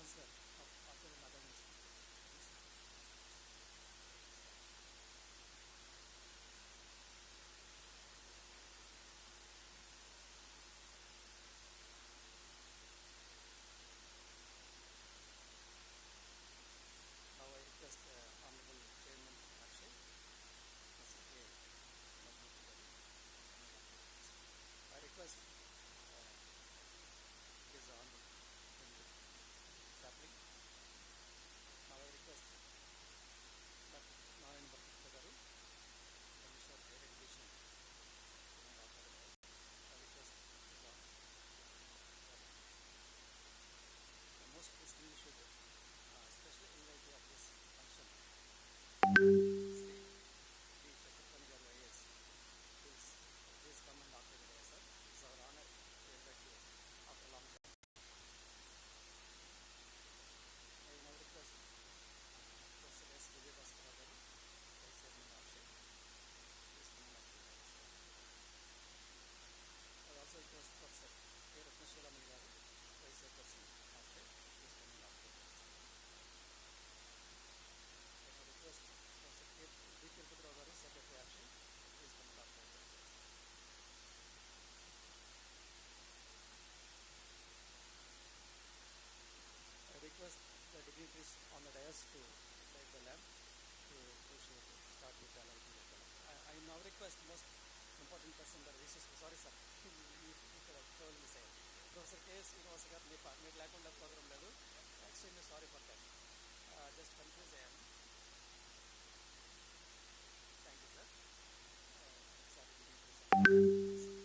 transfer of author and other names. Now I request Honorable Chairman Akshay, SCA, I request his Honorable Sapling. Now I request Dr. Narayan Bhatta Garu, Commissioner of Higher Education, to come after the dais. I request his Honor. The most distinguished special invitee of this function, Sri D. Chakrapan Garu IAS, please come and after the dais, sir. It's our honor to invite you after a long time. I now request Professor S. Vijay Bhaskara Garu, Vice Chairman Akshay, please come and after the dais. I also request Professor K. Ratnaswaramani Garu, Vice Chairperson Akshay, please come and after the dais. I now request Professor D. Tirupati Garu, Secretary Akshay, please come and after the dais. I request the dignitaries on the dais to light the lamp to start with the lighting of the lamp. I now request most important person, the resource. Sorry, sir. You could have told me, sir. Professor K. Srinivas garu మీరు లేకుండా programme లేదు. Extremely sorry for that. Just confused I am. Thank you, sir. Sorry, dignitaries.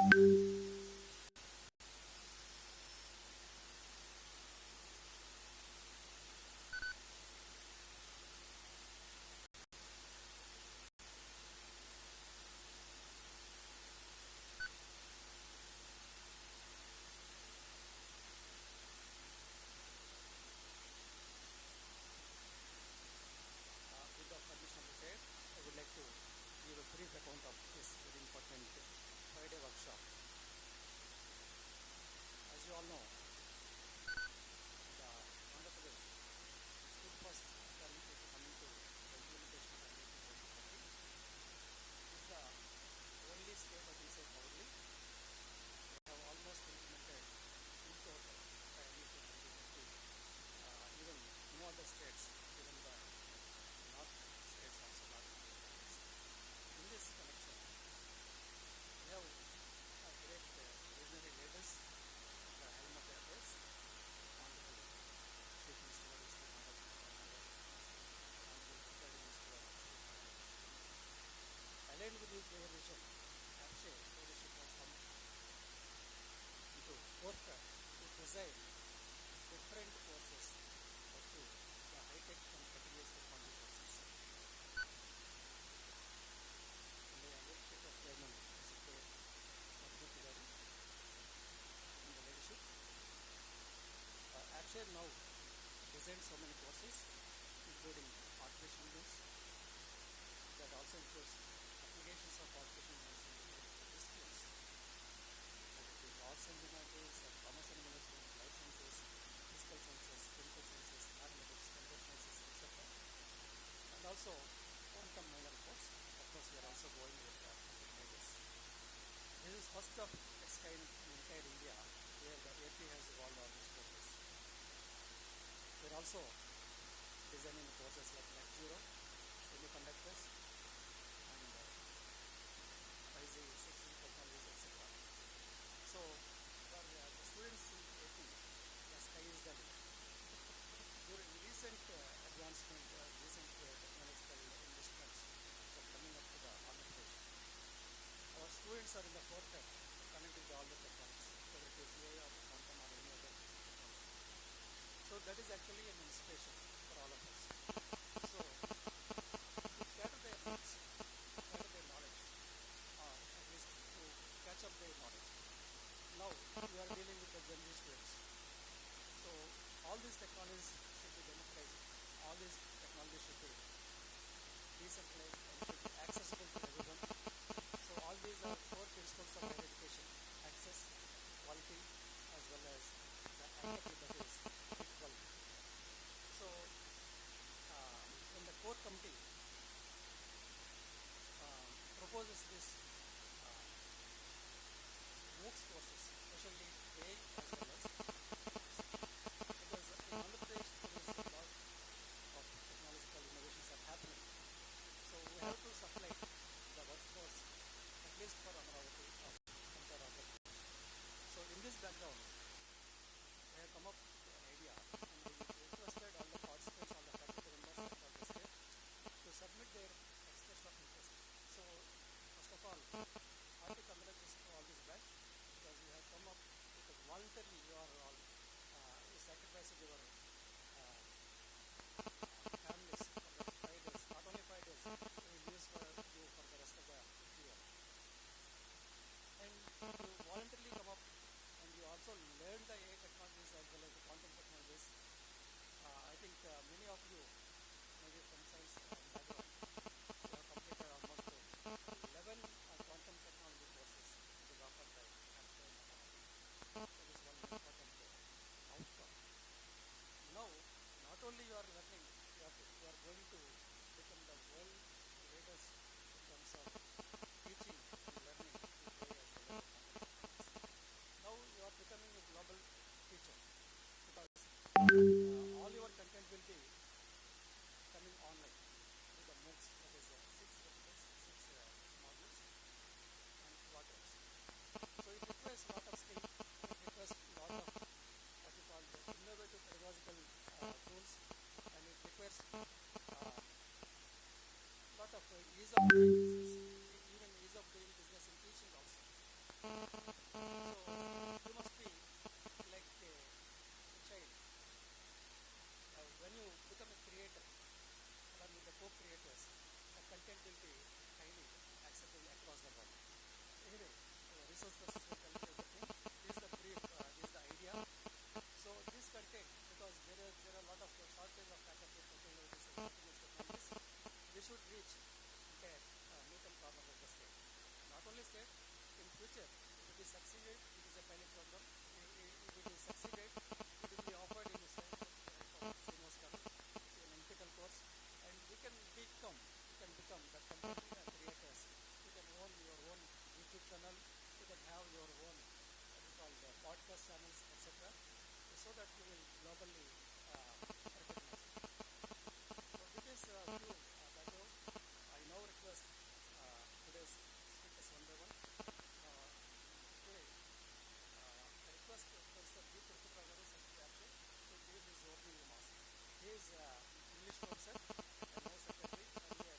With the permission of the chair, I would like to give a brief account of this very important Friday workshop. As you all know, the Andhra Pradesh stood first currently coming to the implementation of IIT 2030. It is the only state, I can say proudly, we have almost implemented in total by IIT 2030. Even no other states, even the north states also not implemented. In this connection, we have great visionary leaders at the helm of the affairs, Honorable Chief Minister of Sri Lanka, Honorable Prime Minister of Sri Lanka. Aligned with their vision, Akshay leadership has come into work to design different courses up to the high-tech and cutting-edge technology courses. And I appreciate the chairman, Mr. Madhumati Garu, and the leadership. Akshay now designed so many courses, including artificial intelligence, that also includes applications of artificial intelligence in different disciplines, whether it is arts and humanities, commerce and management, life sciences, physical sciences, chemical sciences, mathematics, computer sciences, etc. And also quantum minor course. Of course, we are also going with quantum majors. This is first of its kind in entire India, where the AP has evolved all these courses. We are also designing courses like Net Zero, semiconductors, and IZ, 6 technologies, etc. So, for the students in AP, the sky is the limit. During recent advancement, recent technological investments that are coming up to the Andhra Pradesh, our students are in the forefront connected to all the technologies, whether it is AI or quantum or any other technology. So that is actually an inspiration for all of us. So to gather their needs, gather their knowledge, or at least to catch up their knowledge. Now we are dealing with the Gen Z students. So all these technologies should be democratized. All these technologies should be decentralized and should be accessible to everyone. So all these are four principles of higher education: access, quality, as well as the equity, that is equality. So when the core committee proposes this MOOCs courses, especially AI as well as because in Andhra Pradesh there is a lot of technological innovations are happening. So we have to supply the workforce at least for Amaravati or entire Andhra Pradesh. So in this background, we have come up with an idea and we requested all the participants, all the faculty members of the state to submit their expression of interest. So first of all, I have to congratulate all this batch because you have come up with a voluntarily, you are all sacrificing your families for the 5 days, not only 5 days, we will use for you for the rest of the year. And you voluntarily come up and you also learn the AI technologies as well as the quantum technologies. I think many of you, maybe from science background, you have completed almost 11 quantum technology courses that is offered by Akshay and Amaravati. That is one important outcome. Now, not only you are learning, you are going to become the world leaders in terms of teaching and learning with AI as well as the quantum technologies. Now you are becoming a global teacher because all your content will be coming online with the MOOCs, that is 6 websites, 6 modules and quadrants. So it requires a lot of skill, it requires a lot of what you call the innovative pedagogical tools, and it requires a lot of ease of doing business, even ease of doing business in teaching also. So you must be like a child. When you become a creator, along with the co-creators, the content will be highly acceptable across the world. Anyway, resource persons will tell you everything. This is the brief, this is the idea. So this content, because there are a lot of shortage of faculty, technologies, and continuous technologies, we should reach entire nook and corner of the state. Not only state, in future, if it is succeeded, it is a pilot program. If it is succeeded, it will be offered in the state for Seniors College, an NPTEL course, and we can become the content creators. You can own your own YouTube channel. You can have your own what we call the podcast channels, etc. So that you will globally recognize it. So with this few background, I now request today's speakers one by one. Today, I request Professor B. Tirupati Garu, Secretary Absent, to give his opening remarks. He is English professor and now Secretary earlier.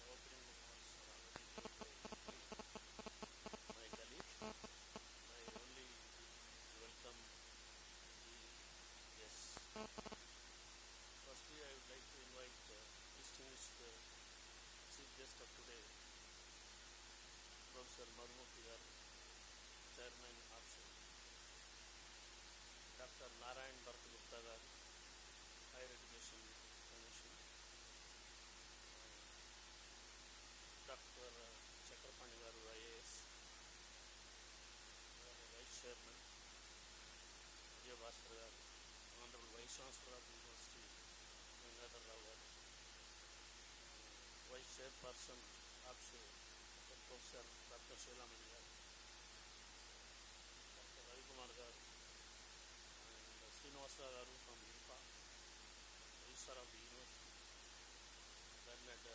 Opening remarks are already made by my colleague. My only duty is to welcome the guests. Firstly, I would like to invite distinguished chief guest of today, Professor Madhumurthy Garu, Chairman Option, Dr. Narayan Bharatagupta Garu, Higher Education Commission, Dr. Chakrapani Garu, IAS, Vice Chairman, Vijay Bhaskar Garu, Honorable Vice Chancellor of the University, Gangadhar Rao Garu, Vice Chairperson Option, Professor Dr. Shailamani Garu, Dr. Ravi Kumar Garu, and Srinivasa Garu from IPA, Registrar of the University, learned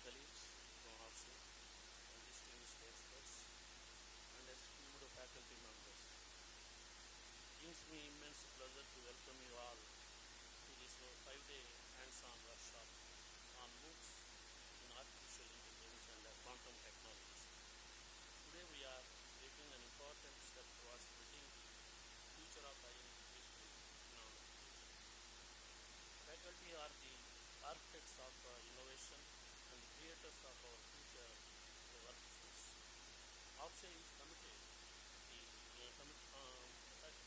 colleagues from Option, and distinguished experts, and esteemed faculty members. It gives me immense pleasure to welcome you all to this 5-day hands-on workshop on MOOCs in artificial intelligence and quantum technologies. Today we are taking an important step towards building the future of higher education in our nation. Faculty are the architects of innovation and the creators of our future workforce. Option is committed.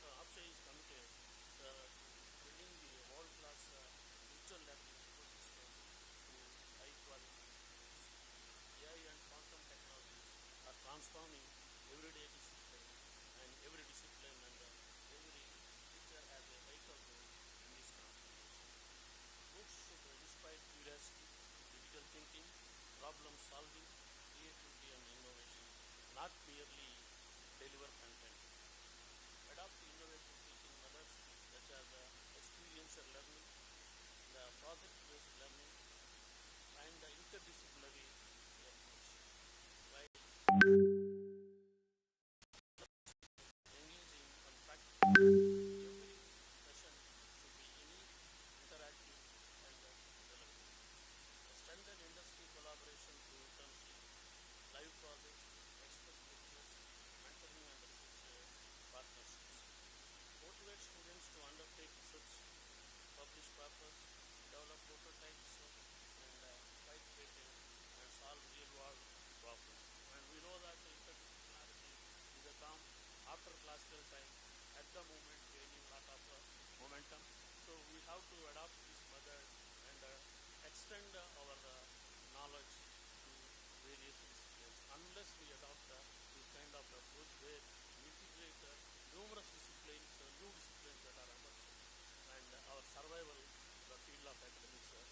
Option is committed to building the world-class digital learning ecosystem through high-quality tools. AI and quantum technologies are transforming everyday discipline and every teacher has a vital role in this transformation. Books should inspire curiosity, critical thinking, problem solving, creativity and innovation, not merely deliver content. Adopt innovative teaching methods such as experiential learning, the project-based learning, and the interdisciplinary approach. By engaging on practice, every session should be unique, interactive, and relevant. Strengthen industry collaboration through internship, live projects, expert lectures, mentoring and research partnerships. Motivate students to undertake research, publish papers, develop prototypes, and fight patents and solve real-world problems. And we know that interdisciplinarity is a term after classical time, at the moment gaining a lot of momentum. So we have to adopt this method and extend our knowledge to various disciplines. Unless we adopt this kind of approach where we integrate numerous disciplines, new disciplines that are emerging, and our survival in the field of academics will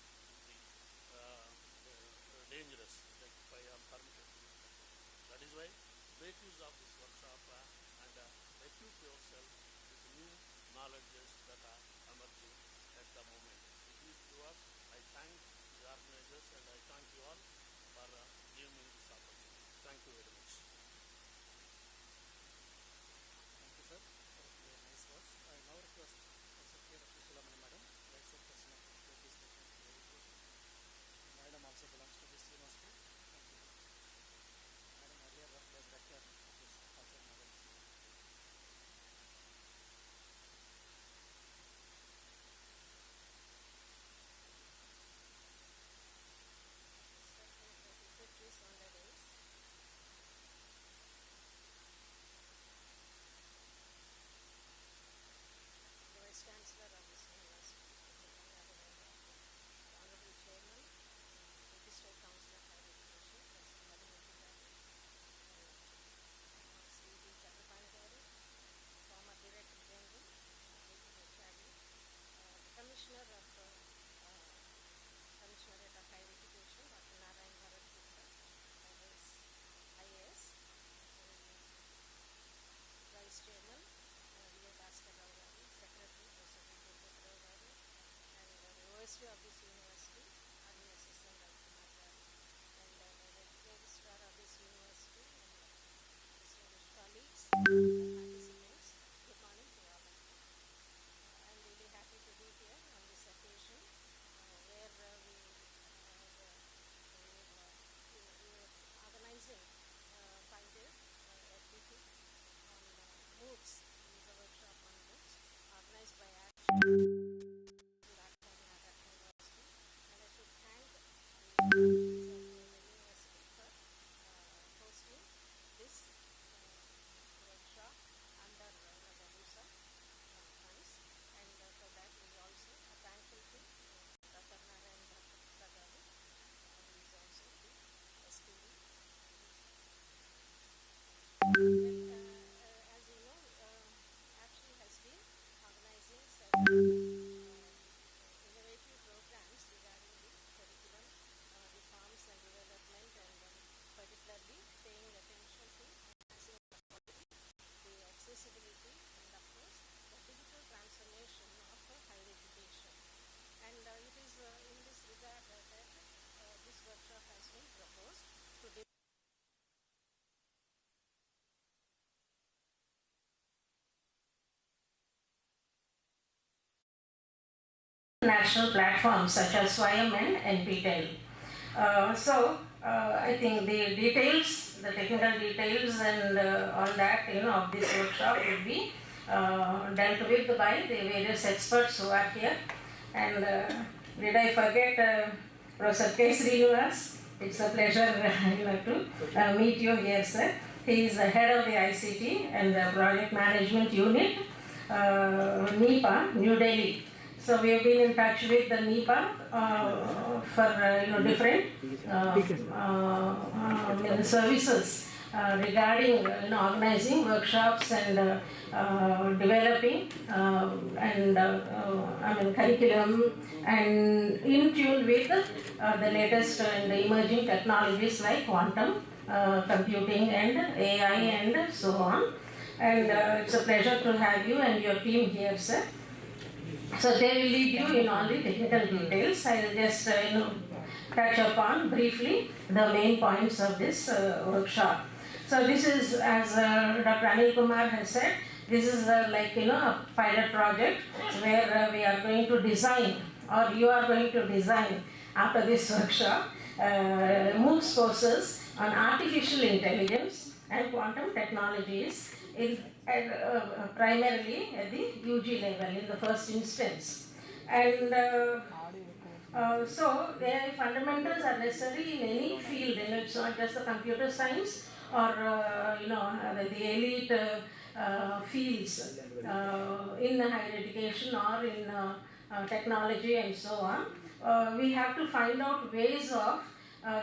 be dangerous, like if I am permitted to use that. That is why make use of this workshop and equip yourself with new knowledges that are emerging at the moment. With these viewers, I thank the organizers and I thank you all for giving me this opportunity. Thank you very much. national platforms such as Swayam and NPTEL. I think the details, the technical details and all that, of this workshop will be dealt with by the various experts who are here. And did I forget Professor K. Srinivas? It's a pleasure to meet you here, sir. He is the head of the ICT and the Project Management Unit, NEPA, New Delhi. So we have been in touch with the NEPA for different services regarding organizing workshops and developing curriculum and in tune with the latest and emerging technologies like quantum computing and AI and so on. And it's a pleasure to have you and your team here, sir. So they will lead you in all the technical details. I will just touch upon briefly the main points of this workshop. So this is, as Dr. Anil Kumar has said, this is a pilot project where we are going to design, or you are going to design after this workshop, MOOC courses on artificial intelligence and quantum technologies primarily at the UG level in the first instance. And so their fundamentals are necessary in any field, and it's not just the computer science or the elite fields in higher education or in technology and so on. We have to find out ways of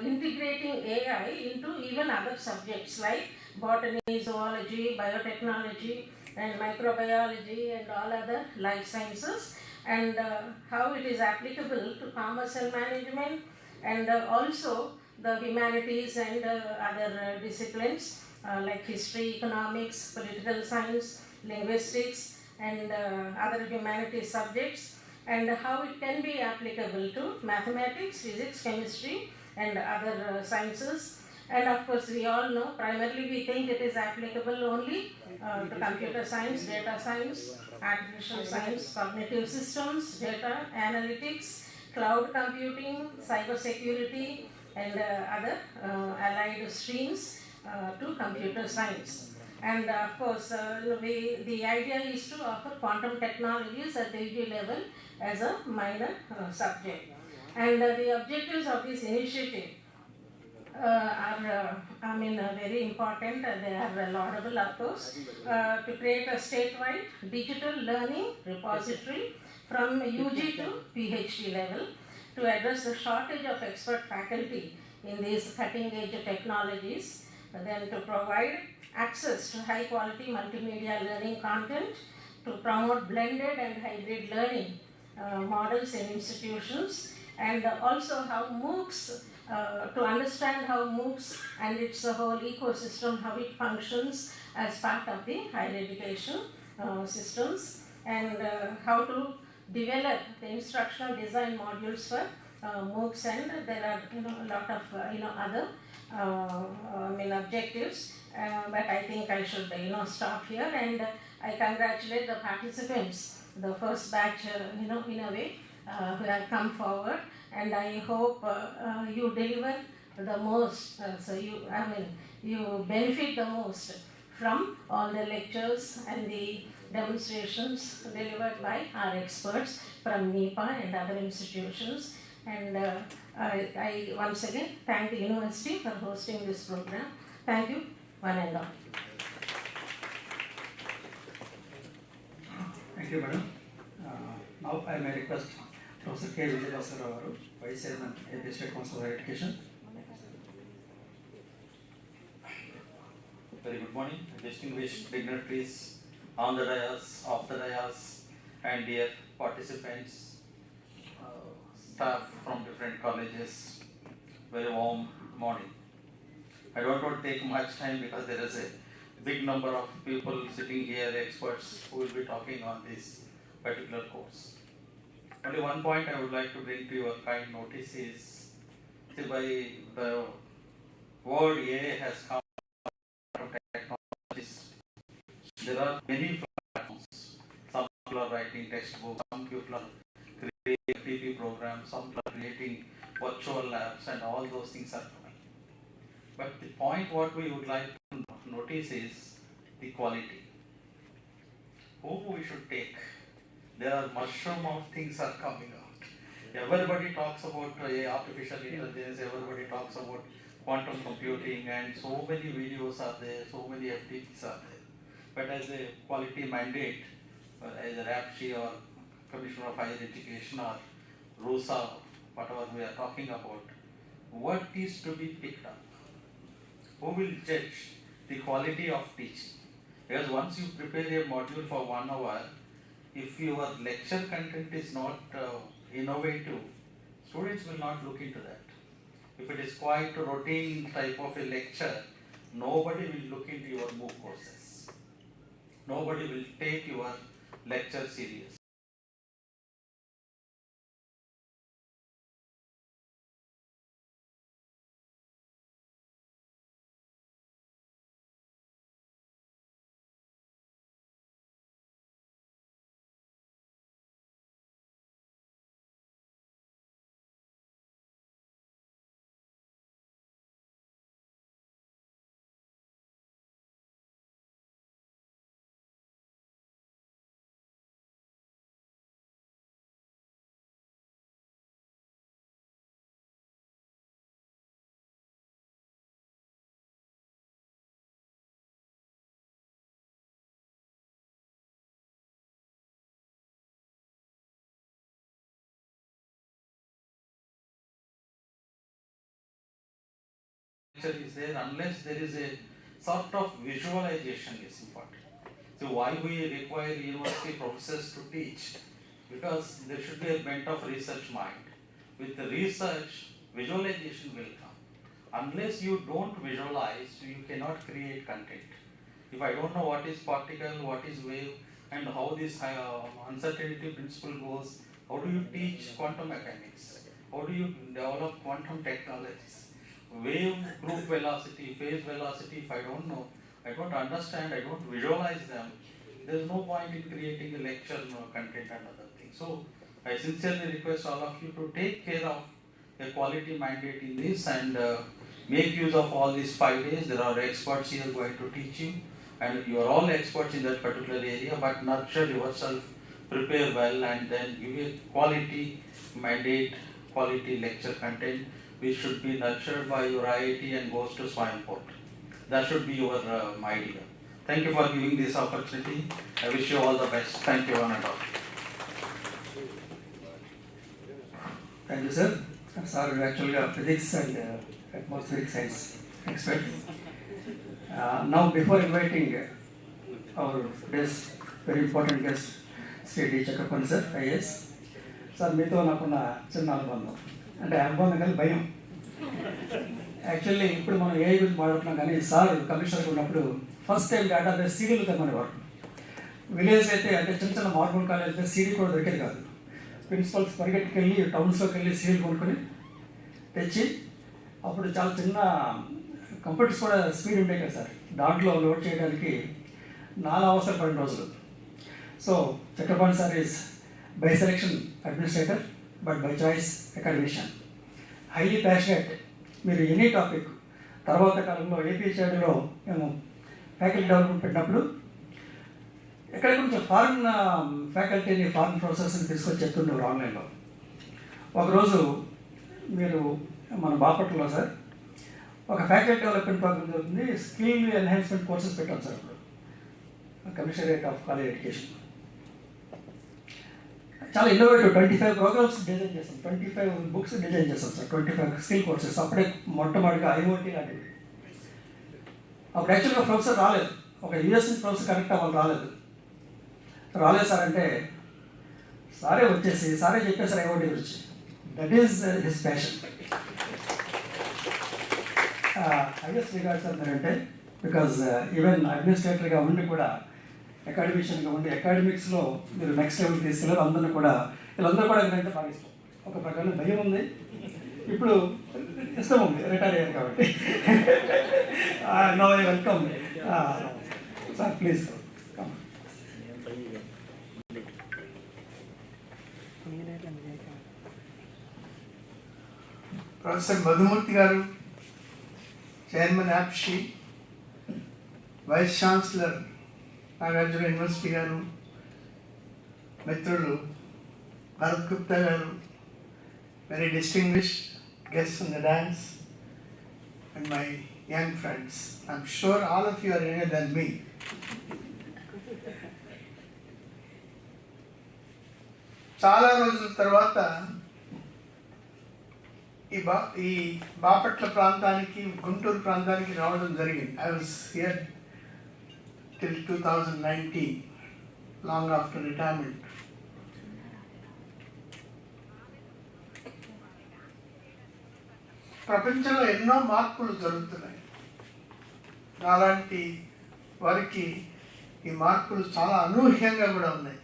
integrating AI into even other subjects like botany, zoology, biotechnology and microbiology and all other life sciences, and how it is applicable to commerce and management, and also the humanities and other disciplines like history, economics, political science, linguistics and other humanities subjects, and how it can be applicable to mathematics, physics, chemistry and other sciences. And of course, we all know, primarily we think it is applicable only to computer science, data science, artificial science, cognitive systems, data analytics, cloud computing, cyber security, and other allied streams to computer science. And of course, the idea is to offer quantum technologies at the UG level as a minor subject. And the objectives of this initiative are very important. They are laudable, of course, to create a statewide digital learning repository from UG to PhD level to address the shortage of expert faculty in these cutting-edge technologies, then to provide access to high-quality multimedia learning content, to promote blended and hybrid learning models in institutions, and also how MOOCs, to understand how MOOCs and its whole ecosystem, how it functions as part of the higher education systems, and how to develop the instructional design modules for MOOCs, and there are a lot of other objectives, but I think I should stop here, and I congratulate the participants, the first batch in a way who have come forward, and I hope you deliver the most, you benefit the most from all the lectures and the demonstrations delivered by our experts from NEPA and other institutions. And I once again thank the university for hosting this program. Thank you, one and all. Thank you, madam. Now I may request Professor K. Vijayasara, Vice Chairman, AP State Council of Higher Education. Very good morning, distinguished dignitaries on the dais, off the dais, and dear participants, staff from different colleges. Very warm morning. I don't want to take much time because there is a big number of people sitting here, experts who will be talking on this particular course. Only one point I would like to bring to your kind notice is, by the word AI has come from technologies. There are many platforms. Some people are writing textbooks, some people are creating some are creating virtual labs, and all those things are coming. But the point what we would like to notice is the quality. Who we should take? There are mushroom of things are coming out. Everybody talks about artificial intelligence, everybody talks about quantum computing, and so many videos are there, so many FTPs are there. But as a quality mandate, as a RAPCI or Commissioner of Higher Education or RUSA, whatever we are talking about, what is to be picked up? Who will judge the quality of teaching? Because once you prepare a module for 1 hour, if your lecture content is not innovative, students will not look into that. If it is quite a routine type of a lecture, nobody will look into your MOOC courses. Nobody will take your lecture serious. Is there unless there is a sort of visualization is important. So why we require university professors to teach? Because there should be a bent of research mind. With the research, visualization will come. Unless you don't visualize, you cannot create content. If I don't know what is particle, what is wave, and how this uncertainty principle goes, how do you teach quantum mechanics? How do you develop quantum technologies? Wave, group velocity, phase velocity, if I don't know, I don't understand, I don't visualize them, there is no point in creating a lecture content and other things. So I sincerely request all of you to take care of a quality mandate in this and make use of all these 5 days. There are experts here going to teach you, and you are all experts in that particular area, but nurture yourself, prepare well, and then give a quality mandate, quality lecture content, which should be nurtured by your IIT and goes to Swamport. That should be your idea. Thank you for giving this opportunity. I wish you all the best. Thank you, one and all. Thank you, sir. Sir, actually physics and atmospheric science expert. Now, before inviting our today's very important guest, Sri D. Chakapan sir, IAS. Sir, మీతో నాకున్న చిన్న అనుబంధం అంటే అనుబంధం కానీ భయం. Actually ఇప్పుడు మనం ఏ గురించి మాట్లాడుతున్నాం కానీ సార్ కమిషనర్గా ఉన్నప్పుడు ఫస్ట్ టైం డేటాబేస్ సీడీలు తెమ్మనేవారు. విలేజ్ అయితే అంటే చిన్న చిన్న మార్మల్ కాలేజ్ అయితే సీడీ కూడా దొరికేది కాదు. ప్రిన్సిపల్స్ పరిగెట్టుకెళ్ళి టౌన్స్లోకి వెళ్ళి సీడీలు కొనుక్కొని తెచ్చి అప్పుడు చాలా చిన్న కంప్యూటర్స్ కూడా స్పీడ్ ఉంటాయి కదా సార్, దాంట్లో లోడ్ చేయడానికి 4 అవసరపడిన రోజులు. So Chakrapani sir is by selection administrator but by choice academician, highly passionate. మీరు ఎనీ టాపిక్ తర్వాత కాలంలో ఏపీహెచ్ఆర్డీలో మేము ఫ్యాకల్టీ డెవలప్మెంట్ పెట్టినప్పుడు ఎక్కడ కొంచెం ఫారిన్ ఫ్యాకల్టీని ఫారిన్ ప్రొఫెసర్స్ని తీసుకొచ్చి చెప్తుండేవారు ఆన్లైన్లో. ఒకరోజు మీరు మన బాపట్లలో సార్ ఒక ఫ్యాకల్టీ డెవలప్మెంట్ ప్రోగ్రామ్ జరుగుతుంది, స్కిల్ ఎన్హాన్స్మెంట్ కోర్సెస్ పెట్టాం సార్ అప్పుడు కమిషనరేట్ ఆఫ్ కాలేజ్ ఎడ్యుకేషన్. చాలా ఇన్నోవేటివ్ 25 ప్రోగ్రామ్స్ డిజైన్ చేస్తాం, 25 బుక్స్ డిజైన్ చేస్తాం సార్, 25 స్కిల్ కోర్సెస్. అప్పుడే మొట్టమొదటిగా ఐఓటీ లాంటివి. అప్పుడు యాక్చువల్గా ప్రొఫెసర్ రాలేదు, ఒక యూఎస్ నుంచి ప్రొఫెసర్ కనెక్ట్ అవ్వాలి రాలేదు సార్ అంటే సారే వచ్చేసి సారే చెప్పేసారు ఐఓటీ గురించి. That is his passion. Highest regards అంటే బికాజ్ ఈవెన్ అడ్మినిస్ట్రేటర్గా ఉండి కూడా అకాడమిషియన్గా ఉండి అకాడమిక్స్లో మీరు నెక్స్ట్ లెవెల్ తీసుకెళ్ళారు. అందరినీ కూడా వీళ్ళందరూ కూడా ఏంటంటే బాగా ఇష్టం. ఒక ప్రకారం భయం ఉంది, ఇప్పుడు ఇష్టం ఉంది, రిటైర్ అయ్యారు కాబట్టి. No I welcome sir, please come. Professor Madhumurthy గారు, chairman APSCHE, vice chancellor Nagarjuna university గారు, మిత్రులు భరత్ గుప్తా గారు, very distinguished guests on the dance, and my young friends. I'm sure all of you are younger than me. చాలా రోజుల తర్వాత ఈ బాపట్ల ప్రాంతానికి, గుంటూరు ప్రాంతానికి రావడం జరిగింది. I was here till 2019, long after retirement. ప్రపంచంలో ఎన్నో మార్పులు జరుగుతున్నాయి. అలాంటి వారికి ఈ మార్పులు చాలా అనూహ్యంగా కూడా ఉన్నాయి.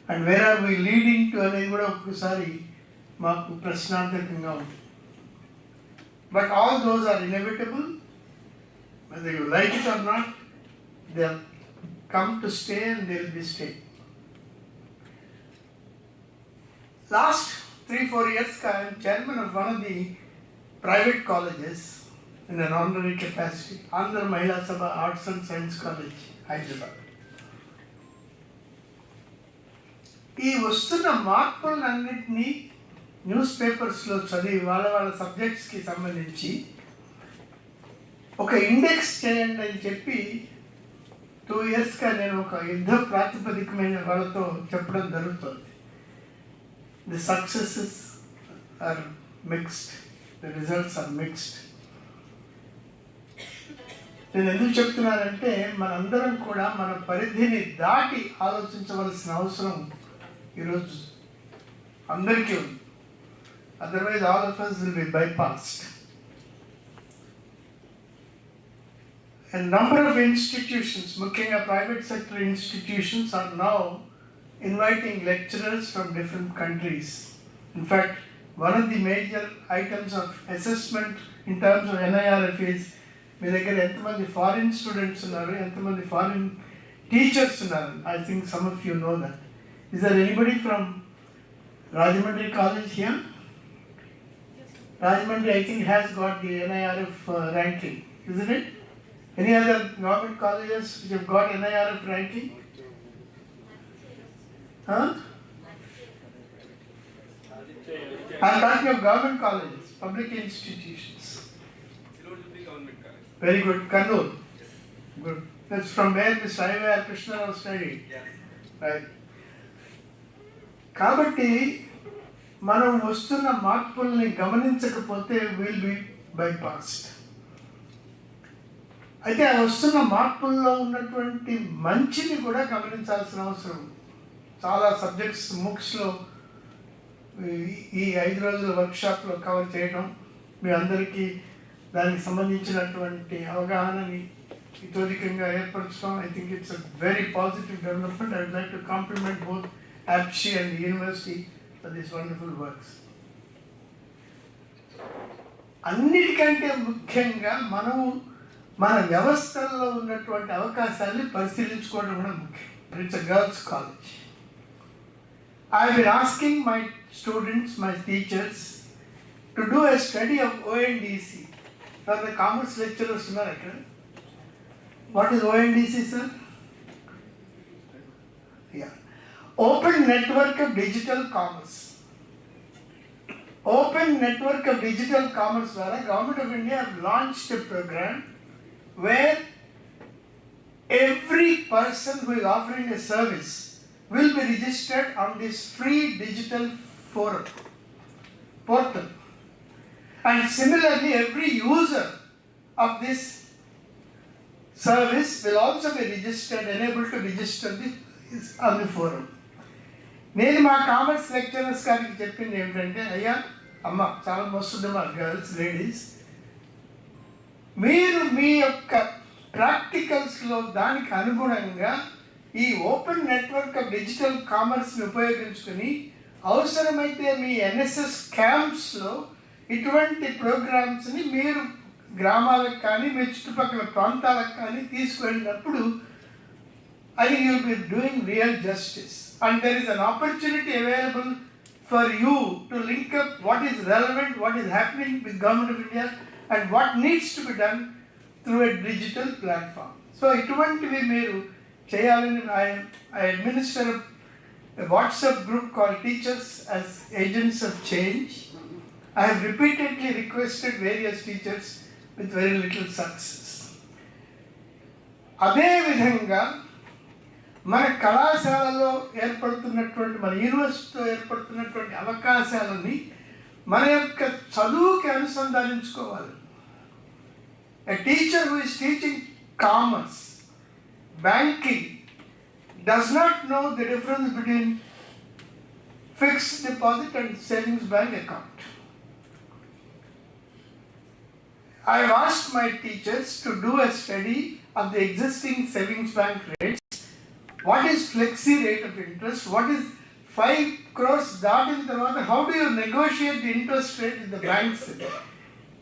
And where are we leading to అనేది కూడా ఒక్కొక్కసారి మాకు ప్రశ్నార్థకంగా ఉంది. But all those are inevitable, whether you like it or not, they have come to stay and they will be staying. Last 3-4 years I am chairman of one of the private colleges in an honorary capacity, Andhra Mahila Sabha Arts and Science College, Hyderabad. ఈ వస్తున్న మార్పులన్నింటినీ news పేపర్స్లో చదివి వాళ్ళ సబ్జెక్ట్స్కి సంబంధించి ఒక index చేయండి అని చెప్పి 2 yearsగా నేను ఒక యుద్ధ ప్రాతిపదికమైన వాళ్ళతో చెప్పడం జరుగుతుంది. The successes are mixed, the results are mixed. నేను ఎందుకు చెప్తున్నానంటే మనందరం కూడా మన పరిధిని దాటి ఆలోచించవలసిన అవసరం ఈరోజు అందరికీ ఉంది. Otherwise all of us will be bypassed. A number of institutions, ముఖ్యంగా private sector institutions, are now inviting lecturers from different countries. In fact, one of the major items of assessment in terms of NIRF is మీ దగ్గర ఎంతమంది foreign students ఉన్నారు, ఎంతమంది foreign teachers ఉన్నారు. I think some of you know that. Is there anybody from Rajahmundry College here? Rajahmundry, I think, has got the NIRF ranking, isn't it? Any other government colleges which have got NIRF ranking? Huh? I'm talking of government colleges, public institutions. Very good. Kannur. Good. That's from where Mr. I.V.R. Krishna was studying. Right. కాబట్టి మనం వస్తున్న మార్పుల్ని గమనించకపోతే will be bypassed. అయితే ఆ వస్తున్న మార్పుల్లో ఉన్నటువంటి మంచిని కూడా గమనించాల్సిన అవసరం. చాలా సబ్జెక్ట్స్ MOOCస్లో ఈ 5 రోజుల వర్క్షాప్లో కవర్ చేయడం, మీ అందరికీ దానికి సంబంధించినటువంటి అవగాహనని ఇతోధికంగా ఏర్పరచడం, I think it's a very positive development. I would like to compliment both APSHI and the university for these wonderful works. అన్నిటికంటే ముఖ్యంగా మన వ్యవస్థల్లో ఉన్నటువంటి అవకాశాన్ని పరిశీలించుకోవడం కూడా ముఖ్యం. It's a girls' college. I have been asking my students, my teachers, to do a study of ONDC. Now the commerce lecturers uన్నారు అక్కడ. What is ONDC, sir? Yeah. Open Network of Digital Commerce. Open Network of Digital Commerce ద్వారా Government of India have launched a program where every person who is offering a service will be registered on this free digital portal. And similarly, every user of this service will also be registered, enabled to register on the forum. నేను మా commerce lecturers గారికి చెప్పింది ఏమిటంటే, అయ్యా అమ్మ చాలా మస్తుంది మా గర్ల్స్, లేడీస్, మీరు మీ యొక్క ప్రాక్టికల్స్లో దానికి అనుగుణంగా ఈ ఓపెన్ నెట్వర్క్ ఆఫ్ డిజిటల్ కామర్స్ని ఉపయోగించుకొని అవసరమైతే మీ NSS క్యాంప్స్లో ఇటువంటి ప్రోగ్రామ్స్ని మీరు గ్రామాలకు కానీ మీ చుట్టుపక్కల ప్రాంతాలకు కానీ తీసుకువెళ్ళినప్పుడు I think you will be doing real justice. And there is an opportunity available for you to link up what is relevant, what is happening with Government of India and what needs to be done through a digital platform. So ఇటువంటివి మీరు చేయాలని I administer a WhatsApp group called Teachers as Agents of Change. I have repeatedly requested various teachers with very little success. అదే విధంగా మన కళాశాలలో ఏర్పడుతున్నటువంటి మన యూనివర్సిటీలో ఏర్పడుతున్నటువంటి అవకాశాలని మన యొక్క చదువుకి అనుసంధానించుకోవాలి. A teacher who is teaching commerce, banking, does not know the difference between fixed deposit and savings bank account. I have asked my teachers to do a study of the existing savings bank rates. What is flexi rate of interest? What is 5 crores దాటిన తర్వాత how do you negotiate the interest rate with the banks?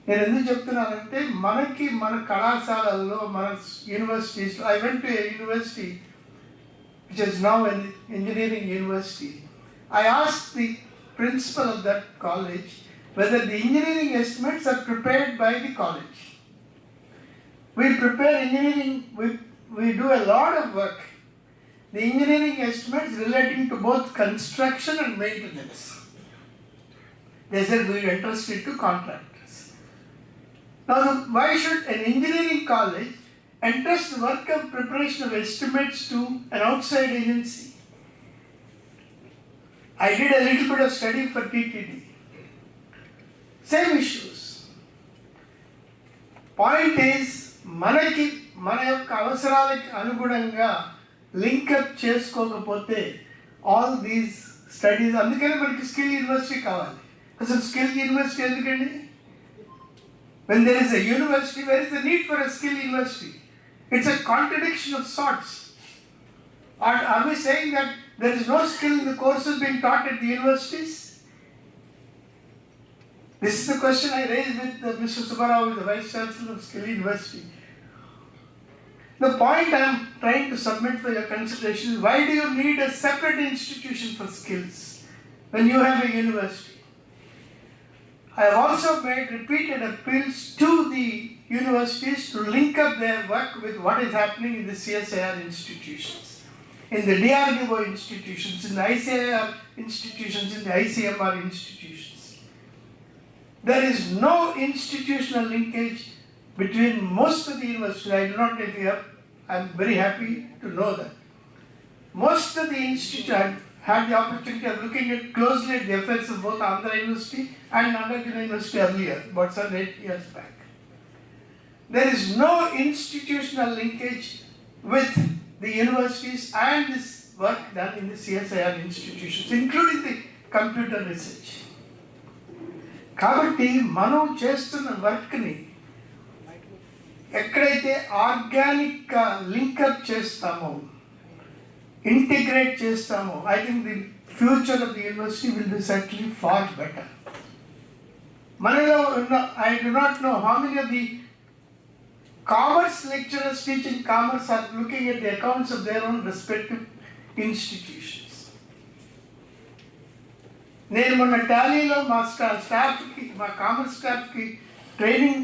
నేను ఎందుకు చెప్తున్నానంటే మనకి మన కళాశాలల్లో మన యూనివర్సిటీస్లో I went to a university which is now an engineering university. I asked the principal of that college whether the engineering estimates are prepared by the college. We prepare engineering, we do a lot of work. The engineering estimates relating to both construction and maintenance. They said we entrust it to contractors. Now, why should an engineering college entrust the work of preparation of estimates to an outside agency? I did a little bit of study for TTD. Same issues. Point is, మనకి మన యొక్క అవసరాలకి అనుగుణంగా link up చేసుకోకపోతే all these studies, అందుకనే మనకి skill university కావాలి. అసలు స్కిల్ యూనివర్సిటీ ఎందుకండి? When there is a university, where is the need for a skill university? It's a contradiction of sorts. Are we saying that there is no skill in the courses being taught at the universities? This is the question I raised with Mr. Subbarao, the Vice Chancellor of Skill University. The point I am trying to submit for your consideration is, why do you need a separate institution for skills when you have a university? I have also made repeated appeals to the universities to link up their work with what is happening in the CSIR institutions, in the DRDO institutions, in the ICIR institutions, in the ICMR institutions. There is no institutional linkage between most of the universities. I do not know if you have, I am very happy to know that. Most of the institutes, I had the opportunity of looking at closely at the affairs of both Andhra University and Nagarjuna University earlier, about 7-8 years back. There is no institutional linkage with the universities and this work done in the CSIR institutions, including the computer research. కాబట్టి మనం చేస్తున్న వర్క్ని ఎక్కడైతే ఆర్గానిక్గా link up చేస్తామో, integrate చేస్తామో, I think the future of the university will be certainly far better. మనలో ఉన్న, I do not know how many of the commerce lecturers teaching commerce are looking at the accounts of their own respective institutions. నేను మొన్న టాలీలో మా స్టాఫ్కి, మా commerce స్టాఫ్కి training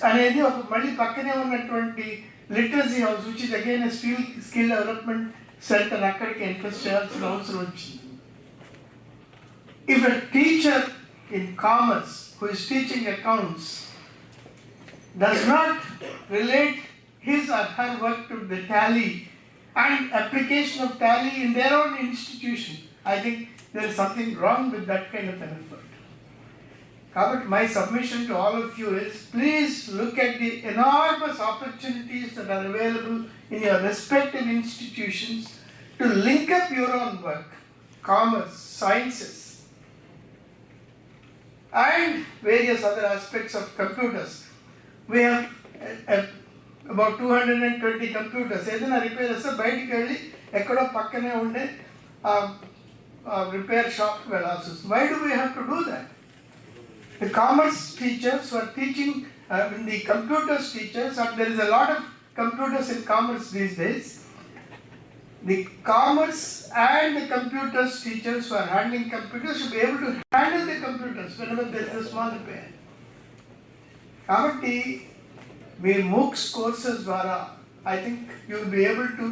అనేది ఒక మళ్ళీ పక్కనే ఉన్నటువంటి literacy house, which is again skill development centre, అక్కడికి ఇన్వెస్ట్ చేయాల్సిన అవసరం వచ్చింది. If a teacher in commerce who is teaching accounts does not relate his or her work to the tally and application of tally in their own institution, I think there is something wrong with that kind of an effort. But my submission to all of you is, please look at the enormous opportunities that are available in your respective institutions to link up your own work, commerce, sciences, and various other aspects of computers. We have about 220 computers. ఏదైనా repair వస్తే బయటికి వెళ్ళి ఎక్కడో పక్కనే ఉండే repair షాప్కి వెళ్ళాల్సి వస్తుంది. Why do we have to do that? The commerce teachers who are teaching, the computers teachers, and there is a lot of computers in commerce these days. the commerce and the computers teachers who are handling computers should be able to handle the computers whenever there is a small repair. కాబట్టి మీ MOOCs courses ద్వారా I think you will be able to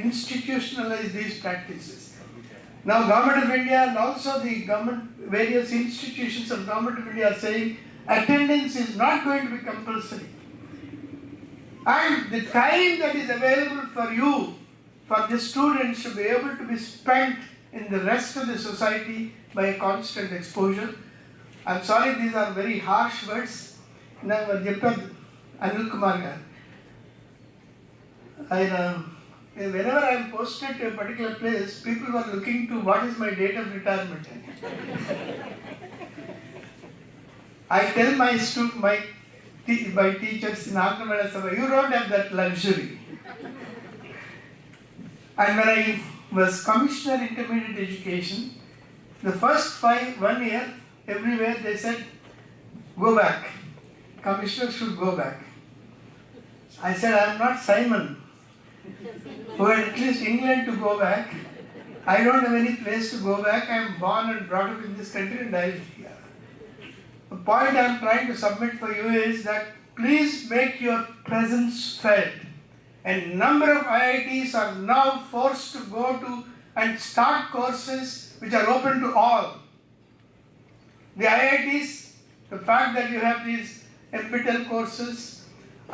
institutionalize these practices. Now Government of India and also the government, various institutions of Government of India are saying attendance is not going to be compulsory. And the time that is available for you, for the students, should be able to be spent in the rest of the society by a constant exposure. I'm sorry, these are very harsh words. Now, Anil Kumar garu, whenever I am posted to a particular place, people were looking to what is my date of retirement. I tell my teachers in Andhra Sabha, you don't have that luxury. And when I was Commissioner Intermediate Education, the first 1 year, everywhere they said, go back. Commissioner should go back. I said, I am not Simon, who had at least England to go back. I don't have any place to go back. I am born and brought up in this country and I live here. The point I am trying to submit for you is that please make your presence felt. And number of IITs are now forced to go to and start courses which are open to all. The IITs, the fact that you have these NPTEL courses,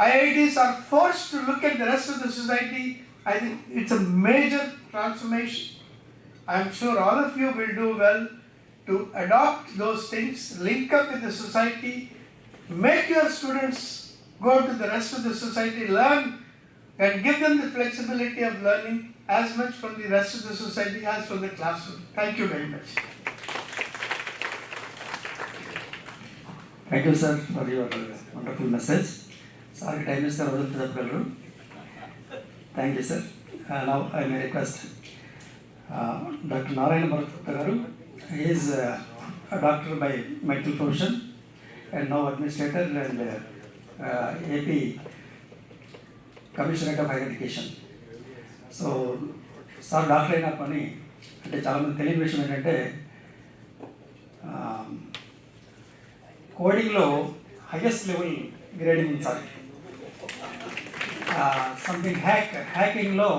IITs are forced to look at the rest of the society. I think it's a major transformation. I am sure all of you will do well to adopt those things, link up with the society, make your students go to the rest of the society, learn, and give them the flexibility of learning as much from the rest of the society as from the classroom. Thank you very much. Thank you, sir, for your wonderful message. Sorry, time is the Thank you, sir. Now I may request Dr. Narayana Bharat garu. He is a doctor by medical profession and now administrator and AP Commissioner of Higher Education. So, sir, doctor అయినా పని అంటే చాలామంది తెలియని విషయం ఏంటంటే కోడింగ్లో highest level grading ఉంది sir. Something హ్యాకింగ్లో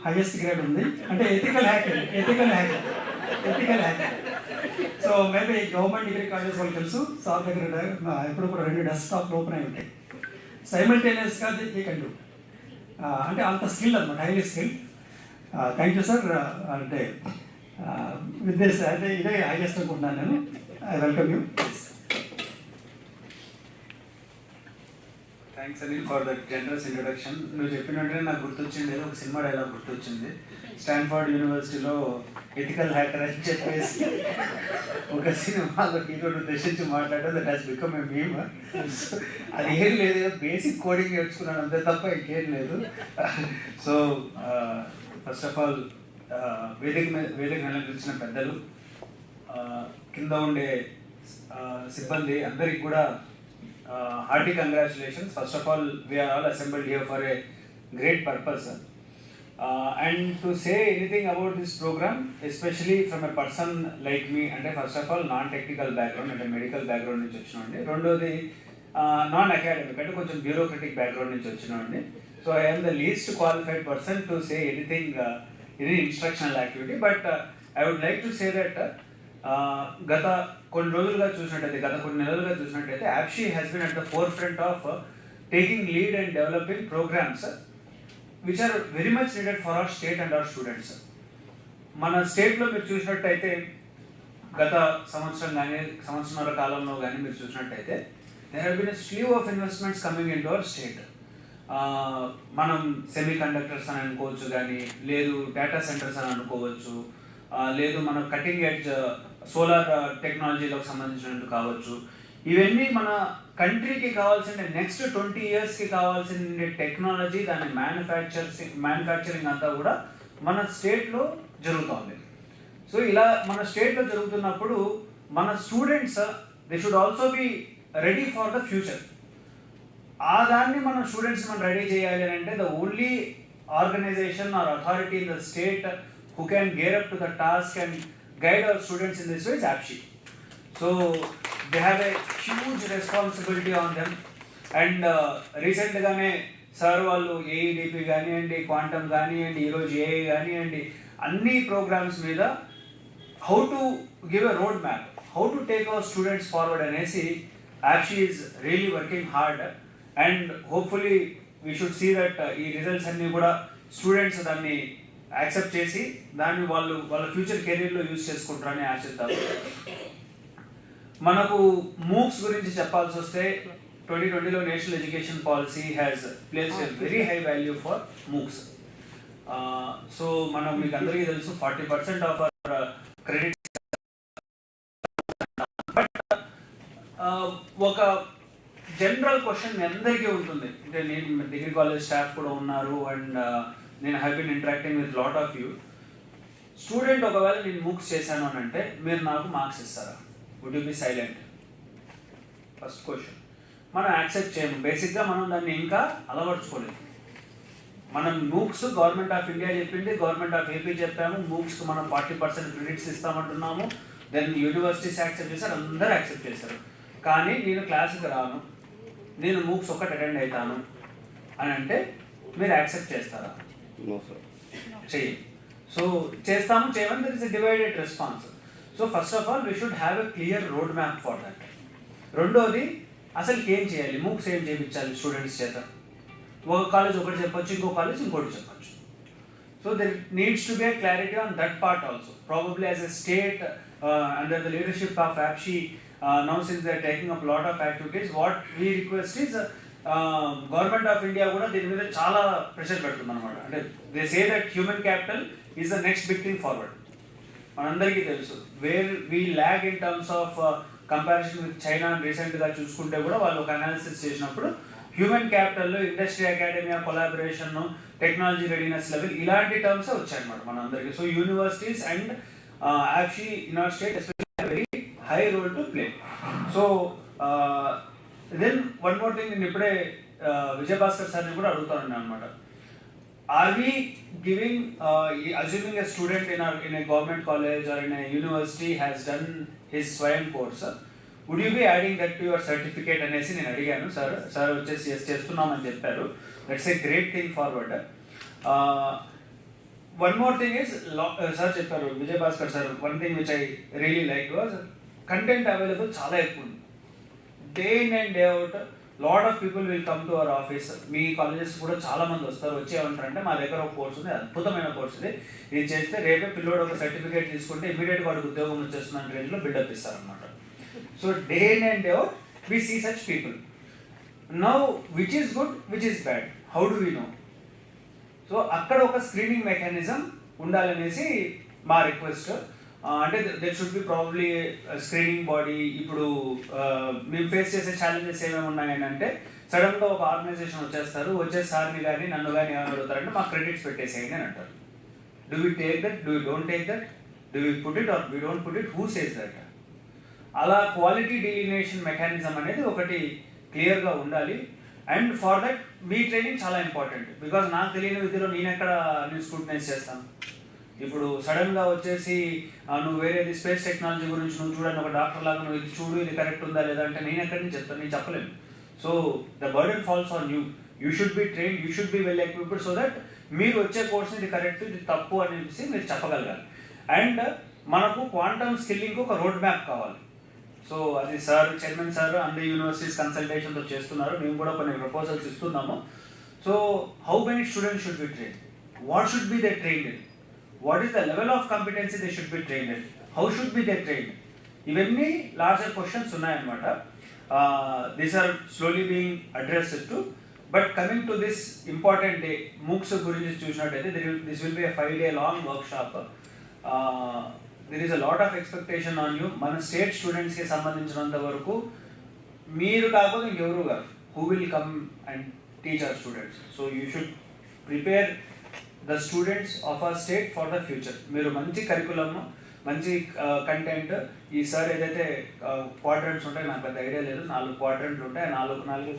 highest grade ఉంది, అంటే ethical hacking. So maybe government degree college వాళ్ళు తెలుసు, సార్ దగ్గర ఎప్పుడు కూడా 2 డెస్క్టాప్లు ఓపెన్ అయి ఉంటాయి. సైమల్టేనియస్గా ఈ కండు అంటే అంత స్కిల్ అనమాట, highly skill. Thank you sir. అంటే విత్ దిస్ అంటే ఇదే హైయెస్ట్ అనుకుంటున్నాను నేను. I welcome you. Thanks Anil for that generous introduction. నువ్వు చెప్పినట్టుగా నాకు గుర్తొచ్చింది, ఏదో ఒక సినిమా డైలాగ్ గుర్తొచ్చింది. స్టాన్ఫర్డ్ యూనివర్సిటీలో ఎథికల్ హ్యాకర్ అని చెప్పేసి ఒక సినిమాలో హీరోని ఉద్దేశించి మాట్లాడడం, that has become a meme. అది ఏం లేదు, బేసిక్ కోడింగ్ నేర్చుకున్నాను అంతే తప్ప ఇంకేం లేదు. సో ఫస్ట్ ఆఫ్ ఆల్ వేదిక నిలకరించిన పెద్దలు, కింద ఉండే సిబ్బంది అందరికి కూడా hearty congratulations. First of all, we are all assembled here for a great purpose. And to say anything about this program, especially from a person like me, and first of all non-technical background, and a medical background nunchi vachinandi. Rendodi non-academic, ante koncham bureaucratic background nunchi vachinandi. So I am the least qualified person to say anything, any instructional activity. But I would like to say that గత కొన్ని రోజులుగా చూసినట్టయితే, గత కొన్ని నెలలుగా చూసినట్టయితే, APSHI has been at the forefront of taking lead and developing programs which are very much needed for our state and our students. మన స్టేట్లో మీరు చూసినట్టయితే గత సంవత్సరం కానీ సంవత్సరాల కాలంలో కానీ మీరు చూసినట్టయితే there have been a slew of investments coming into our state. మనం సెమీ కండక్టర్స్ అని అనుకోవచ్చు, కానీ లేదు డేటా సెంటర్స్ అని అనుకోవచ్చు, లేదు మన కటింగ్ ఎడ్జ్ సోలార్ టెక్నాలజీలకు సంబంధించినట్టు కావచ్చు. ఇవన్నీ మన కంట్రీకి కావాల్సిన నెక్స్ట్ 20 yearsకి కావాల్సిన టెక్నాలజీ, దాని మ్యానుఫ్యాక్చరింగ్ అంతా కూడా మన స్టేట్లో జరుగుతుంది. సో ఇలా మన స్టేట్లో జరుగుతున్నప్పుడు మన students they should also be ready for the future. ఆ దాన్ని మన స్టూడెంట్స్ మనం రెడీ చేయాలి అని అంటే the only organization or authority in the state who can gear up to the task and guide our students in this way is APSHI. So they have a huge responsibility on them. And రీసెంట్గానే sir వాళ్ళు ఏఈడిపి కానివ్వండి, quantum కానివ్వండి, ఈరోజు AI కానివ్వండి, అన్ని programs మీద how to give a road map, how to take our students forward అనేసి APSHI is really working hard. And hopefully we should see that ఈ రిజల్ట్స్ అన్నీ కూడా స్టూడెంట్స్ దాన్ని యాక్సెప్ట్ చేసి దాన్ని వాళ్ళ ఫ్యూచర్ కెరీర్లో యూజ్ చేసుకుంటారని ఆశిద్దాం. మనకు MOOCs గురించి చెప్పాల్సి వస్తే 2020లో national education policy has placed a very high value for MOOCs. So మనం మీకు అందరికీ తెలుసు 40% ఆఫ్ అవర్ క్రెడిట్. బట్ ఒక జనరల్ క్వశ్చన్ మీ అందరికీ ఉంటుంది, అంటే నేను డిగ్రీ కాలేజ్ స్టాఫ్ కూడా ఉన్నారు అండ్ నేను have been interacting with lot of you. Student ఒకవేళ నేను MOOCs చేశాను అని అంటే మీరు నాకు మార్క్స్ ఇస్తారా? Would you be silent? First question. మనం యాక్సెప్ట్ చేయము. బేసిక్గా మనం దాన్ని ఇంకా అలవర్చుకోలేదు. మనం MOOCs గవర్నమెంట్ ఆఫ్ ఇండియా చెప్పింది, గవర్నమెంట్ ఆఫ్ ఏపీ చెప్పాము, MOOCస్కి మనం 40% క్రెడిట్స్ ఇస్తామంటున్నాము. దెన్ యూనివర్సిటీస్ యాక్సెప్ట్ చేశారు, అందరూ యాక్సెప్ట్ చేశారు. కానీ నేను క్లాస్కి రాను, నేను MOOCs ఒక్కటి అటెండ్ అవుతాను అని అంటే మీరు యాక్సెప్ట్ చేస్తారా? చెయ్యి. సో చేస్తాము చేయమని there is a divided response. So first of all we should have a clear road map for that. రెండోది, అసలు ఏం చేయాలి, MOOCs ఏం చేయించాలి స్టూడెంట్స్ చేత? ఒక కాలేజ్ ఒకటి చెప్పొచ్చు, ఇంకో కాలేజ్ ఇంకోటి చెప్పొచ్చు. So there needs to be a clarity on that part also. Probably as a state under the leadership of APSHI, now since they are taking up lot of activities, what we request is government of India కూడా దీని మీద చాలా pressure పెడుతుంది అనమాట. అంటే they say that human capital is the next big thing forward. మనందరికీ తెలుసు where we lag in terms of comparison with China. రీసెంట్గా చూసుకుంటే కూడా వాళ్ళు ఒక అనాలిసిస్ చేసినప్పుడు హ్యూమన్ క్యాపిటల్లో industry academia collaboration, technology readiness level ఇలాంటి టర్మ్స్ వచ్చాయన్నమాట మనందరికీ. So universities and APSHI in our state especially very high role to play. So then one more thing, నేను ఇప్పుడే విజయభాస్కర్ సార్ని కూడా అడుగుతాను అనమాట. Are we giving, assuming a student in a government college or in a university has done his స్వయం course, would you be adding that to your certificate అనేసి నేను అడిగాను. సార్ వచ్చేసి ఎస్ చేస్తున్నామని చెప్పారు. That's a great thing forward. One more thing is, sir చెప్పారు Vijayabhaskar sir, one thing which I really like was content available చాలా ఎక్కువ ఉంది. Day in and day out lot of people will come to our office. మీ colleges కూడా చాలా మంది వస్తారు. వచ్చి ఏమంటారంటే మా దగ్గర ఒక కోర్స్ ఉంది, అద్భుతమైన కోర్స్ ఇది చేస్తే రేపే పిల్లోడు ఒక సర్టిఫికేట్ తీసుకుంటే ఇమీడియట్గా వాడికి ఉద్యోగం వచ్చేస్తున్న రేంజ్లో బిల్డప్ ఇస్తారనమాట. So day in and day out we see such people. Now which is good, which is bad, how do we know? So అక్కడ ఒక స్క్రీనింగ్ మెకానిజం ఉండాలనేసి మా రిక్వెస్ట్. అంటే that should be probably screening body. ఇప్పుడు మేము face చేసే challenges ఏమేమి ఉన్నాయని అంటే, సడన్గా ఒక ఆర్గనైజేషన్ వచ్చే సార్ని కానీ నన్ను కానీ ఏమైనా అడుగుతారంటే మాకు క్రెడిట్స్ పెట్టేసేయండి అని అంటారు. Do we take that, do you don't take that, do we put it or we don't put it, who says that? అలా క్వాలిటీ డిలినేషన్ మెకానిజం అనేది ఒకటి క్లియర్గా ఉండాలి. And for that me training చాలా ఇంపార్టెంట్. బికాజ్ నాకు తెలియని విధిలో నేను స్క్రూటనైజ్ చేస్తాను. ఇప్పుడు సడన్గా వచ్చేసి నువ్వు వేరేది స్పేస్ టెక్నాలజీ గురించి నువ్వు చూడండి, ఒక డాక్టర్ లాగా నువ్వు ఇది చూడు, ఇది కరెక్ట్ ఉందా లేదా అంటే నేను ఎక్కడి నుంచి చెప్తాను? నేను చెప్పలేను. So the burden falls on you. You should be train, you should be well equipped so that మీరు వచ్చే కోర్స్ ఇది కరెక్ట్, ఇది తప్పు అనేసి మీరు చెప్పగలగాలి. అండ్ మనకు క్వాంటమ్ స్కిల్లింగ్కి ఒక రోడ్ మ్యాప్ కావాలి. సో అది చైర్మన్ సార్ అన్ని యూనివర్సిటీస్ కన్సల్టేషన్తో చేస్తున్నారు. మేము కూడా కొన్ని ప్రపోజల్స్ ఇస్తున్నాము. So how many students should be train, what should be they trained in, what is the level of competency they should be trained in, how should be they trained? ఇవన్నీ larger questions ఉన్నాయన్నమాట. These are slowly being addressed to. But coming to this important day, MOOCs గురించి చూసినట్టయితే this will be a 5 day long workshop. there is a lot of expectation on you. మన state స్టూడెంట్స్కి సంబంధించినంత వరకు మీరు కాకపోతే ఇంకెవరు కాదు, who will come and teach our students. So you should prepare the students of our state for the future. మీరు మంచి కరికులమ్, మంచి కంటెంట్. ఈ సార్ ఏదైతే క్వాడ్రంట్స్ ఉంటాయి, నాకు పెద్ద ఐడియా లేదు, 4 క్వాడ్రంట్లు ఉంటాయి. 4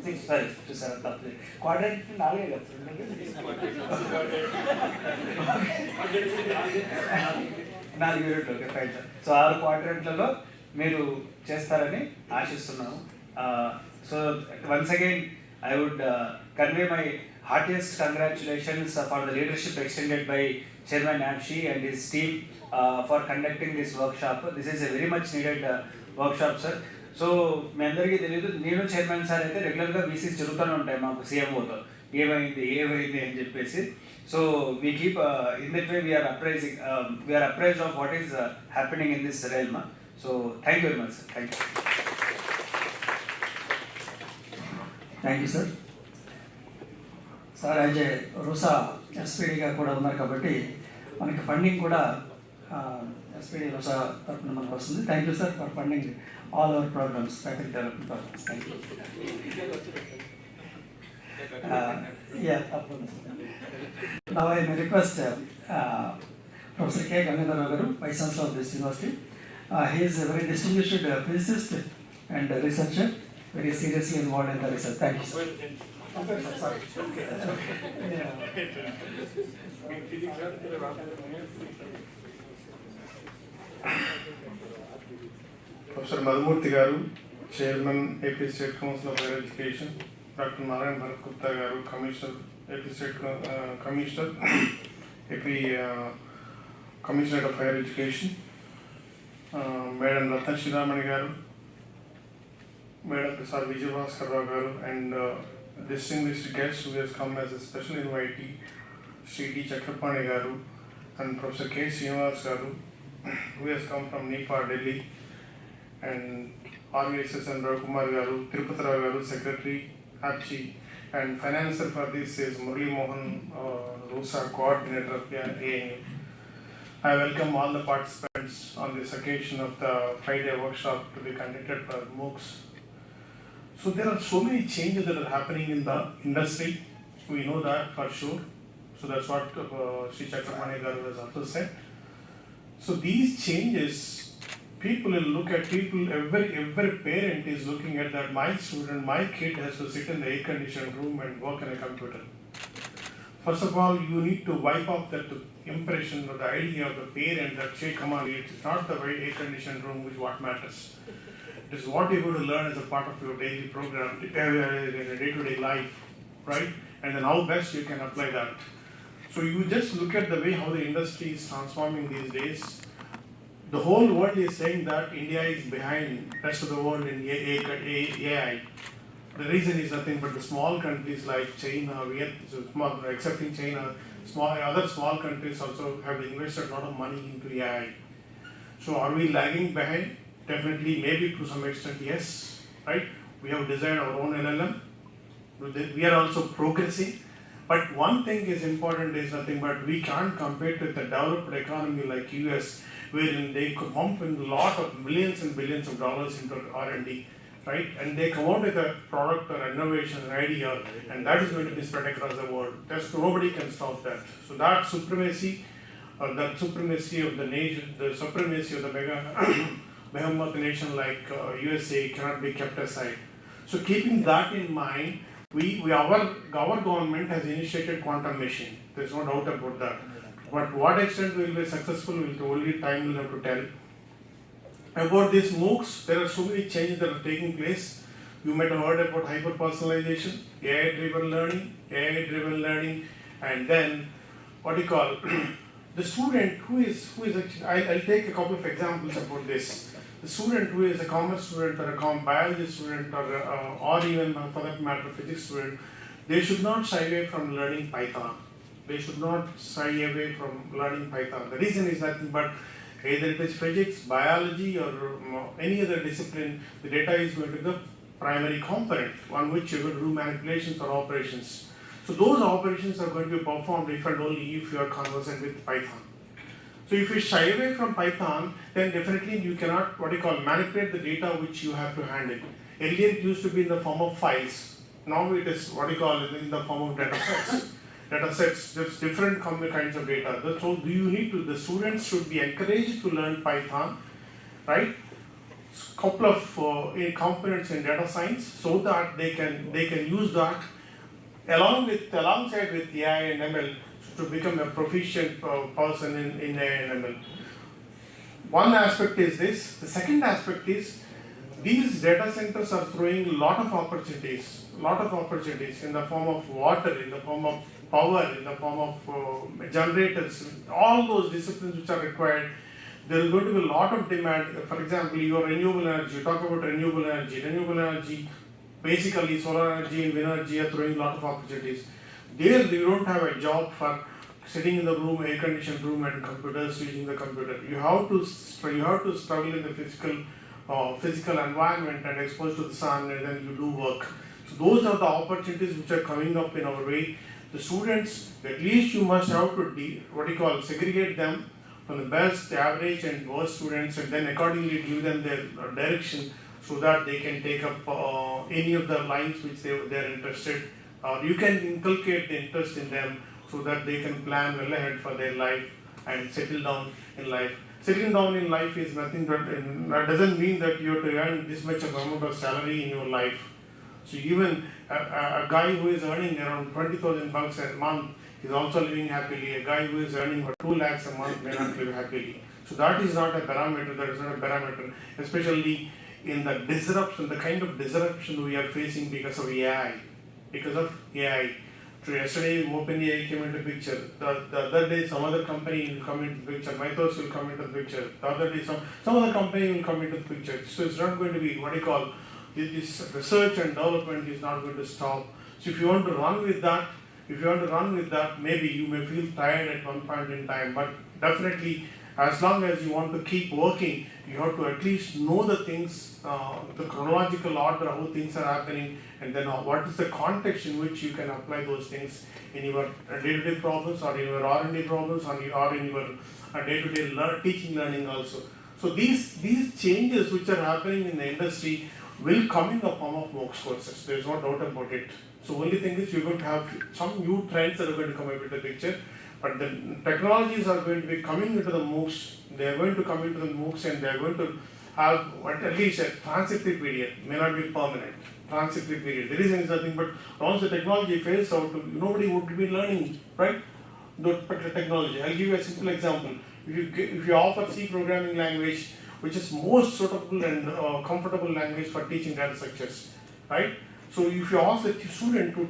6 సారీ సార్ తప్పలేదు, క్వాడ్రంట్ 4 కదా, నాలుగు యూనిట్లు ఓకే ఫైన్ సార్. సో 6 క్వాడ్రంట్లలో మీరు చేస్తారని ఆశిస్తున్నాము. So once again I would convey my heartiest congratulations for the leadership extended by Chairman Namshi and his team for conducting this workshop. This is a very much needed workshop, sir. So మీ అందరికీ తెలియదు, నేను chairman sir అయితే రెగ్యులర్గా VCs జరుగుతూనే ఉంటాయి మాకు సీఎంఓతో ఏమైంది అని చెప్పేసి. So we keep in that way we are apprised of what is happening in this realm. So thank you very much sir. Thank you. Thank you sir. Sir as a RUSA ఎస్పీడీగా కూడా ఉన్నారు కాబట్టి మనకి ఫండింగ్ కూడా ఎస్పీడీ రూసా తరఫున మనకు వస్తుంది. Thank you sir for funding all our programs, faculty development programs. Thank you. Now I may request Professor K. Gangadhar Garu, Vice Chancellor of this university. He is a very distinguished physicist and researcher, very seriously involved in the research. Thank you, sir. Sorry. Professor Madhumurthy Garu, Chairman, AP State Council of Higher Education. Dr. Narayan Bharat Gupta Garu, Commissioner, AP State Commissioner, AP Commissioner of Higher Education. Madam Ratna Shiramani Garu, Madam Sir Vijayabhaskar Rao Garu, and distinguished guests who has come as a special invitee, Sri D. Chakrapani Garu, and Professor K. Srinivas Garu, who has come from Nepal, Delhi, and RVSS and Kumar Garu, Tirupati Rao Garu, Secretary, APCHI, and financer for this is Murli Mohan, RUSA coordinator of ANU. I welcome all the participants on this occasion of the Friday workshop to be conducted for MOOCs. So there are so many changes that are happening in the industry. We know that for sure. So that's what Sri Chakrapani Garu has also said. So these changes, people will look at people, every parent is looking at that my student, my kid has to sit in the air-conditioned room and work on a computer. First of all, you need to wipe off that impression or the idea of the parent that, say, come on, it's not the very air-conditioned room which what matters. It is what you're going to learn as a part of your daily program, in a day-to-day life, right? And then how best you can apply that. So you just look at the way how the industry is transforming these days. The whole world is saying that India is behind the rest of the world in AI. The reason is nothing but the small countries like China, Vietnam, excepting China, other small countries also have invested a lot of money into AI. So are we lagging behind? Definitely, maybe to some extent, yes, right? We have designed our own LLM. We are also progressing. But one thing is important is nothing but we can't compare with the developed economy like US, wherein they could pump in a lot of millions and billions of dollars into R&D, right? And they come out with a product or innovation or idea, and that is going to be spread across the world. Nobody can stop that. So that supremacy of the nation, the supremacy of the behemoth nation like USA cannot be kept aside. So keeping that in mind, our government has initiated quantum machine. There's no doubt about that. But what extent will be successful will only time will have to tell. About these MOOCs, there are so many changes that are taking place. You might have heard about hyper-personalization, AI-driven learning, and then what do you call the student who is actually, I'll take a couple of examples about this. The student who is a commerce student or a biology student or even for that matter physics student, they should not shy away from learning Python. The reason is nothing but either it is physics, biology or any other discipline, the data is going to be the primary component on which you will do manipulations or operations. So those operations are going to be performed if and only if you are conversant with Python. So if you shy away from Python, then definitely you cannot manipulate the data which you have to handle. Earlier it used to be in the form of files. Now it is in the form of data sets. There's different kinds of data. So the students should be encouraged to learn Python, right? Couple of components in data science so that they can use that alongside with AI and ML to become a proficient person in AI and ML. One aspect is this. The second aspect is these data centers are throwing a lot of opportunities in the form of water, in the form of power, in the form of generators, all those disciplines which are required. There is going to be a lot of demand. For example, your renewable energy, you talk about renewable energy, basically solar energy and wind energy are throwing a lot of opportunities. There you don't have a job for sitting in the room, air-conditioned room and computers, using the computer. You have to struggle in the physical environment and exposed to the sun, and then you do work. So those are the opportunities which are coming up in our way. The students, at least you must have to segregate them from the best, average and worst students, and then accordingly give them their direction so that they can take up any of the lines which they are interested. You can inculcate the interest in them so that they can plan well ahead for their life and settle down in life. Settling down in life is nothing but, that doesn't mean that you have to earn this much amount of salary in your life. So even a guy who is earning around 20,000 bucks a month is also living happily. A guy who is earning 2 lakhs a month may not live happily. So that is not a parameter, especially in the disruption, the kind of disruption we are facing because of AI. So yesterday OpenAI came into picture. The other day some other company will come into the picture. Mythos will come into the picture. The other day some other company will come into the picture. So it's not going to be this research and development is not going to stop. So if you want to run with that, maybe you may feel tired at one point in time. But definitely, as long as you want to keep working, you have to at least know the things, the chronological order, how things are happening, and then what is the context in which you can apply those things in your day-to-day problems, or in your R&D problems, or in your day-to-day teaching learning also. So these changes which are happening in the industry will come in the form of MOOC courses. There is no doubt about it. So only thing is you're going to have some new trends that are going to come into the picture. But the technologies are going to be coming into the MOOCs. They are going to come into the MOOCs, and they are going to have at least a transitory period. May not be permanent. Transitory period. The reason is nothing but once the technology fades out, nobody would be learning, right? The technology. I'll give you a simple example. If you offer C programming language, which is most suitable and comfortable language for teaching data structures, right? So if you ask the student to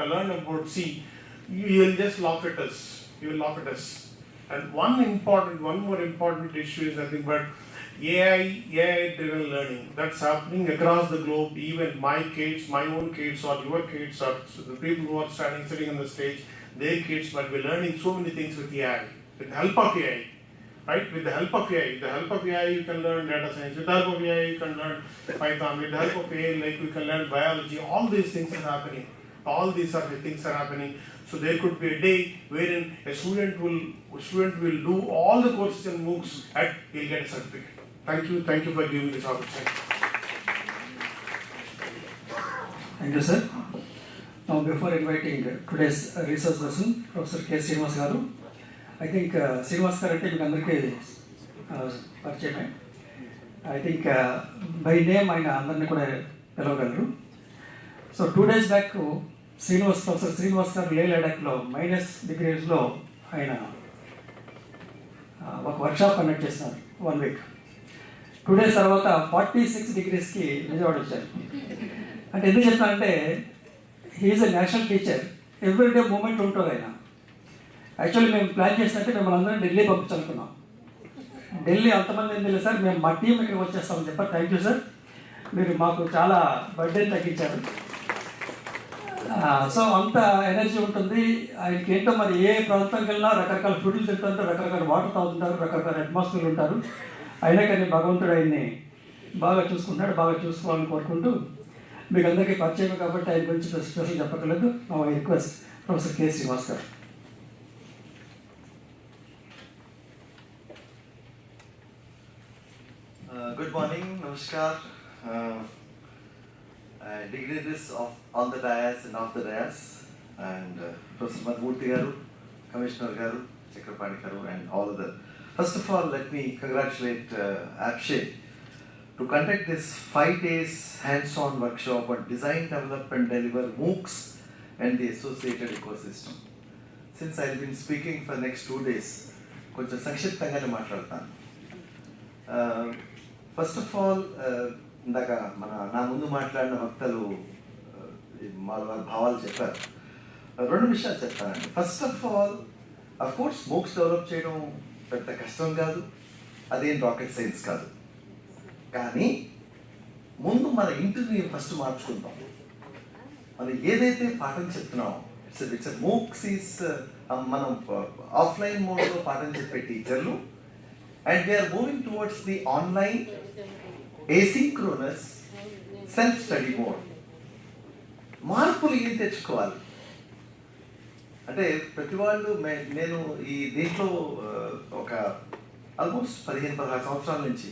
learn about C, you will just laugh at us. You will laugh at us. And one more important issue is nothing but AI-driven learning. That's happening across the globe. Even my own kids, or your kids, or the people who are sitting on the stage, their kids might be learning so many things with AI, with the help of AI. Right? With the help of AI, you can learn data science. With the help of AI, you can learn Python. With the help of AI, you can learn biology. All these things are happening. So there could be a day wherein a student will do all the courses in MOOCs and he'll get a certificate. Thank you for giving me this opportunity. Thank you, sir. Now, before inviting today's research person, Professor K. Srinivas garu, I think Srinivas garu ante meeku andariki పరిచయమే. I think by name ఆయన అందరినీ కూడా పిలవగలరు. So 2 days back, Professor Srinivas garu Leh Ladakh -degrees ఆయన ఒక workshop conduct చేస్తున్నారు 1 week. 2 days తర్వాత 46 degreesకి విజయవాడ వచ్చారు. అంటే ఎందుకు చెప్తానంటే he is a national teacher. Everyday moment ఉంటారు ఆయన. యాక్చువల్లీ మేము ప్లాన్ చేసినట్టే మిమ్మల్ని అందరం ఢిల్లీ పంపించాలనుకున్నాం. ఢిల్లీ అంతమంది ఏం తెలియదు సార్, మేము మా టీం ఇక్కడికి వచ్చేస్తామని చెప్పారు. థ్యాంక్ యూ సార్, మీరు మాకు చాలా బర్త్డే తగ్గించారు. సో అంత ఎనర్జీ ఉంటుంది ఆయనకి. ఏంటో మరి ఏ ప్రాంతానికి వెళ్ళినా రకరకాల ఫుడ్లు తింటుంటారు, రకరకాల వాటర్ తాగుతుంటారు, రకరకాల అట్మాస్ఫియర్ ఉంటారు. అయినా కానీ భగవంతుడు ఆయన్ని బాగా చూసుకుంటాడు. బాగా చూసుకోవాలని కోరుకుంటూ మీకు అందరికీ పరిచయం కాబట్టి ఆయన గురించి స్పెషల్ చెప్పగలదు. నా రిక్వెస్ట్ ప్రొఫెసర్ కె. శ్రీనివాస్ గారు. Good morning, namaskar. Dignitaries on the dais and off the dais, and Professor Madhumurthy garu, Commissioner garu, Chakrapani garu, and all of them. First of all, let me congratulate APSHE to conduct this 5 days hands-on workshop on design, develop and deliver MOOCs and the associated ecosystem. Since I've been speaking for next 2 days, కొంచెం సంక్షిప్తంగానే మాట్లాడతాను. First of all, ఇందాక నా ముందు మాట్లాడిన వక్తలు వాళ్ళ భావాలు చెప్పారు. 2 విషయాలు చెప్తానండి. First of all, of course MOOCs develop చేయడం పెద్ద కష్టం కాదు, అదేం రాకెట్ సైన్స్ కాదు. కానీ ముందు మన ఇంటిని ఫస్ట్ మార్చుకుందాం. మనం ఏదైతే పాఠం చెప్తున్నామో, ఇట్స్ MOOCs ఈస్ మనం ఆఫ్లైన్ మోడ్లో పాఠం చెప్పే టీచర్లు, and we are moving towards the online asynchronous self study mode. మార్పులు ఏం తెచ్చుకోవాలి అంటే, ప్రతి వాళ్ళు నేను ఈ దీంట్లో ఒక ఆల్మోస్ట్ 15-16 సంవత్సరాల నుంచి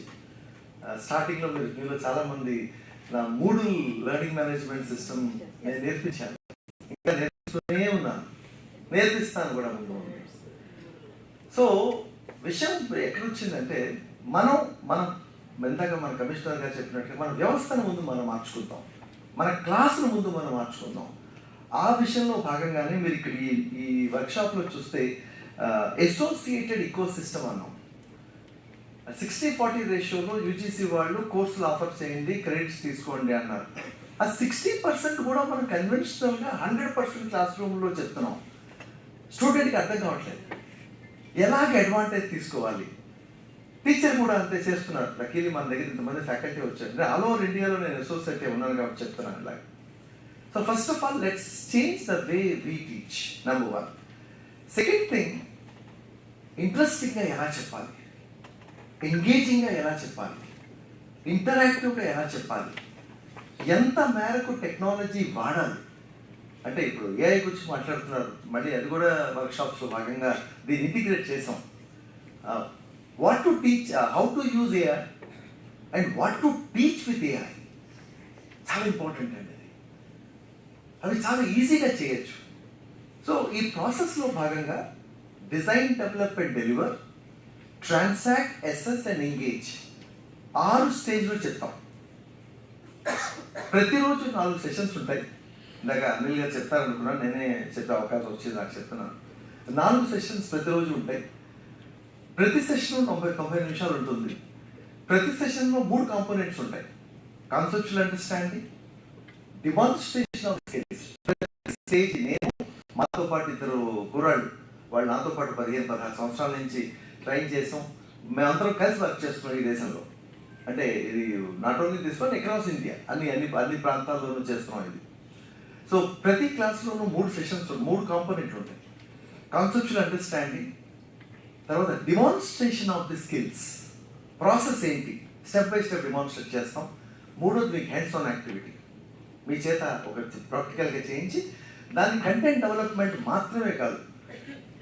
స్టార్టింగ్లో మీలో చాలామంది నా మూడల్ లెర్నింగ్ మేనేజ్మెంట్ సిస్టమ్ నేను నేర్పించాను, ఇంకా నేర్పిస్తూనే ఉన్నాను, నేర్పిస్తాను కూడా ముందు. సో విషయం ఎక్కడ వచ్చిందంటే, మనం ఇందాక మన కమిషనర్ గారు చెప్పినట్టుగా మన వ్యవస్థను ముందు మనం మార్చుకుందాం, మన క్లాసును ముందు మనం మార్చుకుందాం. ఆ విషయంలో భాగంగానే మీరు ఇక్కడ ఈ వర్క్షాప్లో చూస్తే అసోసియేటెడ్ ఇకోసిస్టమ్ అన్నాం. 60-40 రేషియోలో యూజీసీ వాళ్ళు కోర్సులు ఆఫర్ చేయండి, క్రెడిట్స్ తీసుకోండి అన్నారు. ఆ 60% కూడా మనం కన్వెన్షనల్గా 100% క్లాస్ రూమ్లో చెప్తున్నాం. స్టూడెంట్కి అర్థం కావట్లేదు, ఎలాగ అడ్వాంటేజ్ తీసుకోవాలి. టీచర్ కూడా అంతే చేస్తున్నారు. లక్కీలీ మన దగ్గర ఇంతమంది ఫ్యాకల్టీ వచ్చారు. ఆల్ ఓవర్ ఇండియాలో నేను అసోసియేట్ ఉన్నాను కాబట్టి చెప్తున్నాను ఇలాగ. So first of all, let's change the way we teach, number 1. Second thing, ఇంట్రెస్టింగ్గా ఎలా చెప్పాలి, ఎంగేజింగ్గా ఎలా చెప్పాలి, ఇంటరాక్టివ్గా ఎలా చెప్పాలి, ఎంత మేరకు టెక్నాలజీ వాడాలి. అంటే ఇప్పుడు ఏఐ గురించి మాట్లాడుతున్నారు, మళ్ళీ అది కూడా వర్క్షాప్స్లో భాగంగా దీన్ని ఇంటిగ్రేట్ చేసాం. What to teach, how to use AI and what to teach with AI చాలా ఇంపార్టెంట్ అండి. అవి చాలా ఈజీగా చేయొచ్చు. సో ఈ ప్రాసెస్లో భాగంగా design, develop and deliver, transact, assess and engage 6 స్టేజ్లో చెప్తాం. ప్రతిరోజు 4 సెషన్స్ ఉంటాయి. ఇందాక అనిల్ గారు చెప్తారనుకున్నాను, నేనే చెప్పే అవకాశం వచ్చింది, నాకు చెప్తున్నాను. 4 సెషన్స్ ప్రతిరోజు ఉంటాయి. ప్రతి సెషన్ 90 నిమిషాలు ఉంటుంది. ప్రతి సెషన్లో 3 కాంపోనెంట్స్ ఉంటాయి. Conceptual understanding, demonstration of skills. Stage నేను, మాతో పాటు 2 కుర్రాళ్ళు, వాళ్ళు నాతో పాటు 15-16 సంవత్సరాల నుంచి ట్రైన్ చేసాం. మేమందరం కలిసి వర్క్ చేస్తున్నాం ఈ దేశంలో. అంటే ఇది not only this one, across India అన్ని ప్రాంతాల్లోనూ చేస్తున్నాం ఇది. సో ప్రతి క్లాస్లోనూ 3 సెషన్స్, 3 కాంపోనెంట్లు ఉంటాయి. కాన్సెప్చువల్ అండర్స్టాండింగ్, తర్వాత demonstration of the skills, process ఏంటి, స్టెప్ బై స్టెప్ డిమాన్స్ట్రేట్ చేస్తాం. 3వది మీకు హ్యాండ్స్ ఆన్ యాక్టివిటీ, మీ చేత ఒక ప్రాక్టికల్గా చేయించి దాని కంటెంట్ డెవలప్మెంట్ మాత్రమే కాదు.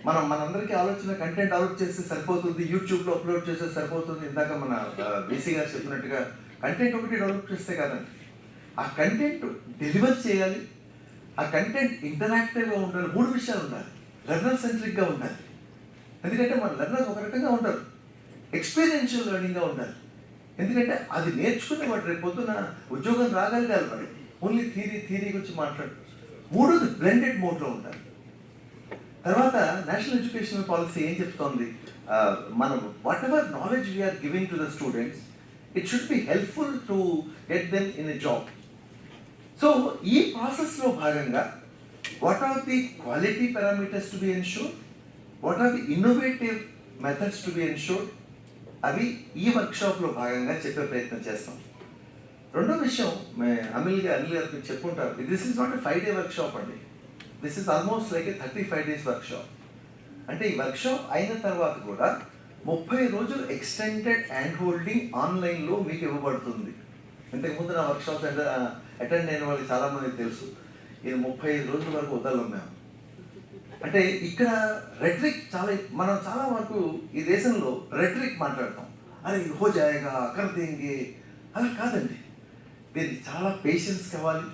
మనందరికీ ఆలోచన కంటెంట్ డెవలప్ చేస్తే సరిపోతుంది, యూట్యూబ్లో అప్లోడ్ చేస్తే సరిపోతుంది. ఇందాక మన బీసీ గారు చెప్పినట్టుగా కంటెంట్ ఒకటి డెవలప్ చేస్తే కాదండి, ఆ కంటెంట్ డెలివర్ చేయాలి, ఆ కంటెంట్ ఇంటరాక్టివ్గా ఉండాలి. 3 విషయాలు ఉండాలి. లెర్నర్ సెంట్రిక్గా ఉండాలి, ఎందుకంటే మన లెర్నర్స్ ఒక రకంగా ఉంటారు. ఎక్స్పీరియన్షియల్ లెర్నింగ్గా ఉండాలి, ఎందుకంటే అది నేర్చుకునే వాడు రేపు పొద్దున ఉద్యోగం రాగలిగాలి. వాడు ఓన్లీ థీరీ గురించి మాట్లాడు. 3వది బ్లెండెడ్ మోడ్లో ఉండాలి. తర్వాత నేషనల్ ఎడ్యుకేషనల్ పాలసీ ఏం చెప్తోంది, మనం whatever knowledge we are giving to the students, it should be helpful to get them in a job. So ఈ ప్రాసెస్లో భాగంగా what are the quality parameters to be ensured, what are the innovative methods to be ensured, అవి ఈ వర్క్షాప్లో భాగంగా చెప్పే ప్రయత్నం చేస్తాం. రెండో విషయం, అనిల్ గారు చెప్పుకుంటారు, this is not a 5-day workshop అండి, this is almost like a 35 days workshop. అంటే ఈ వర్క్షాప్ అయిన తర్వాత కూడా 30 రోజులు ఎక్స్టెండెడ్ హ్యాండ్ హోల్డింగ్ ఆన్లైన్లో మీకు ఇవ్వబడుతుంది. ఇంతకుముందు నా వర్క్షాప్ అటెండ్ అయిన వాళ్ళకి చాలామందికి తెలుసు, ఇది 35 రోజుల వరకు వదలం మేము. అంటే ఇక్కడ రెట్రిక్ మనం చాలా వరకు ఈ దేశంలో రెట్రిక్ మాట్లాడతాం, అరే హో జాయేగా కర్ దేంగే, అలా కాదండి. దీనికి చాలా పేషెన్స్ కావాలి,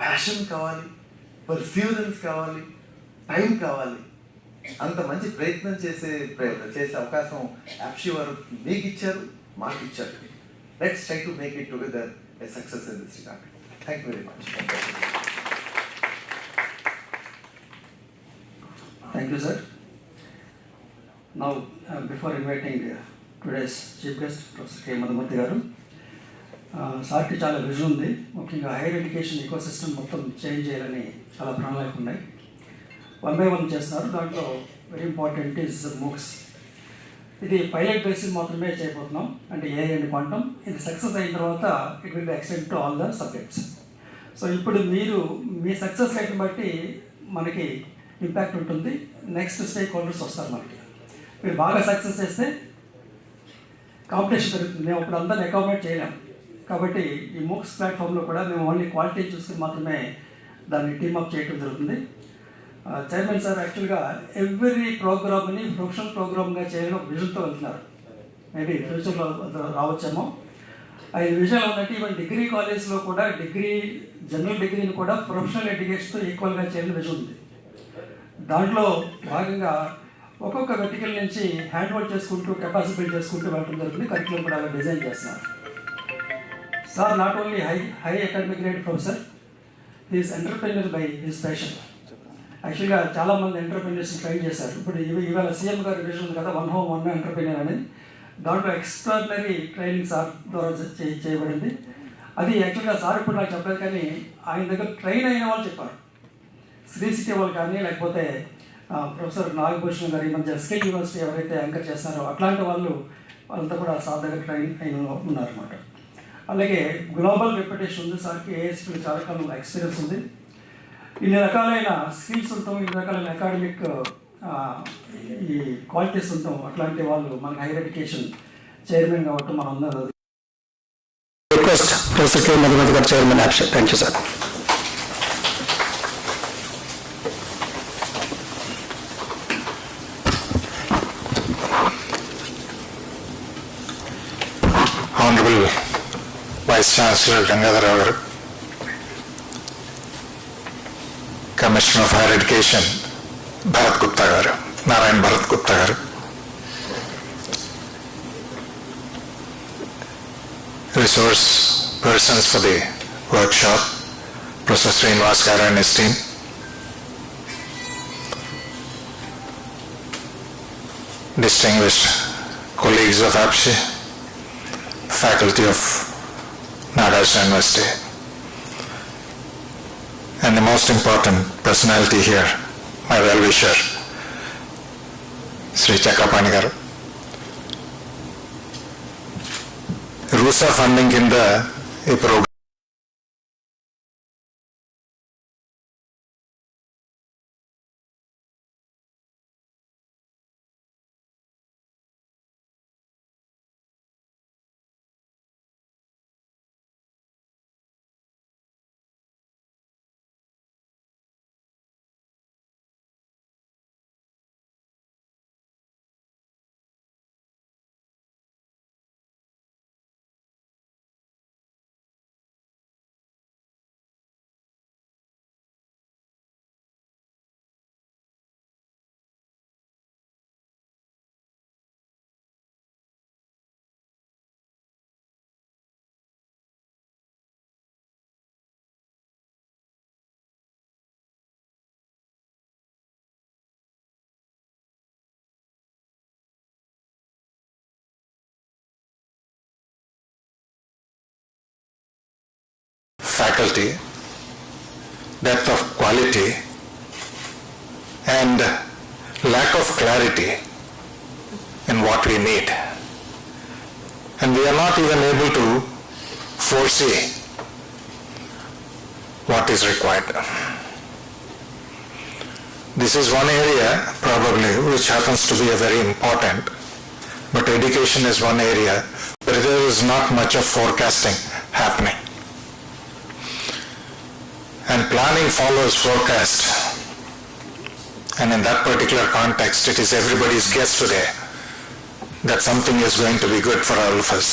ప్యాషన్ కావాలి, పర్సీవరెన్స్ కావాలి, టైం కావాలి. అంత మంచి ప్రయత్నం చేసే అవకాశం యాప్షి వారు మీకు ఇచ్చారు, మాకు ఇచ్చారు. Let's try to make it together a success in this regard. Thank you very much. Thank you, sir. Now, before inviting today's chief guest, Professor K. Madhumurthy garu, సార్కి చాలా విజన్ ఉంది. ముఖ్యంగా హైయర్ ఎడ్యుకేషన్ ఈకో సిస్టమ్ మొత్తం change చేయాలని చాలా ప్రణాళికలు ఉన్నాయి. 1 by 1 చేస్తున్నారు. దాంట్లో వెరీ ఇంపార్టెంట్ ఈజ్ మూక్స్. ఇది పైలట్ బేసిస్ మాత్రమే చేయబోతున్నాం, అంటే ఏఐ అండ్ క్వాంటమ్. ఇది సక్సెస్ అయిన తర్వాత it will be extend to all the subjects. So ఇప్పుడు మీరు మీ సక్సెస్ రేట్ని బట్టి మనకి ఇంపాక్ట్ ఉంటుంది. నెక్స్ట్ స్టేక్ హోల్డర్స్ వస్తారు మనకి. మీరు బాగా సక్సెస్ చేస్తే కాంపిటీషన్ పెరుగుతుంది. మేము ఇప్పుడు అందరిని అకామిడేట్ చేయలేం. కాబట్టి ఈ మూక్స్ ప్లాట్ఫామ్లో కూడా మేము ఓన్లీ క్వాలిటీ చూసుకుని మాత్రమే దాన్ని టీమప్ చేయడం జరుగుతుంది. చైర్మన్ సార్ యాక్చువల్గా ఎవ్రీ ప్రోగ్రామ్ని ప్రొఫెషనల్ ప్రోగ్రామ్గా చేయాలని ఒక విజన్తో వెళ్తున్నారు. మేబీ ఫ్యూచర్లో రావచ్చేమో. ఆయన విజన్ ఉన్నట్టు ఈవెన్ డిగ్రీ కాలేజ్లో కూడా జనరల్ డిగ్రీని కూడా ప్రొఫెషనల్ ఎడ్యుకేషన్తో ఈక్వల్గా చేయాలని విజన్ ఉంది. దాంట్లో భాగంగా ఒక్కొక్క వెర్టికల్ నుంచి హ్యాండ్ హోల్డ్ చేసుకుంటూ కెపాసిటీ బిల్డ్ చేసుకుంటూ వెళ్ళడం జరుగుతుంది. కరికులం కూడా అలా డిజైన్ చేస్తున్నారు. Sir not only high academic grade professor, is entrepreneur by his passion. యాక్చువల్గా చాలామంది ఎంటర్ప్రెన్యూర్స్ని ట్రైన్ చేశారు. ఇప్పుడు ఇవాళ సీఎం గారి విజన్ ఉంది కదా, 1 home 1 ఎంటర్ప్రెన్యూర్ అనేది. దాంట్లో ఎక్స్ట్రాడినరీ ట్రైనింగ్ సార్ ద్వారా చేయబడింది. అది యాక్చువల్గా సార్ ఇప్పుడు నాకు చెప్పలేదు, కానీ ఆయన దగ్గర ట్రైన్ అయిన వాళ్ళు చెప్పారు. శ్రీ సిటీ వాళ్ళు కానీ, లేకపోతే ప్రొఫెసర్ నాగభూషణ్ గారు ఈ మధ్య స్కిల్ యూనివర్సిటీ ఎవరైతే యాంకర్ చేస్తున్నారో అట్లాంటి వాళ్ళంతా కూడా సార్ దగ్గర ట్రైన్ అయిన ఉన్నారన్నమాట. అలాగే గ్లోబల్ రెప్యుటేషన్ ఉంది సార్కి. ఏఎస్పీలో చాలా కాలం ఎక్స్పీరియన్స్ ఉంది. ఇన్ని రకాలైన స్కిల్స్ ఉంటాం, ఇన్ని రకాలైన అకాడమిక్ ఈ క్వాలిటీస్ ఉంటాం. అట్లాంటి వాళ్ళు మనకి హైయర్ ఎడ్యుకేషన్ చైర్మన్ కాబట్టి మనం అందరూ రిక్వెస్ట్ ప్రొఫెసర్ కే మధుమతి గారు chairman option. Thank you sir. Honorable Vice Chancellor Gangadhar Garu, Commissioner of Higher Education Bharat Gupta Garu, Narayan Bharat Gupta Garu, resource persons for the workshop, Professor Srinivas Garu and his team, distinguished colleagues of APSHE, faculty of Nagarjuna University, and the most important personality here, my well-wisher, Sri Chakrapani Garu. RUSA funding in the program faculty, depth of quality, and lack of clarity in what we need. And we are not even able to foresee what is required. This is one area probably which happens to be a very important, but education is one area where there is not much of forecasting happening. And planning follows forecast. And in that particular context, it is everybody's guess today that something is going to be good for all of us.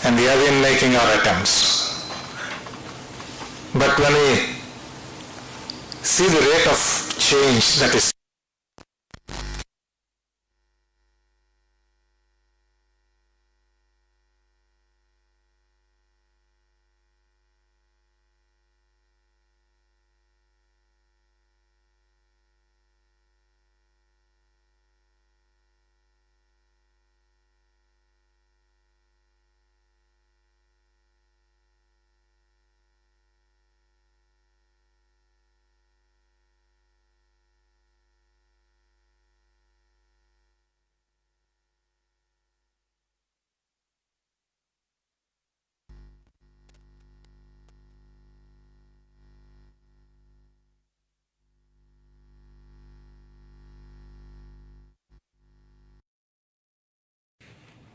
And we have been making our attempts. But when we see the rate of change that is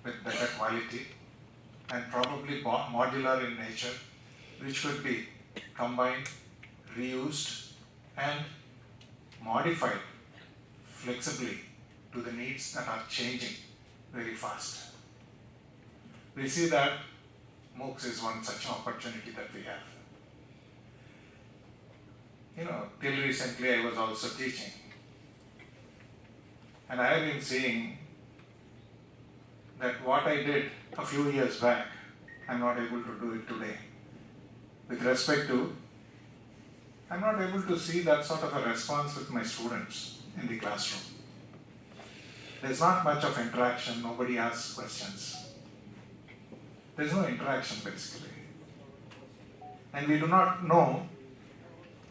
with better quality and probably modular in nature, which could be combined, reused and modified flexibly to the needs that are changing very fast. We see that MOOCs is one such opportunity that we have. Till recently I was also teaching, and I have been seeing that what I did a few years back, I'm not able to do it today. With respect to, I'm not able to see that sort of a response with my students in the classroom. There's not much of interaction, nobody asks questions. There's no interaction basically. And we do not know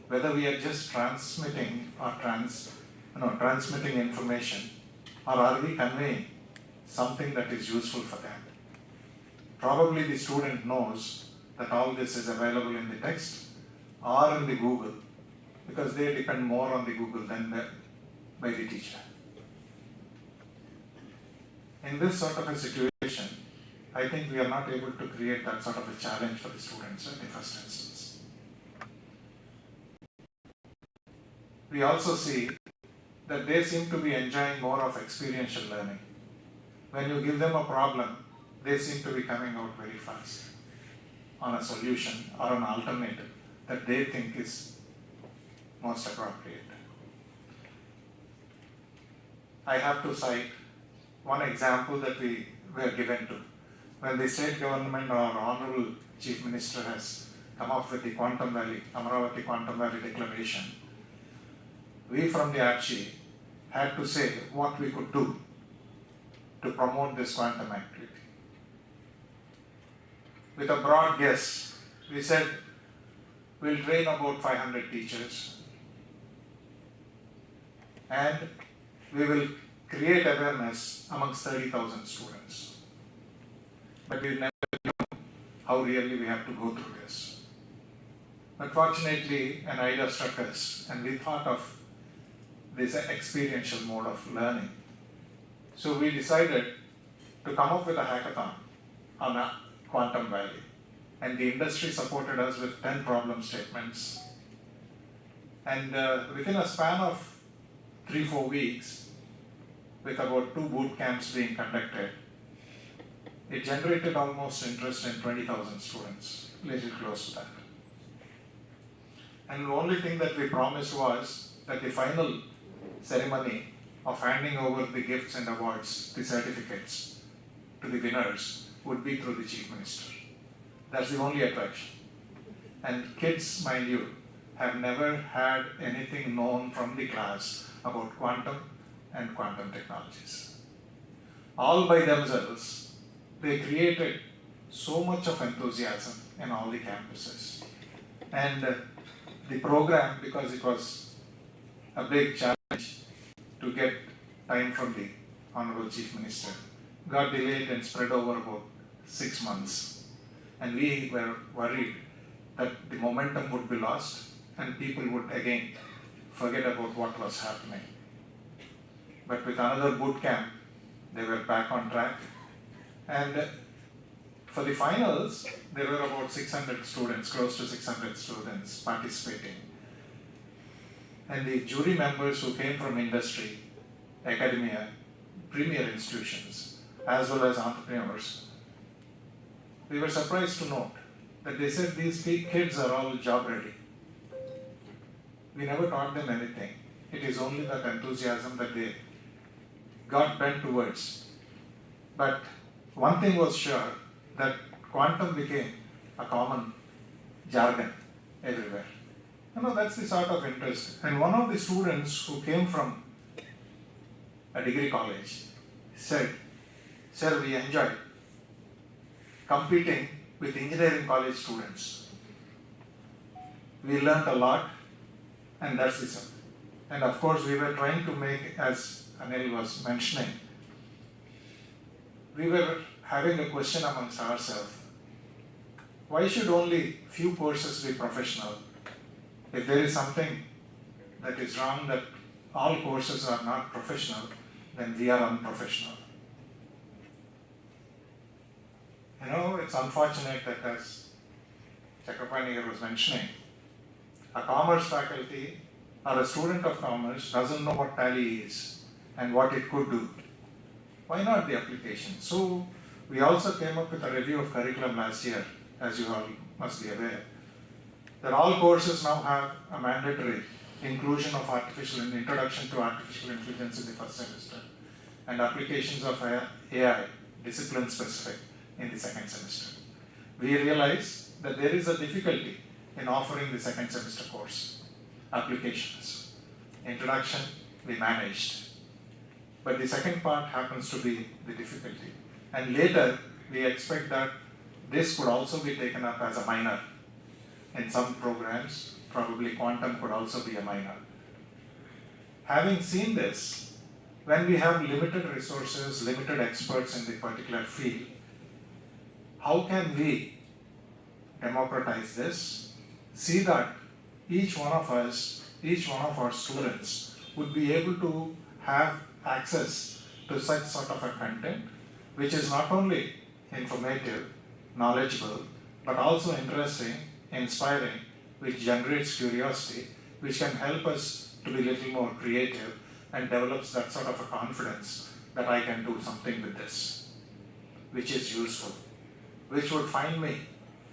whether we are just transmitting or transmitting information, or are we conveying something that is useful for them. Probably the student knows that all this is available in the text or in the Google, because they depend more on the Google than by the teacher. In this sort of a situation, I think we are not able to create that sort of a challenge for the students in the first instance. We also see that they seem to be enjoying more of experiential learning. When you give them a problem, they seem to be coming out very fast on a solution or an alternative that they think is most appropriate. I have to cite one example that we were given to. When the state government or Honorable Chief Minister has come up with the Quantum Valley, Amaravati Quantum Valley Declaration, we from the APSHI had to say what we could do to promote this quantum activity. With a broad guess, we said we'll train about 500 teachers and we will create awareness amongst 30,000 students. But we never know how really we have to go through this. But fortunately, an idea struck us and we thought of this experiential mode of learning. So we decided to come up with a hackathon on a Quantum Valley. And the industry supported us with 10 problem statements. And within a span of 3-4 weeks, with about 2 boot camps being conducted, it generated almost interest in 20,000 students, little close to that. And the only thing that we promised was that the final ceremony of handing over the gifts and awards, the certificates, to the winners would be through the Chief Minister. That's the only attraction. And kids, mind you, have never had anything known from the class about quantum and quantum technologies. All by themselves, they created so much of enthusiasm in all the campuses. And the program, because it was a big challenge to get time from the Honorable Chief Minister, got delayed and spread over about 6 months. And we were worried that the momentum would be lost and people would again forget about what was happening. But with another boot camp, they were back on track. And for the finals, there were about 600 students, close to 600 students participating. And the jury members who came from industry, academia, premier institutions, as well as entrepreneurs, we were surprised to note that they said these kids are all job ready. We never taught them anything. It is only that enthusiasm that they got bent towards. But one thing was sure, that quantum became a common jargon everywhere. That's the sort of interest. And one of the students who came from a degree college said, "Sir, we enjoy competing with engineering college students. We learned a lot, and that's the sum." And of course, we were trying to make, as Anil was mentioning, we were having a question amongst ourselves. Why should only few courses be professional? If there is something that is wrong, that all courses are not professional, then we are unprofessional. You know, it's unfortunate that, as Chakrapani was mentioning, a commerce faculty or a student of commerce doesn't know what Tally is and what it could do. Why not the application? So we also came up with a review of curriculum last year, as you all must be aware, that all courses now have a mandatory inclusion of introduction to artificial intelligence in the first semester, and applications of AI, discipline specific, in the second semester. We realize that there is a difficulty in offering the second semester course applications. Introduction, we managed, but the second part happens to be the difficulty. And later, we expect that this could also be taken up as a minor. In some programs, probably quantum could also be a minor. Having seen this, when we have limited resources, limited experts in the particular field, how can we democratize this? See that each one of us, each one of our students would be able to have access to such sort of a content, which is not only informative, knowledgeable, but also interesting, inspiring, which generates curiosity, which can help us to be a little more creative and develops that sort of a confidence that I can do something with this, which is useful, which would find me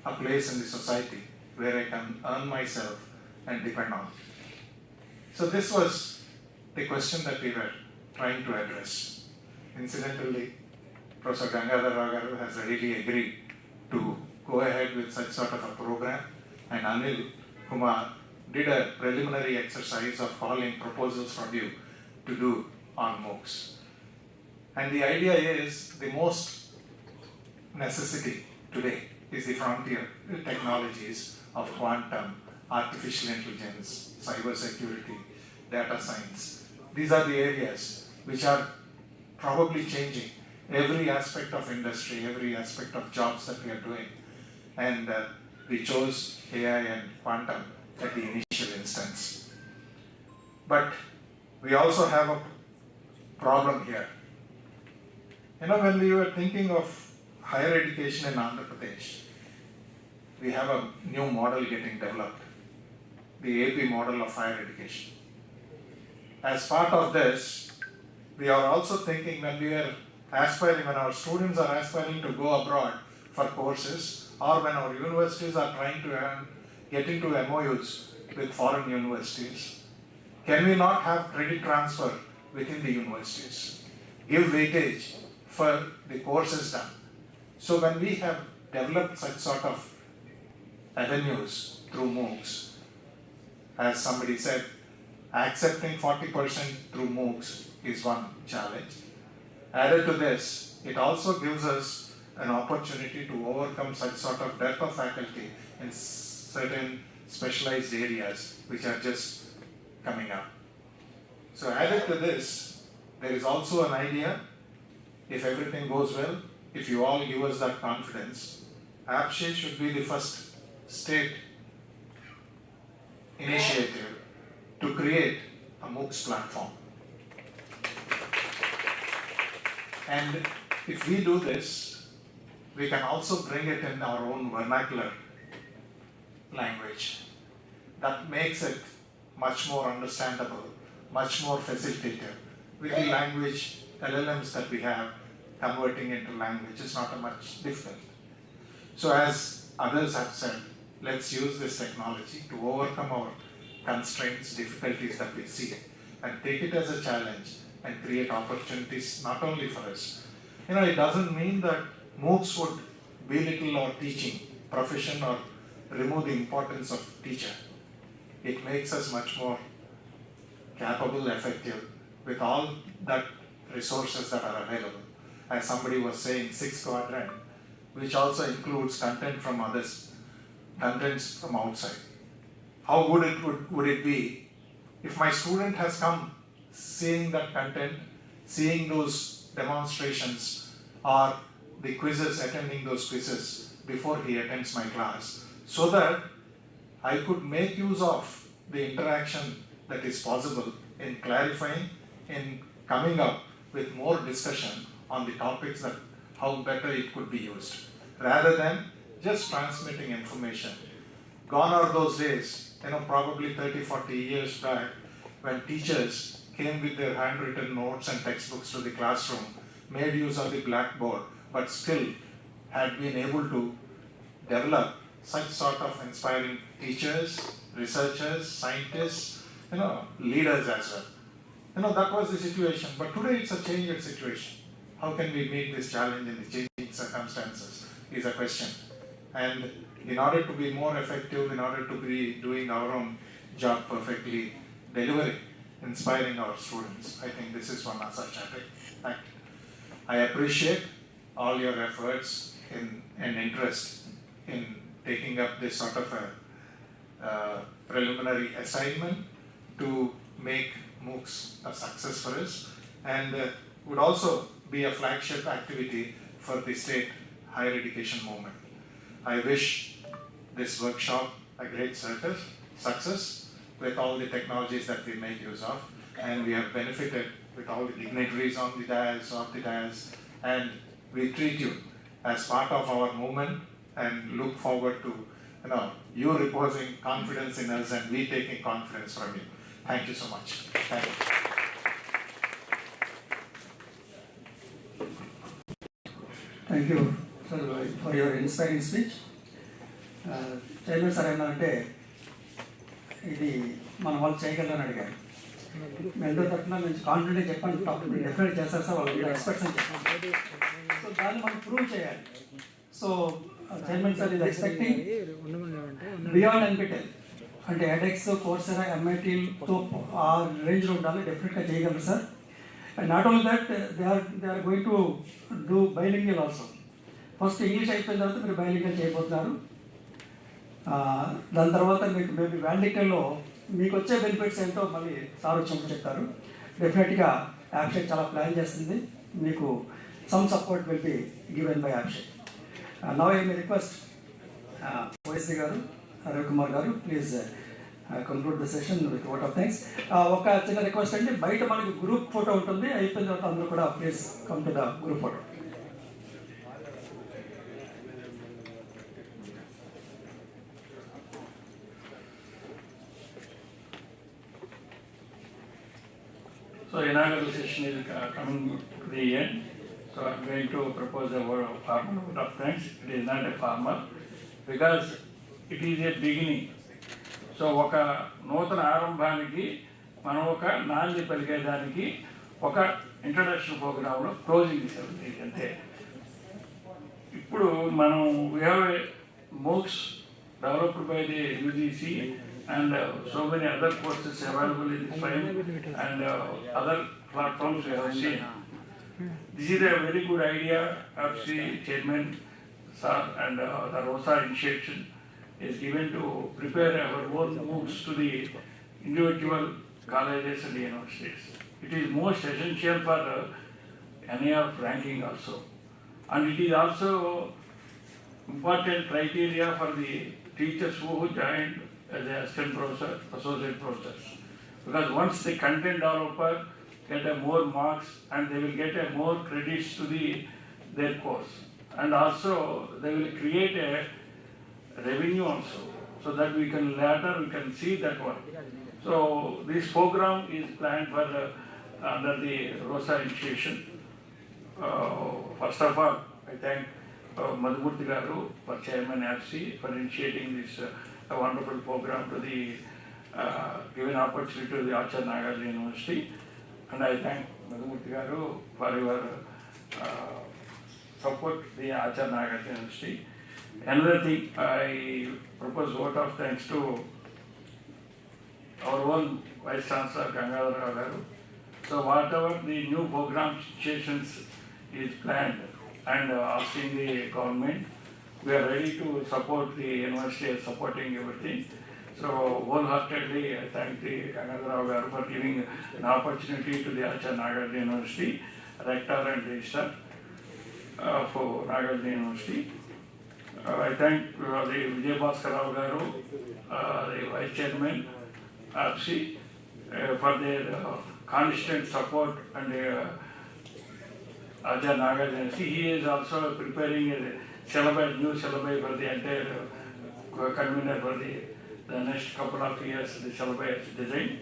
a place in the society where I can earn myself and depend on. So this was the question that we were trying to address. Incidentally, Professor Gangadhar Rao garu has readily agreed to go ahead with such sort of a program, and Anil Kumar did a preliminary exercise of calling proposals from you to do on MOOCs. And the idea is the most necessity today is the frontier technologies of quantum, artificial intelligence, cyber security, data science. These are the areas which are probably changing every aspect of industry, every aspect of jobs that we are doing. And we chose AI and quantum at the initial instance. But we also have a problem here. You know, when we were thinking of higher education in Andhra Pradesh, we have a new model getting developed, the AP model of higher education. As part of this, we are also thinking when our students are aspiring to go abroad for courses, or when our universities are trying to get into MOUs with foreign universities, can we not have credit transfer within the universities? Give weightage for the courses done. So when we have developed such sort of avenues through MOOCs, as somebody said, accepting 40% through MOOCs is one challenge. Added to this, it also gives us an opportunity to overcome such sort of depth of faculty in certain specialized areas which are just coming up. So added to this, there is also an idea, if everything goes well, if you all give us that confidence, APSHE should be the first state initiative to create a MOOCs platform. And if we do this, we can also bring it in our own vernacular language. That makes it much more understandable, much more facilitative. With the language LLMs that we have, converting into language is not a much difficult. So as others have said, let's use this technology to overcome our constraints, difficulties that we see, and take it as a challenge and create opportunities not only for us. You know, it doesn't mean that MOOCs would belittle our teaching profession or remove the importance of teacher. It makes us much more capable, effective with all that resources that are available. As somebody was saying, 6 quadrant, which also includes content from others, contents from outside. How good would it be if my student has come seeing that content, seeing those demonstrations or the quizzes, attending those quizzes before he attends my class, so that I could make use of the interaction that is possible in clarifying, in coming up with more discussion on the topics that how better it could be used, rather than just transmitting information. Gone are those days, probably 30, 40 years back, when teachers came with their handwritten notes and textbooks to the classroom, made use of the blackboard, but still had been able to develop such sort of inspiring teachers, researchers, scientists, leaders as well. That was the situation. But today it's a changed situation. How can we meet this challenge in the changing circumstances is a question. And in order to be more effective, in order to be doing our own job perfectly, delivering, inspiring our students, I think this is one such act. I appreciate all your efforts and interest in taking up this sort of a preliminary assignment to make MOOCs a success for us, and would also be a flagship activity for the state higher education movement. I wish this workshop a great success with all the technologies that we make use of, and we have benefited with all the dignitaries on the dais, off the dais, and we treat you as part of our movement and look forward to you reposing confidence in us and we taking confidence from you. Thank you so much. Thank you. Thank you, sir, for your inspiring speech. Chairman sir ఏమన్నారంటే ఇది మన వాళ్ళు చేయగలరని అడిగారు. మెండో తరఫున నేను కాన్ఫిడెంట్గా చెప్పాను, టాపిక్ డెఫినెట్ చేస్తారు సార్, వాళ్ళు ఎక్స్పర్ట్స్ అని చెప్పాను. సో దాన్ని మనం ప్రూవ్ చేయాలి. సో చైర్మన్ సార్ ఇది ఎక్స్పెక్టింగ్ బియాండ్ ఎన్పిటెల్ అంటే ఎడెక్స్, కోర్సెరా, ఎంఐటీతో ఆ రేంజ్లో ఉండాలి, డెఫినెట్గా చేయగలరు sir. And not only that they are going to do bilingual also. First English అయిపోయిన తర్వాత మీరు బైలింగల్ చేయబోతున్నారు. దాని తర్వాత మీకు మేబీ వ్యాలిడికల్లో మీకు వచ్చే బెనిఫిట్స్ ఏంటో మళ్ళీ సార్ వచ్చినప్పుడు చెప్తారు. డెఫినెట్గా యాప్షెట్ చాలా ప్లాన్ చేస్తుంది, మీకు some support will be given by APSCHE. Now I may request OSC గారు, రవికుమార్ గారు, please conclude the session with vote of thanks. ఒక చిన్న రిక్వెస్ట్ అంటే బయట మనకి గ్రూప్ ఫోటో ఉంటుంది, అయిపోయిన తర్వాత అందరూ కూడా please come to the group photo. So inaugural session is coming to the end. So I'm going to propose a formal vote of thanks. It is not a formal because it is a beginning. So ఒక నూతన ఆరంభానికి మనం ఒక నాంది పలికేదానికి ఒక introduction ప్రోగ్రాంలో closing ఇస్తుంది అంతే. ఇప్పుడు మనం we have MOOCs developed by the UGC and so many other courses available in this file and other platforms we have seen. This is a very good idea of the chairman sir and the ROSA initiative is given to prepare our own MOOCs to the individual colleges and universities. It is most essential for NAF ranking also, and it is also important criteria for the teachers who joined as an assistant professor, associate professors, because once the content developer get a more marks and they will get a more credits to their course, and also they will create a revenue also, so that we can see that one. So this program is planned for under the ROSA initiation. First of all, I thank Madhumurthy Garu for Chairman FC for initiating this a wonderful program to the given opportunity to the Acharya Nagarjuna University, and I thank Madhumurthy Garu for your support to the Acharya Nagarjuna University. Another thing, I propose vote of thanks to our own Vice Chancellor Gangadhar Garu. So whatever the new program situations is planned and asking the government, we are ready to support the university as supporting everything. So wholeheartedly I thank the Gangadhar Garu for giving an opportunity to the Acharya Nagarjuna University, Rector and Registrar for Nagarjuna University. I thank the Vijay Bhaskar Rao Garu, the Vice Chairman FC, for their constant support and Acharya Nagarjuna University. He is also preparing a syllabi, new syllabi for the entire convener for the next couple of years, the syllabi design.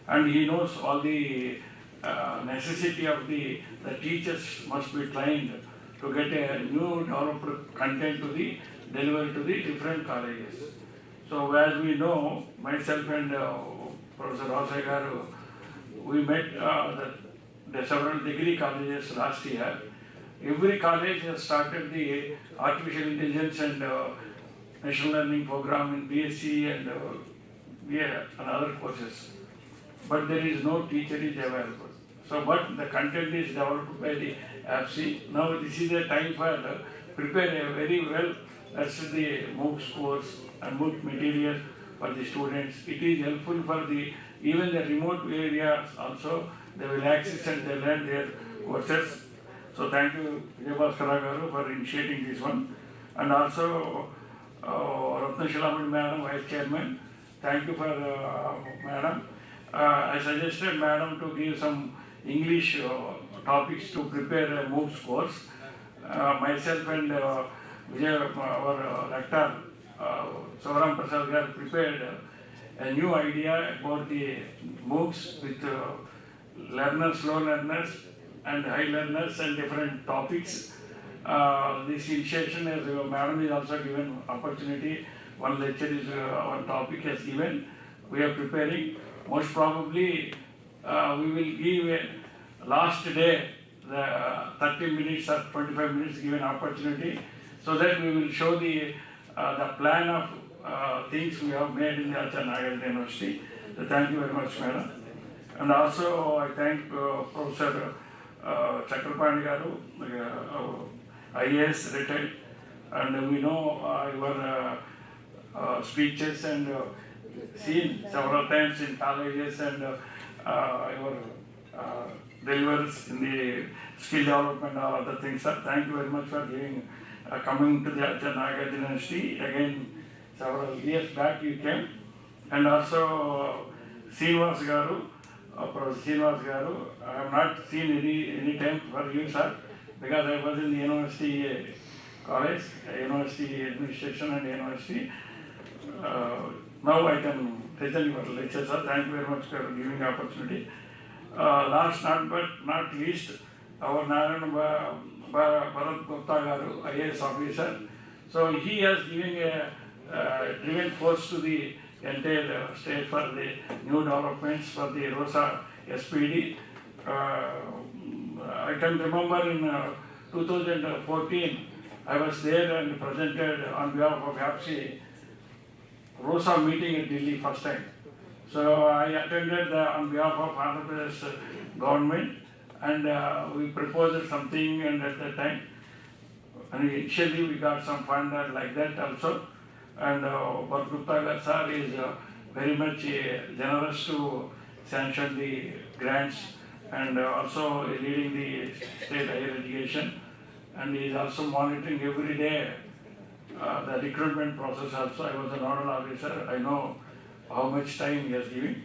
And he knows all the necessity of the teachers must be trained to get a new developed content to the delivery to the different colleges. So as we know, myself and Professor Rosai garu, we met the several degree colleges last year. Every college has started the artificial intelligence and machine learning program in BSc and and other courses. But there is no teacher is available. So, but the content is developed by the APSI. Now this is the time for prepare a very well as the MOOC course and MOOC material for the students. It is helpful for the even the remote areas also. They will access and they learn their courses. So thank you Vijayabhaskara garu for initiating this one, and also Ratnashilamani Madam, Vice Chairman. Thank you for Madam. I suggested Madam to give some English topics to prepare a MOOC course. Myself and Vijay, our rector, Savaram Prasad garu prepared a new idea about the MOOCs with learners, slow learners and high learners and different topics. This initiation as Madam is also given opportunity. One lecture is one topic has given. We are preparing. Most probably we will give a last day the 30 minutes or 25 minutes given opportunity, so that we will show the plan of things we have made in the Nagarjuna University. So thank you very much, Madam. And also I thank Professor Chakrapani garu, IAS retired, and we know your speeches and seen several times in colleges and your deliveries in the skill development and all other things. Sir, thank you very much for giving coming to the Nagarjuna University again. Several years back you came, and also Srinivas garu, Professor Srinivas garu. I have not seen any time for you, sir, because I was in the university college, university administration and university. Now I can present your lecture, sir. Thank you very much for giving the opportunity. Last but not least, our Narayana Bharat Gupta garu, IAS officer. So he has given a driven force to the entire state for the new developments for the ROSA SPD. I can remember in 2014, I was there and presented on behalf of APSI ROSA meeting in Delhi first time. So I attended on behalf of Andhra Pradesh government, and we proposed something, and at that time, and initially we got some fund like that also. And Bharat Gupta sir is very much generous to sanction the grants, and also leading the state higher education, and he is also monitoring every day the recruitment process also. I was a nodal officer. I know how much time he has given.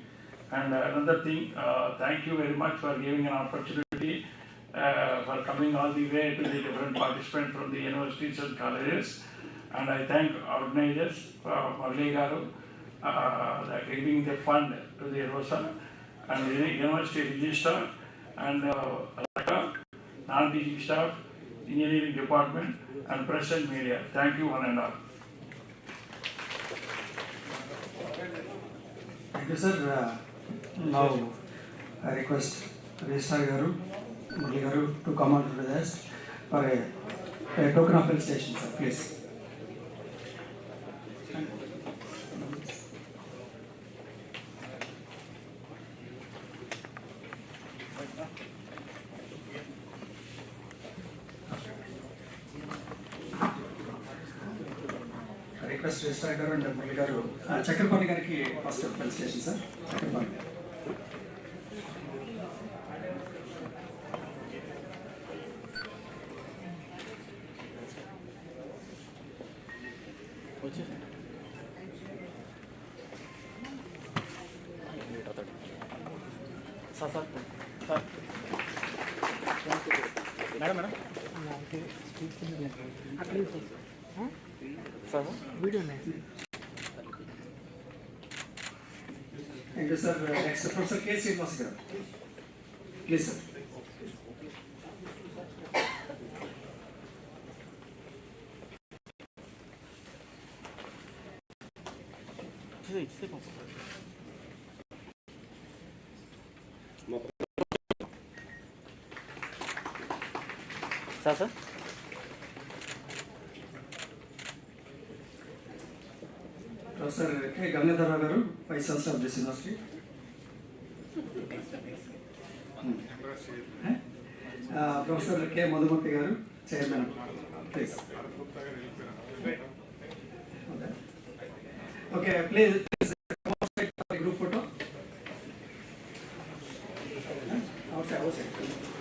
And another thing, thank you very much for giving an opportunity for coming all the way to the different participants from the universities and colleges. And I thank organizers, Murali garu, that giving the fund to the ROSA, and the university registrar, and non-teaching staff, engineering department, and press and media. Thank you one and all. Thank you, sir. Now I request Registrar garu, Murali garu to come on to the desk for a token of felicitation, sir, please. Request Registrar garu and Murali garu. Chakrapani gariki first felicitation, sir. Chakrapani. Sir. Madam. Thank you, sir. Next, Professor K. Srinivas garu. Please, sir. Sir Professor K. Gangadhara garu, Vice Chancellor of this university. Professor K. Madhumurthy garu, Chairman. Please. Okay, please. Group photo. Outside.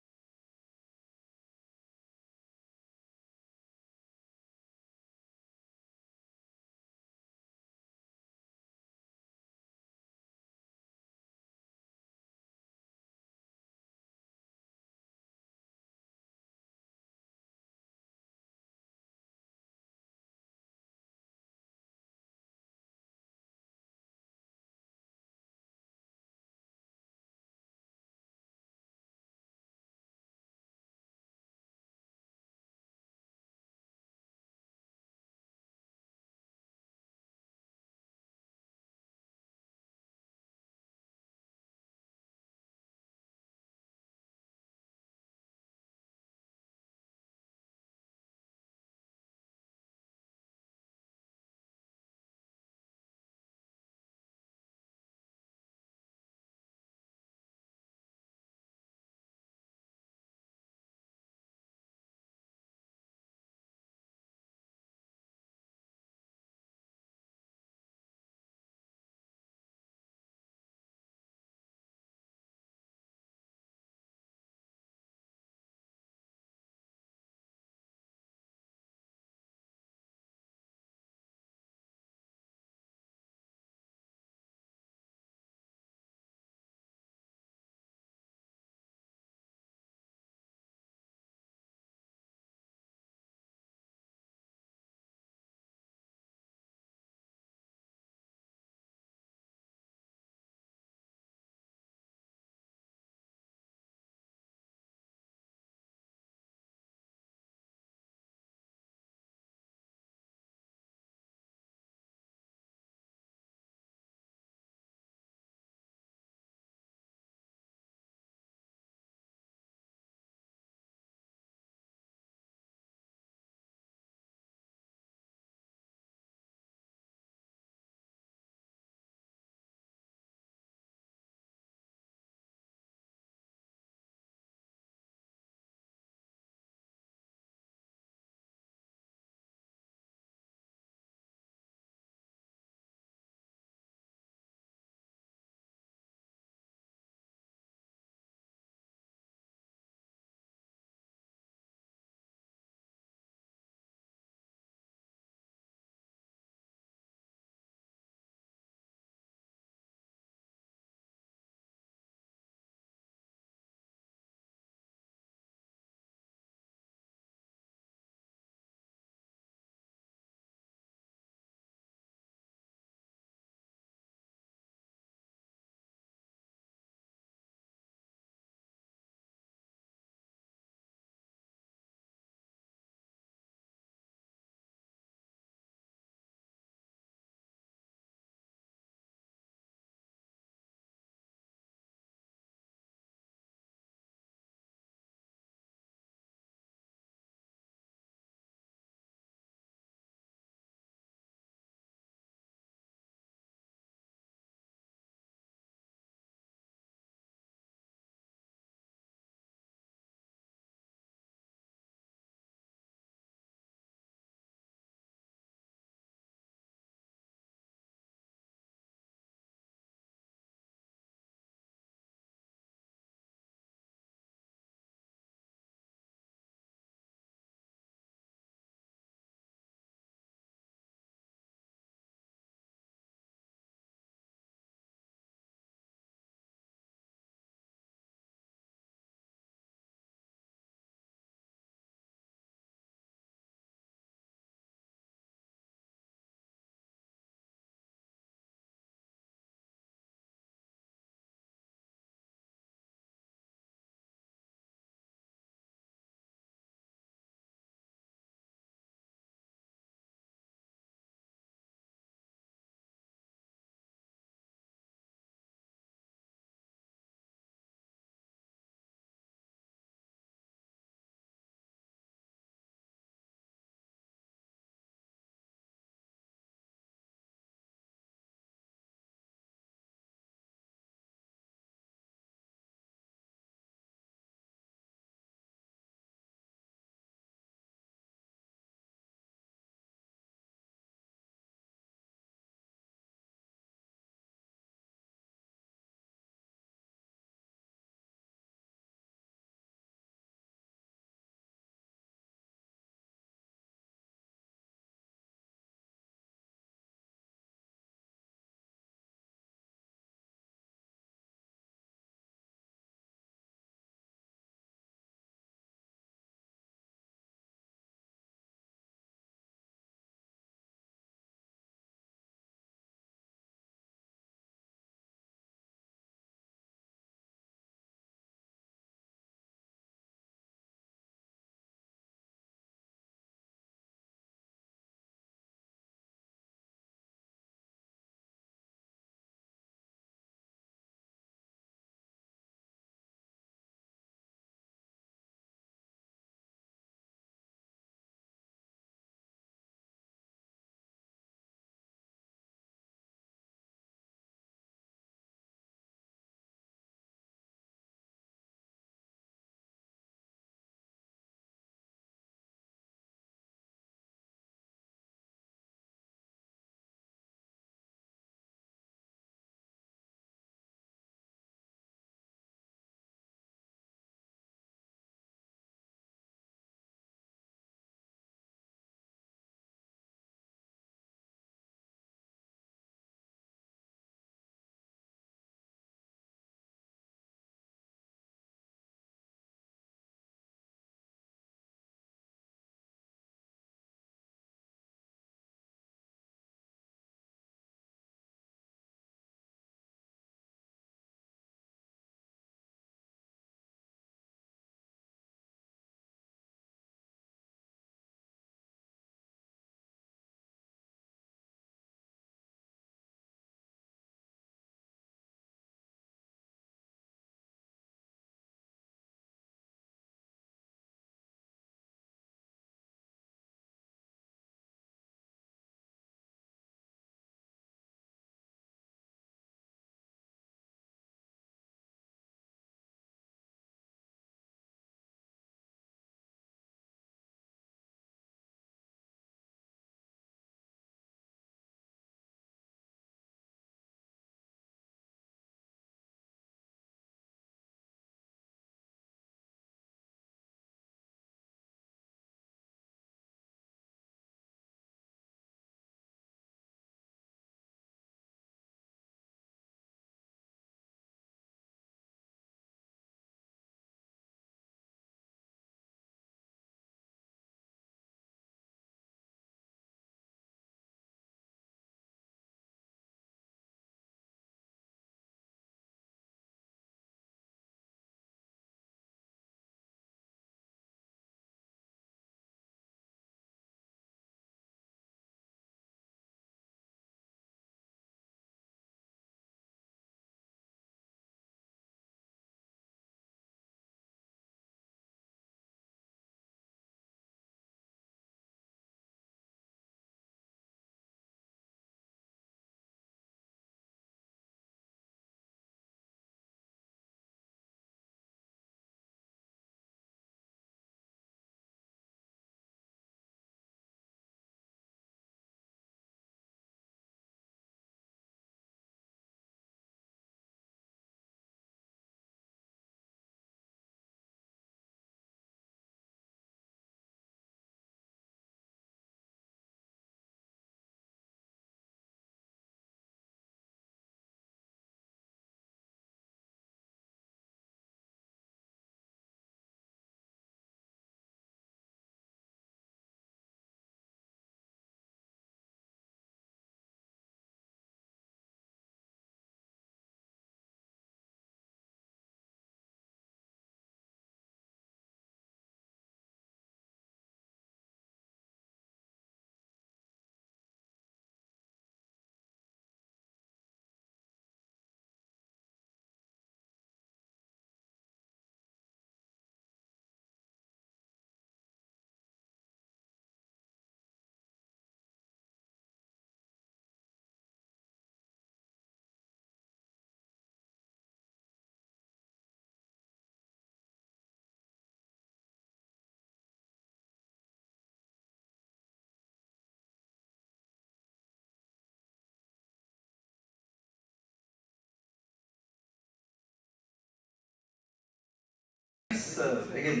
again,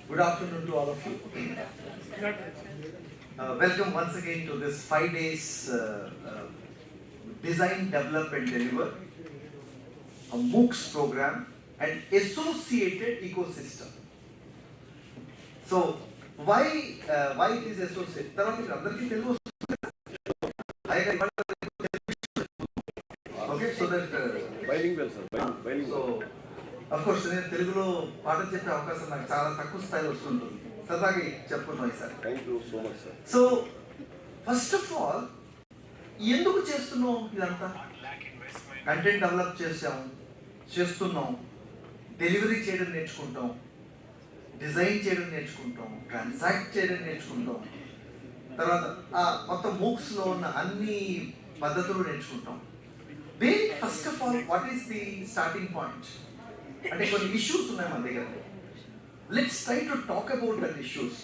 good afternoon to all of you. Welcome once again to this 5 days Design, Develop and Deliver, a MOOCs program and associated ecosystem. So why it is associated? Okay, so that bilingual, sir. Bilingual. So of course నేను తెలుగులో పాఠం చెప్పే అవకాశం నాకు చాలా తక్కువ స్థాయిలో వస్తుంటుంది. సరదాగా చెప్పుకున్నాం sir. Thank you so much, sir. So first of all ఎందుకు చేస్తున్నాం ఇదంతా? కంటెంట్ డెవలప్ చేస్తున్నాం, డెలివరీ చేయడం నేర్చుకుంటాం, డిజైన్ చేయడం నేర్చుకుంటాం, ట్రాన్సాక్ట్ చేయడం నేర్చుకుంటాం, తర్వాత మొత్తం మూక్స్లో ఉన్న అన్ని పద్ధతులు నేర్చుకుంటాం. First of all what is the starting point? అంటే కొన్ని ఇష్యూస్ ఉన్నాయి మన దగ్గర. Let's try to talk about that issues.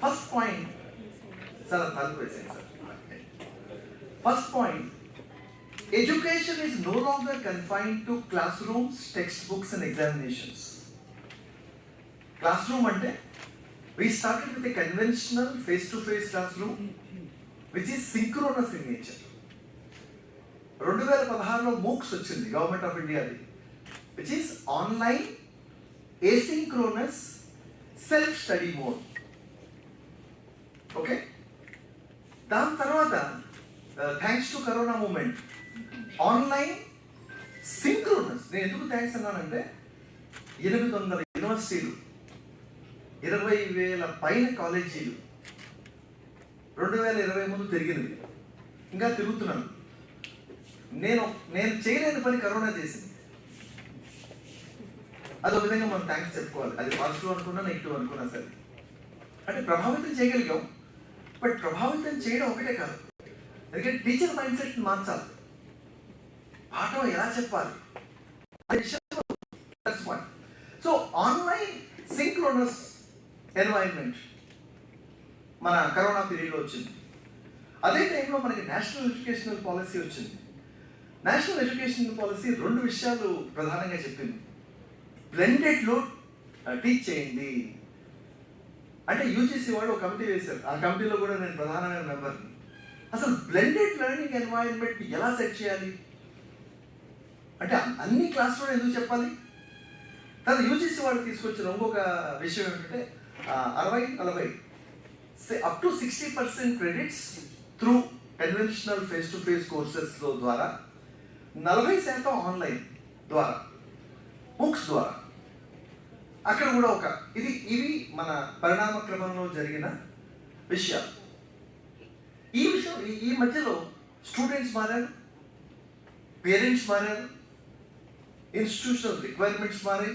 First point చాలా తలుపు వేసాను sir. First point, education is no longer confined to classrooms, textbooks and examinations. Classroom ante, we started with a conventional face-to-face classroom which is synchronous in nature. 2016లో MOOCs వచ్చింది, government of ఇండియాది, which is online asynchronous self study mode. Okay, దాని తర్వాత thanks to corona moment online synchronous. నేను ఎందుకు thanks అన్నానంటే 800 యూనివర్సిటీలు, 20,000 పైన కాలేజీలు 2020 ముందు తిరిగినవి, ఇంకా తిరుగుతున్నాను. నేను చేయలేని పని కరోనా చేసింది. అదొక విధంగా మనం థ్యాంక్స్ చెప్పుకోవాలి. అది పాజిటివ్ అనుకున్నా నెగిటివ్ అనుకున్నా సరే. అంటే ప్రభావితం చేయగలిగాం, బట్ ప్రభావితం చేయడం ఒకటే కాదు, ఎందుకంటే టీచర్ మైండ్ సెట్ మార్చాలి, పాఠం ఎలా చెప్పాలి. సో ఆన్లైన్ సింక్రోనస్ ఎన్వైరన్మెంట్ మన కరోనా పీరియడ్లో వచ్చింది. అదే టైంలో మనకి నేషనల్ ఎడ్యుకేషనల్ పాలసీ వచ్చింది. నేషనల్ ఎడ్యుకేషనల్ పాలసీ 2 విషయాలు ప్రధానంగా చెప్పింది. బ్లెండెడ్లో టీచ్ చేయండి అంటే యూజీసీ వాళ్ళు ఒక కమిటీ వేశారు. ఆ కమిటీలో కూడా నేను ప్రధానమైన మెంబర్ని. అసలు బ్లెండెడ్ లెర్నింగ్ ఎన్వైరన్మెంట్ ఎలా సెట్ చేయాలి అంటే అన్ని క్లాస్లో ఎందుకు చెప్పాలి? తర్వాత యూజీసీ వాళ్ళు తీసుకొచ్చిన ఇంకొక విషయం ఏంటంటే 60-40 up to 60% credits through conventional face to face కోర్సెస్లో ద్వారా 40% ఆన్లైన్ ద్వారా బుక్స్ ద్వారా. అక్కడ కూడా ఇవి మన పరిణామ క్రమంలో జరిగిన విషయాలు. ఈ మధ్యలో స్టూడెంట్స్ మారారు, పేరెంట్స్ మారారు, ఇన్స్టిట్యూషనల్ రిక్వైర్మెంట్స్ మారాయి,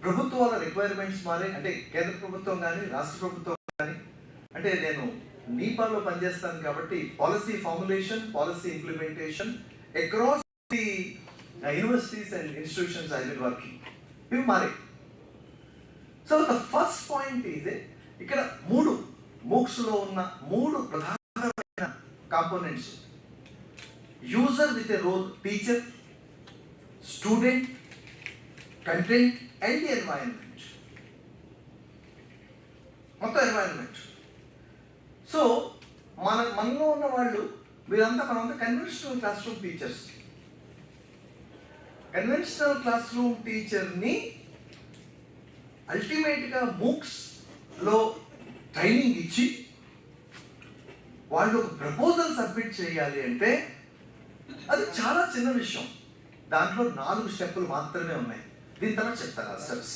ప్రభుత్వాల రిక్వైర్మెంట్స్ మారాయి. అంటే కేంద్ర ప్రభుత్వం కానీ రాష్ట్ర ప్రభుత్వం కానీ, అంటే నేను నీపాల్లో పనిచేస్తాను కాబట్టి policy formulation, policy implementation across the universities and institutions I will working, ఇవి మారాయి. So the first point is ఇక్కడ 3 మూక్స్లో ఉన్న 3 ప్రధానమైన components: user with a role, teacher, student, content and the environment, మొత్తం ఎన్వైరన్మెంట్. సో మనలో ఉన్న వాళ్ళు మనంతా conventional classroom teachers. Conventional classroom టీచర్ని అల్టిమేట్గా మూక్స్లో ట్రైనింగ్ ఇచ్చి వాళ్ళు ఒక ప్రపోజల్ సబ్మిట్ చేయాలి అంటే అది చాలా చిన్న విషయం. దాంట్లో 4 స్టెప్పులు మాత్రమే ఉన్నాయి. దీని తర్వాత చెప్తాను ఆ స్టెప్స్.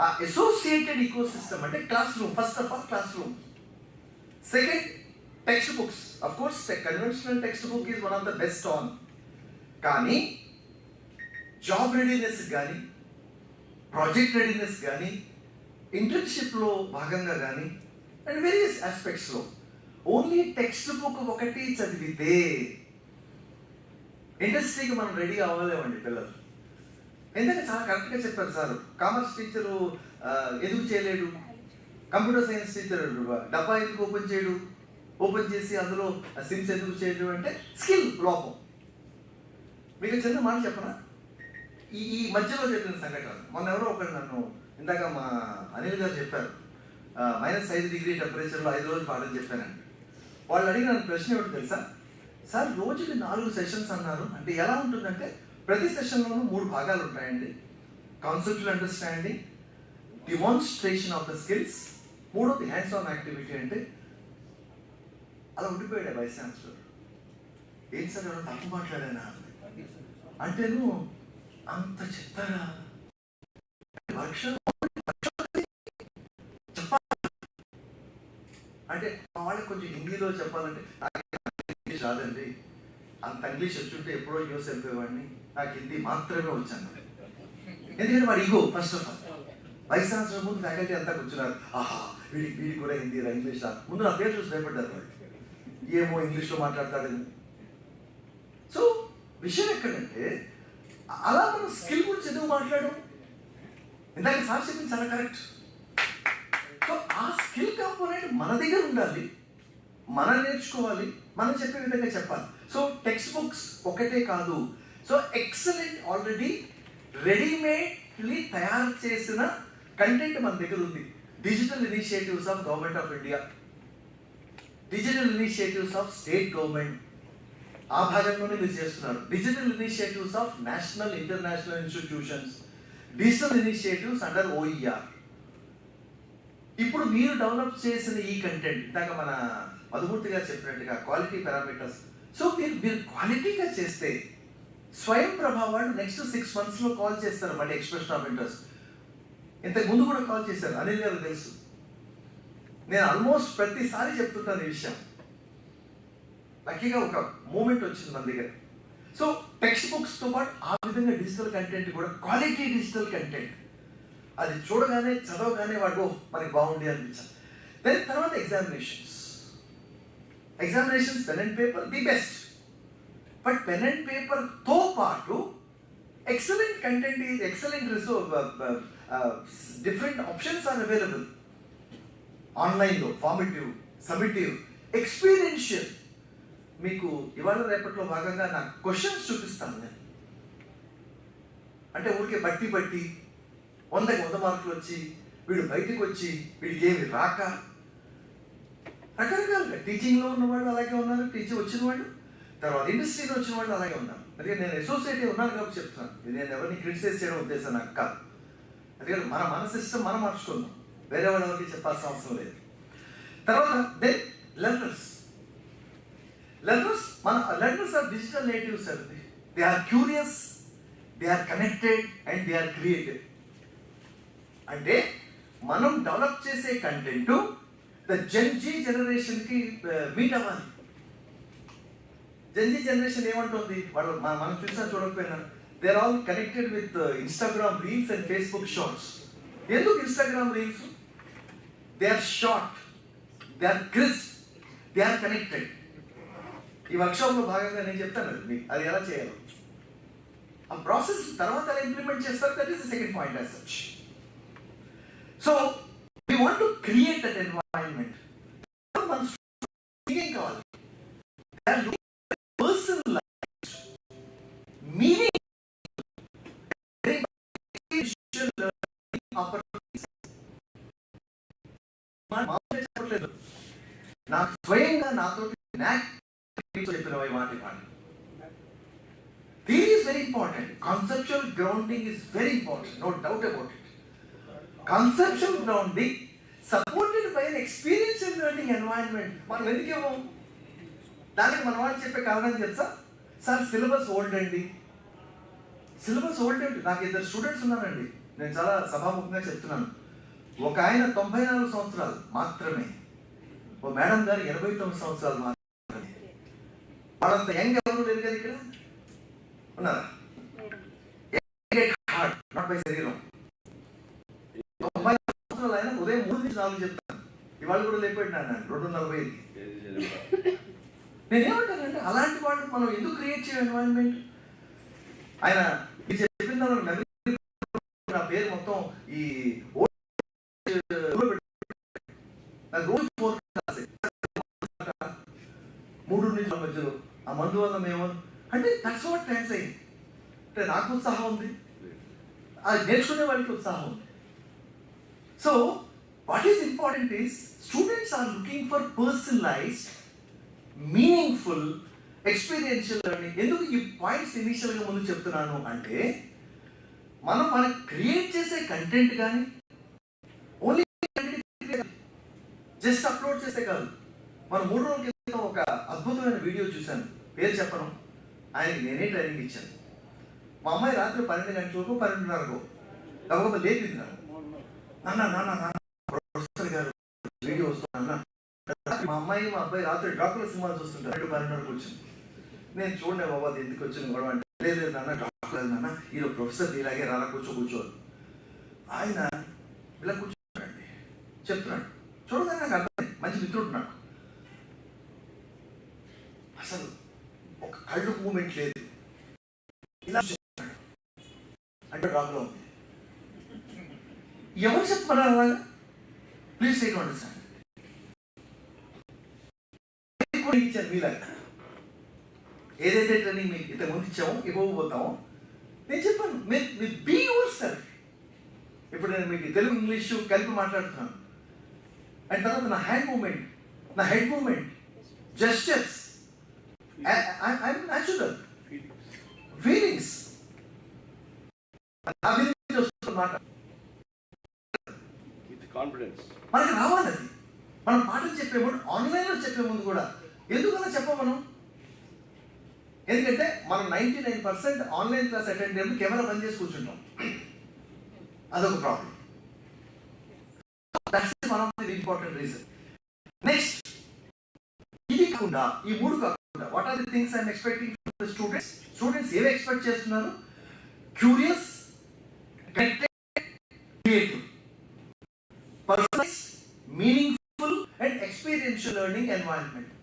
ఆ అసోసియేటెడ్ ఈకోసిస్టమ్ అంటే classroom. First of all classroom. Second, textbooks. Of course conventional textbook is one of the best on. కానీ జాబ్ రెడీనెస్ కానీ, ప్రాజెక్ట్ రెడీనెస్ కానీ, ఇంటర్న్షిప్లో భాగంగా కానీ అండ్ వేరియస్ ఆస్పెక్ట్స్లో ఓన్లీ టెక్స్ట్ బుక్ ఒకటి చదివితే ఇండస్ట్రీకి మనం రెడీ అవ్వలేమండి పిల్లలు. ఎందుకంటే చాలా కరెక్ట్గా చెప్పారు సార్. కామర్స్ టీచరు ఎందుకు చేయలేడు, కంప్యూటర్ సైన్స్ టీచర్ డబ్బా ఎందుకు ఓపెన్ చేయడు, ఓపెన్ చేసి అందులో సిమ్స్ ఎందుకు చేయడు అంటే స్కిల్ లోపం. మీకు చిన్న మాట చెప్పనా, ఈ మధ్యలో జరిగిన సంఘటన, మొన్న ఎవరో ఒకరు నన్ను, ఇందాక మా అనిల్ గారు చెప్పారు, -5 టెంపరేచర్లో 5 రోజులు పాఠం చెప్పానండి. వాళ్ళు అడిగిన ప్రశ్న ఏమిటి తెలుసా? సార్ రోజుకి 4 సెషన్స్ అన్నారు, అంటే ఎలా ఉంటుందంటే ప్రతి సెషన్లోనూ 3 భాగాలు ఉంటాయండి. Conceptual understanding, demonstration of the skills, మూడోది హ్యాండ్స్ ఆన్ యాక్టివిటీ. అంటే అలా ఉండిపోయాడు వైస్ ఛాన్సలర్. ఏం సార్ ఎవరో తప్పు మాట్లాడానా అంటే, నువ్వు అంత చెప్తారా వర్క్షాప్ చెప్పాలి అంటే, మా వాళ్ళకి కొంచెం హిందీలో చెప్పాలంటే ఇంగ్లీష్ రాదండి, అంత ఇంగ్లీష్ వచ్చుంటే ఎప్పుడో యూస్ వెళ్ళిపోయేవాడిని, నాకు హిందీ మాత్రమే వచ్చాను. ఎందుకంటే వాడు ego first of all vice chancellor ముందు ఫ్యాకల్టీ అంతా కూర్చున్నారు, ఆహా వీడికి కూడా హిందీ రా, ఇంగ్లీష్ రా, ముందు నా పేరు చూసి భయపడ్డారు వాళ్ళు, ఏమో ఇంగ్లీష్లో మాట్లాడతాడని. సో విషయం ఎక్కడంటే, అలా మనం స్కిల్ గురించి ఎందుకు మాట్లాడడం? ఇందాక సార్ చెప్పింది చాలా కరెక్ట్. సో ఆ స్కిల్ కాంపోనెంట్ మన దగ్గర ఉండాలి, మనం నేర్చుకోవాలి, మనం చెప్పే విధంగా చెప్పాలి. సో టెక్స్ట్ బుక్స్ ఒకటే కాదు, సో ఎక్సలెంట్ ఆల్రెడీ రెడీమేడ్లీ తయారు చేసిన కంటెంట్ మన దగ్గర ఉంది. Digital initiatives of government of India, digital initiatives of state government, ఆ భాగంలోనే మీరు చేస్తున్నారు. Digital initiatives of national international institutions, digital initiatives under OER. ఇప్పుడు మీరు డెవలప్ చేసిన ఈ కంటెంట్, ఇందాక మన మధుమూర్తి గారు చెప్పినట్టుగా క్వాలిటీ పారామీటర్స్, సో మీరు క్వాలిటీగా చేస్తే స్వయం ప్రభావాలు నెక్స్ట్ 6 monthsలో కాల్ చేస్తారు మళ్ళీ ఎక్స్ప్రెషన్ ఆఫ్ ఇంట్రెస్ట్. ఇంతకు ముందు కూడా కాల్ చేశారు, అనిల్ గారు తెలుసు. నేను ఆల్మోస్ట్ ప్రతిసారి చెప్తుంటాను ఈ విషయం. లక్కీగా ఒక మూమెంట్ వచ్చింది మన దగ్గర. సో టెక్స్ట్ బుక్స్తో పాటు ఆ విధంగా డిజిటల్ కంటెంట్ కూడా, క్వాలిటీ డిజిటల్ కంటెంట్, అది చూడగానే చదవగానే వాడు మనకి బాగుంది అనిపించాలి. దాని తర్వాత examinations pen and paper the best, but pen and పేపర్తో పాటు excellent content is excellent different options are available ఆన్లైన్లో. Formative, summative, experiential. మీకు ఇవాళ రేపట్లో భాగంగా నాకు క్వశ్చన్స్ చూపిస్తాను నేను. అంటే ఊరికే బట్టి 100 మార్కులు వచ్చి వీడు బయటికి వచ్చి వీడికి ఏమి రాక, రకరకాలుగా టీచింగ్లో ఉన్నవాళ్ళు అలాగే ఉన్నారు, టీచింగ్ వచ్చిన వాళ్ళు, తర్వాత ఇండస్ట్రీలో వచ్చిన వాళ్ళు అలాగే ఉన్నారు. అందుకే నేను అసోసియేట్ ఉన్నాను కాబట్టి చెప్తున్నాను, నేను ఎవరిని క్రిటిసైజ్ చేయడం ఉద్దేశం నాకు కాదు. అందుకని మన సిస్టమ్ మనం మార్చుకుందాం, వేరే వాళ్ళ ఎవరికి చెప్పాల్సిన అవసరం లేదు. తర్వాత దెన్ లెర్నర్స్ మన లెర్నర్స్ ఆర్ డిజిటల్ నేటివ్స్ అండి. They are curious, they are connected and they are creative. అంటే మనం డెవలప్ చేసే కంటెంట్ ద జెన్జీ జనరేషన్కి మీట్ అవ్వాలి. జెన్జీ జనరేషన్ ఏమంటుంది, వాళ్ళు మనం చూసినా చూడకపోయినా, they are all connected with Instagram reels and Facebook shorts. ఎందుకు Instagram reels? They are short, they are crisp, they are connected. ఈ వర్క్షాప్లో భాగంగా నేను చెప్తాను మీకు అది ఎలా చేయాలో. ఆ ప్రాసెస్ తర్వాత ఎలా ఇంప్లిమెంట్ చేస్తారు, that is the second point as such. So we want to create that environment. ఏం కావాలి? personalized, meaningful learning opportunities. నాకు స్వయంగా నాతో చెప్పినవి మాట. This is very important. Conceptual grounding is very important, no doubt about it. Conceptual grounding supported by an experiential learning environment. మనం ఎందుకేమో దానికి మన వాళ్ళు చెప్పే కారణం తెలుసా? సార్ సిలబస్ ఓల్డ్ అండి, సిలబస్ ఓల్డ్ అండి. నాకు 2 స్టూడెంట్స్ ఉన్నారండి, నేను చాలా సభాముఖంగా చెప్తున్నాను. ఒక ఆయన 94 సంవత్సరాలు మాత్రమే, ఓ మేడం గారు 89 సంవత్సరాలు మాత్రమే. వాళ్ళంత యంగ్ ఎవరు లేరు కదా ఇక్కడ ఉన్నారా? హార్ట్ నాట్ బై శరీరం. 90 సంవత్సరాలు ఆయన ఉదయం 3 నుంచి 4 చెప్తాను, ఇవాళ కూడా లేకపోయినా 2:45. నేనేమంటానంటే అలాంటి వాళ్ళు మనం ఎందుకు క్రియేట్ చేయాలి ఎన్వైరన్మెంట్? ఆయన చెప్పిన మెమరీ, నా పేరు మొత్తం ఈ రోజు 4 క్లాస్ 3 నుంచి మధ్యలో ఆ మందు వల్ల మేము అంటే దట్స్ వాట్ టైమ్స్ అయింది. అంటే నాకు ఉత్సాహం ఉంది, అది నేర్చుకునే వాళ్ళకి ఉత్సాహం ఉంది. So what is important is students are looking for personalised meaningful experiential learning. ఎందుకు ఈ పాయింట్స్ ఇనిషియల్గా ముందు చెప్తున్నాను అంటే, మనం క్రియేట్ చేసే కంటెంట్ కానీ ఓన్లీ జస్ట్ అప్లోడ్ చేస్తే కాదు. మనం 3 రోజుల క్రితం ఒక అద్భుతమైన వీడియో చూశాను, పేరు చెప్పను, ఆయనకి నేనే ట్రైనింగ్ ఇచ్చాను. మా అమ్మాయి రాత్రి 12 గంటలకు 12:30 గబగబా లేపింది నాన్న ప్రొఫెసర్ గారు వీడియో వస్తున్నా. మా అబ్బాయి రాత్రి డాక్టర్ సినిమాలు చూస్తుంటారు. 12:30 వచ్చింది. నేను చూడండి బాబా అది ఎందుకు వచ్చింది గొడవ అంటే, లేదు నాన్న డాక్టర్ నాన్న ఈరోజు ప్రొఫెసర్ ఇలాగే రాలా కూర్చోవాలి. ఆయన ఇలా కూర్చోండి చెప్తున్నాడు. చూడగానే నాకు అర్థమైంది, మంచి మిత్రుడు నాకు. అసలు ఒక కళ్ళు మూమెంట్ లేదు, ఇలా అంటే డాక్లో ఉంది. ఎవరు చెప్పమన్నారు అలాగా? Please take understand. ఇచ్చాను మీలాగా ఏదైతే ట్రైనింగ్ మీకు ఇంతకుముందు ఇచ్చామో ఇవ్వబోతామో నేను చెప్పాను, మీరు బీ యువర్ సెల్ఫ్. ఇప్పుడు నేను మీకు తెలుగు ఇంగ్లీషు కలిపి మాట్లాడుతున్నాను. అండ్ తర్వాత నా head moment gestures, I'm natural feelings మాట కాన్ఫిడెన్స్ మనకి రావాలి. అది మనం పాఠం చెప్పే ముందు, ఆన్లైన్లో చెప్పే ముందు కూడా ఎందుకలా చెప్పం మనం? ఎందుకంటే మనం 99% ఆన్లైన్ క్లాస్ అటెండ్ చేయడం కెమెరా బంద్ చేసి కూర్చుంటాం. అదొక problem. That's one of the important reason. Next, ఇది కాకుండా ఈ 3 కాకుండా what are the things I'm expecting from the students? Students ఏమి ఎక్స్పెక్ట్ చేస్తున్నారు? Curious, connected, creative, personalised, meaningful and experiential learning environment.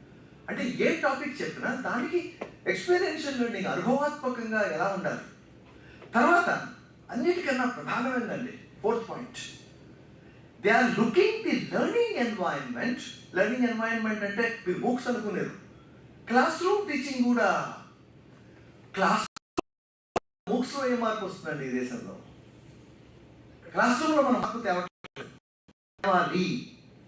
అంటే ఏ టాపిక్ చెప్పినా దానికి ఎక్స్పీరియన్షియల్ లెర్నింగ్ అనుభవాత్మకంగా ఎలా ఉండాలి. తర్వాత అన్నిటికన్నా ప్రధానమైనదండి 4th point, they are looking the learning environment. Learning environment అంటే మీరు బుక్స్ అనుకునేరు, క్లాస్ రూమ్ టీచింగ్ కూడా. క్లాస్ బుక్స్లో ఏ మార్పు వస్తుందండి ఈ దేశంలో? క్లాస్ రూమ్లో మనం మార్పు తేవాలి.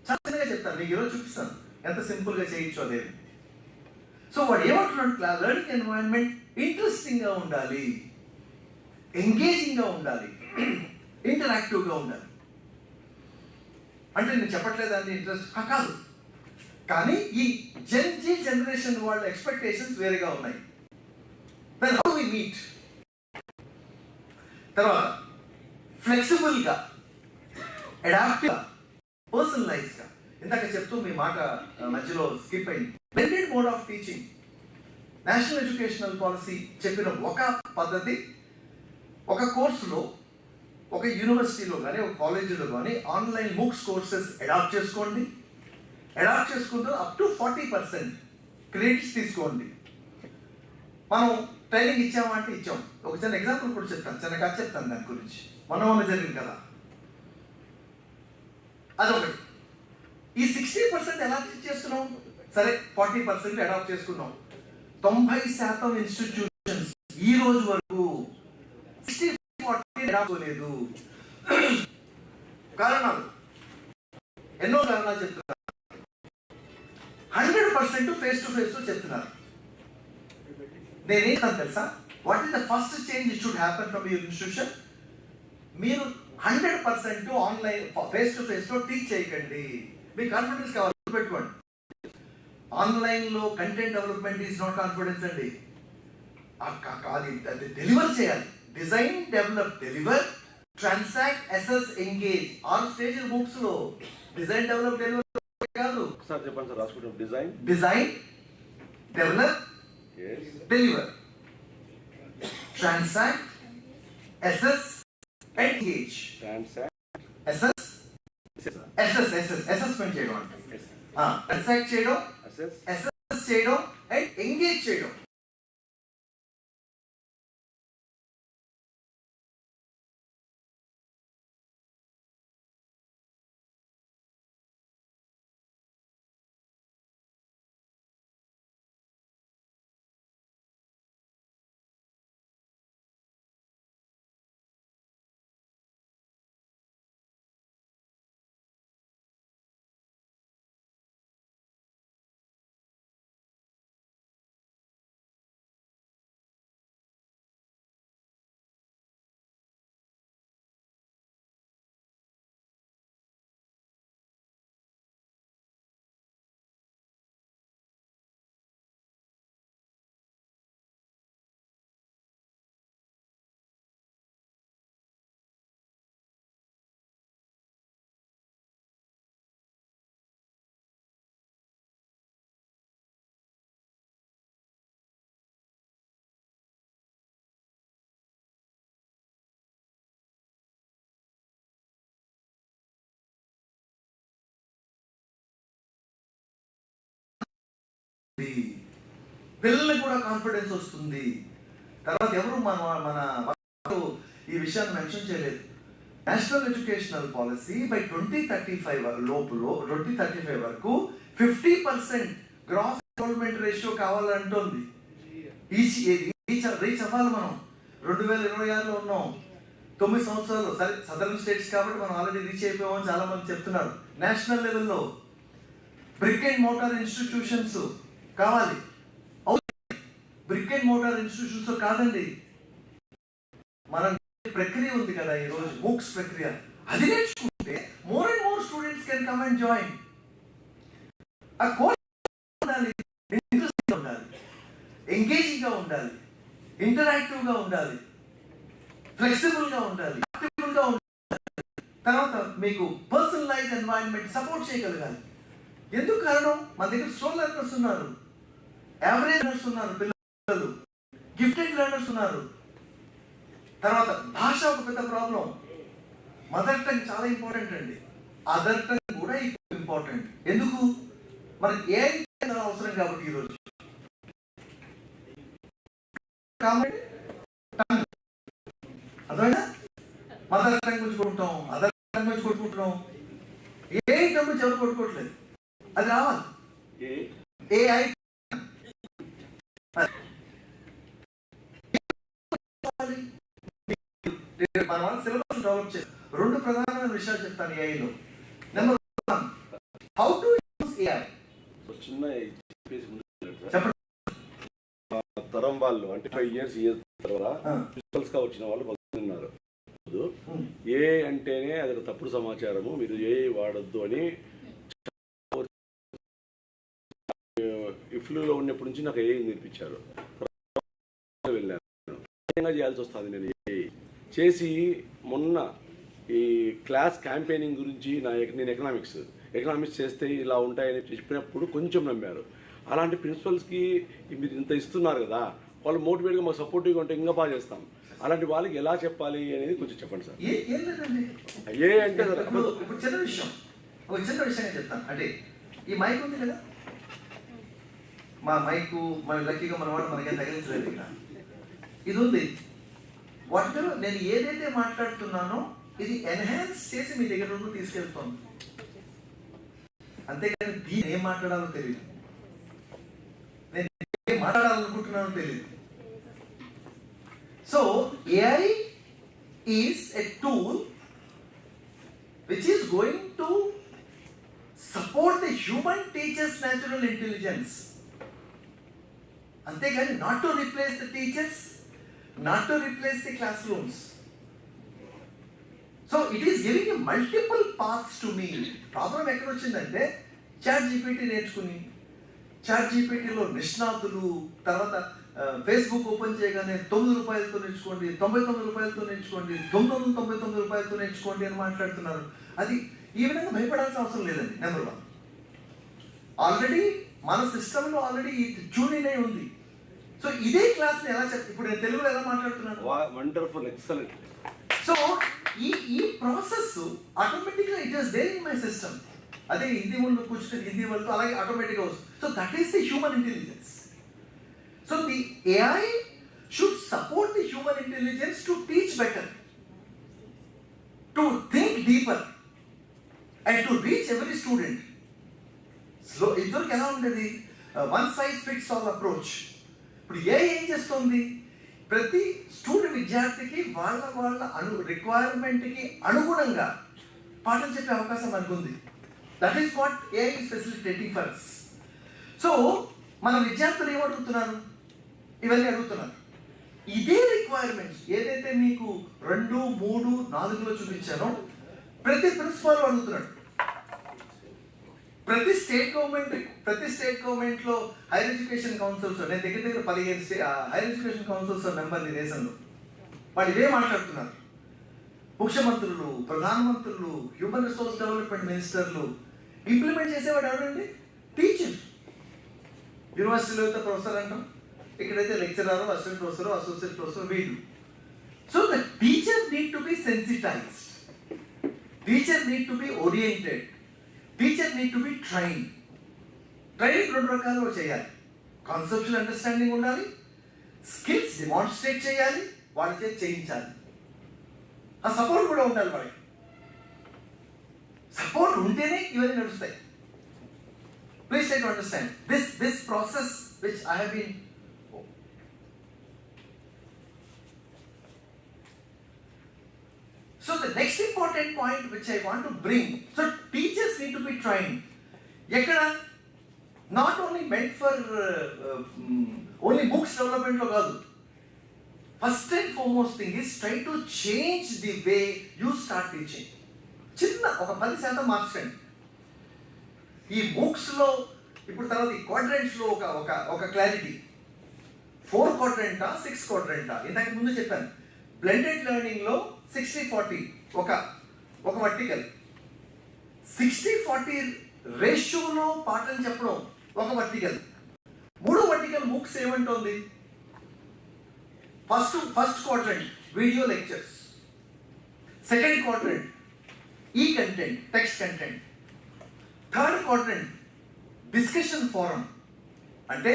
చాలా చిన్నగా చెప్తాను, మీకు ఈరోజు చూపిస్తాను ఎంత సింపుల్గా చేయొచ్చు అదే. సో వాడు ఏమంటున్నాడు, లెర్నింగ్ ఎన్వైరన్మెంట్ ఇంట్రెస్టింగ్గా ఉండాలి, ఎంగేజింగ్గా ఉండాలి, ఇంటరాక్టివ్గా ఉండాలి. అంటే నేను చెప్పట్లేదండి ఇంట్రెస్ట్ కాదు, కానీ ఈ జెన్జీ జనరేషన్ వాళ్ళ ఎక్స్పెక్టేషన్స్ వేరేగా ఉన్నాయి. Then how we meet. తర్వాత ఫ్లెక్సిబుల్గా, అడాప్టివ్గా, పర్సనలైజ్గా. ఇందాక చెప్తూ మీ మాట మధ్యలో స్కిప్ అయింది. Blended mode of teaching. National educational policy చెప్పిన ఒక పద్ధతి, ఒక కోర్సులో, ఒక యూనివర్సిటీలో కానీ ఒక కాలేజీలో కానీ ఆన్లైన్ MOOCs కోర్సెస్ అడాప్ట్ చేసుకోండి. అడాప్ట్ చేసుకుంటూ అప్ టు 40% క్రెడిట్స్ తీసుకోండి. మనం ట్రైనింగ్ ఇచ్చామా అంటే ఇచ్చాం. ఒక చిన్న ఎగ్జాంపుల్ కూడా చెప్తాను, చిన్న కథ చెప్తాను దాని గురించి. మొన్న జరిగింది కదా, అదొకటి. ఈ 60% ఎలా చేస్తున్నాం? సరే 40% అడాప్ట్ చేసుకున్నాం. 90% ఇన్స్టిట్యూషన్స్ ఈ రోజు వరకు 60-40 అడాప్ట్ లేదు. కారణాలు ఎన్నో కారణాలు చెప్తున్నారు. 100% ఫేస్ టు ఫేస్ చెప్తున్నారు. నేనేం తెలుసా, what is the first change it should happen from your institution? మీరు 100% ఆన్లైన్ ఫేస్ టు ఫేస్ లో టీచ్ చేయకండి. మీకు కాన్ఫిడెన్స్ కావాలి, పెట్టుకోండి. ఆన్లైన్లో content development is not confidence అండి. అది డెలివర్ చేయాలి. Design, develop, deliver, transact, assess, engage. 6 stage books లో డిజైన్, డెవలప్, డెలివర్ కాదు. సార్ చెప్పండి సార్. రాసుకుంటాం. Design, develop, deliver, transact, assess and engage. Assessment చేయడం అంటే ట్రాన్సాక్ట్ చేయడం, అసెస్ చేయడం అండ్ ఎంగేజ్ చేయడం. పిల్లలకు కూడా కాన్ఫిడెన్స్ వస్తుంది. తర్వాత ఎవరు మన ఈ విషయాన్ని మెన్షన్ చేయలేదు. నేషనల్ ఎడ్యుకేషనల్ పాలసీ బై 2035 వరకు 50% గ్రాస్ ఎన్రోల్మెంట్ రేషియో కావాలంటోంది. రీచ్ అవ్వాలి. మనం 2026లో ఉన్నాం. 9 సంవత్సరాలు. సరే, సదరన్ స్టేట్స్ కాబట్టి మనం ఆల్రెడీ రీచ్ అయిపోయామని చాలా మంది చెప్తున్నారు. నేషనల్ లెవెల్లో బ్రిక్ అండ్ మోటార్ ఇన్స్టిట్యూషన్స్ కావాలి. బ్రిక్ అండ్ మోటార్ ఇన్స్టిట్యూషన్స్ కాదండి, మనం ప్రక్రియ ఉంది కదా ఈరోజు, మూక్స్ ప్రక్రియ, అది నేర్చుకుంటే more and more students can come and join. ఆ కోర్స్ ఉండాలి, ఇంట్రెస్టింగ్ ఉండాలి, ఎంగేజింగ్ గా ఉండాలి, ఇంటరాక్టివ్ గా ఉండాలి, ఫ్లెక్సిబుల్ గా ఉండాలి, యాక్టివ్ గా ఉండాలి. తర్వాత మీకు పర్సనలైజ్ ఎన్వైరన్మెంట్ సపోర్ట్ చేయగలగాలి. ఎందుకు కారణం, మన దగ్గర స్లో లెర్నర్స్ ఉన్నారు, యావరేజ్ లెర్నర్స్ ఉన్నారు, పిల్లలు గిఫ్టెడ్ లెర్నర్స్ ఉన్నారు. తర్వాత భాష ఒక పెద్ద ప్రాబ్లం. మదర్ టంగ్ చాలా ఇంపార్టెంట్ అండి, అదర్ టంగ్ కూడా ఇంపార్టెంట్. ఎందుకు, మనకి ఏ అవసరం కాబట్టి ఈరోజు అర్థమైనా, మదర్ టంగ్ గురించి కొట్టుకుంటాం, అదర్ టంగ్ గురించి కొట్టుకుంటున్నాం. ఏ టంగ్ గురించి ఎవరు కొట్టుకోవట్లేదు, అది రావాలి. ఏఐ మన వాళ్ళ సిలబస్ డెవలప్ చేసి 2 ప్రధానమైన విషయాలు చెప్తాను ఏఐలో. Number 1, how to use AI. చిన్న చెప్పండి. తరం వాళ్ళు అంటే 5 years తర్వాత ప్రిన్సిపల్స్ గా వచ్చిన వాళ్ళు ఉన్నారు. ఏ అంటేనే అది తప్పుడు సమాచారము, మీరు ఏ వాడద్దు అని ఇఫ్లూలో ఉన్నప్పటి నుంచి నాకు ఏ నేర్పించారు. వెళ్ళాను, చేయాల్సి వస్తుంది. నేను ఏ చేసి మొన్న ఈ క్లాస్ క్యాంపెయినింగ్ గురించి నేను ఎకనామిక్స్ చేస్తే ఇలా ఉంటాయని చెప్పినప్పుడు కొంచెం నమ్మారు. అలాంటి ప్రిన్సిపల్స్కి మీరు ఇంత ఇస్తున్నారు కదా, వాళ్ళు మోటివేట్గా మాకు సపోర్టివ్గా ఉంటే ఇంకా బాగా చేస్తాం. అలాంటి వాళ్ళకి ఎలా చెప్పాలి అనేది కొంచెం చెప్పండి సార్. ఏ అంటే చిన్న విషయం, ఒక చిన్న విషయం చెప్తాను. అంటే ఈ మైక్ ఉంది కదా, మా మైకు మన లక్కీగా మన వాడు మనకే తగిలించలేదు. ఇక్కడ ఇది ఉంది. వాటిలో నేను ఏదైతే మాట్లాడుతున్నానో ఇది ఎన్హాన్స్ చేసి మీ దగ్గర నుండి తీసుకెళ్తాను. అంతేగాని దీన్ని ఏం మాట్లాడాలో తెలియదు, నేను ఏం మాట్లాడాలనుకుంటున్నానో తెలియదు. So AI is a tool which is going to support the human teacher's natural intelligence. అంతేగాని not to replace the teachers, not to replace the classrooms. So it is giving you multiple paths to me. Problem ఎక్కడ వచ్చిందంటే, ChatGPT నేర్చుకుని ChatGPTలో నిష్ణాతులు, తర్వాత Facebook open చేయగానే 9 రూపాయలతో నేర్చుకోండి, 99 రూపాయలతో నేర్చుకోండి, 999 రూపాయలతో నేర్చుకోండి అని మాట్లాడుతున్నారు. అది ఈ విధంగా భయపడాల్సిన అవసరం లేదండి. నెంబర్ 1, ఆల్రెడీ మన సిస్టంలో ఆల్రెడీ ట్యూన్ ఇన్ అయి ఉంది. సో ఇదే క్లాస్ ఎలా ఇప్పుడు నేను తెలుగులో ఎలా మాట్లాడుతున్నాను, వండర్ఫుల్, ఎక్సలెంట్. సో ఈ ప్రాసెస్ ఆటోమేటిక్గా it is there in my system. అదే హిందీ ముందు కూర్చుంటే హిందీ వాళ్ళతో అలాగే ఆటోమేటిక్గా వస్తుంది. So that is the human intelligence. So the AI should support the human intelligence to teach better, to think deeper, and to reach every student. So ఇద్దరికి ఎలా ఉండేది, one size fits all approach. ఇప్పుడు ఏం చేస్తుంది, ప్రతి విద్యార్థికి వాళ్ళ రిక్వైర్మెంట్కి అనుగుణంగా పాఠం చెప్పే అవకాశం మనకు ఉంది. That is what AI is facilitating for us. So మన విద్యార్థులు ఏమడుగుతున్నారు, ఇవన్నీ అడుగుతున్నారు. ఇదే రిక్వైర్మెంట్స్ ఏదైతే మీకు 2, 3, 4లో చూపించానో ప్రతి ప్రిన్సిపాల్ అడుగుతున్నాడు. ప్రతి స్టేట్ గవర్నమెంట్లో హైయర్ ఎడ్యుకేషన్ కౌన్సిల్స్, నేను దగ్గర 15 హైయర్ ఎడ్యుకేషన్ కౌన్సిల్స్ మెంబర్ ఈ దేశంలో, వాళ్ళు ఇవే మాట్లాడుతున్నారు. ముఖ్యమంత్రులు, ప్రధానమంత్రులు, హ్యూమన్ రిసోర్స్ డెవలప్మెంట్ మినిస్టర్లు, ఇంప్లిమెంట్ చేసేవాడు ఎవరండి, టీచర్. యూనివర్సిటీలో అయితే ప్రొఫెసర్ అంటాం, ఇక్కడైతే lecturer, assistant professor, associate professor, వీళ్ళు. So the teacher need to be sensitised, teacher need to be oriented, teacher need to be trained. Training 2 రకాలుగా చేయాలి. కాన్సెప్చువల్ అండర్స్టాండింగ్ ఉండాలి, స్కిల్స్ డిమాన్స్ట్రేట్ చేయాలి, వాళ్ళ చేయించాలి, ఆ సపోర్ట్ కూడా ఉండాలి. వాళ్ళకి సపోర్ట్ ఉంటేనే ఇవన్నీ నడుస్తాయి. Please try to understand this process which I have been. So the next important point which I want to bring, so teachers need to be trained. Ekkada not only meant for only books development lo kaadu. First and foremost thing is try to change the way you start teaching. Chinna oka 10% మార్చండి. ఈ books లో ఇప్పుడు తర్వాత ఈ quadrants లో ఒక clarity. 4 క్వాడ్రంటా 6 క్వాడ్రంటా ఇంతకు ముందు చెప్పాను. బ్లెండెడ్ లెర్నింగ్ లో 60-40 ఒక వర్టికల్, 60-40 రేషియోలో పాఠం చెప్పడం ఒక వర్టికల్. 3 వర్టికల్ బుక్స్ ఏమంటోంది? First quadrant video lectures, second quadrant e content text content, third quadrant discussion forum, అంటే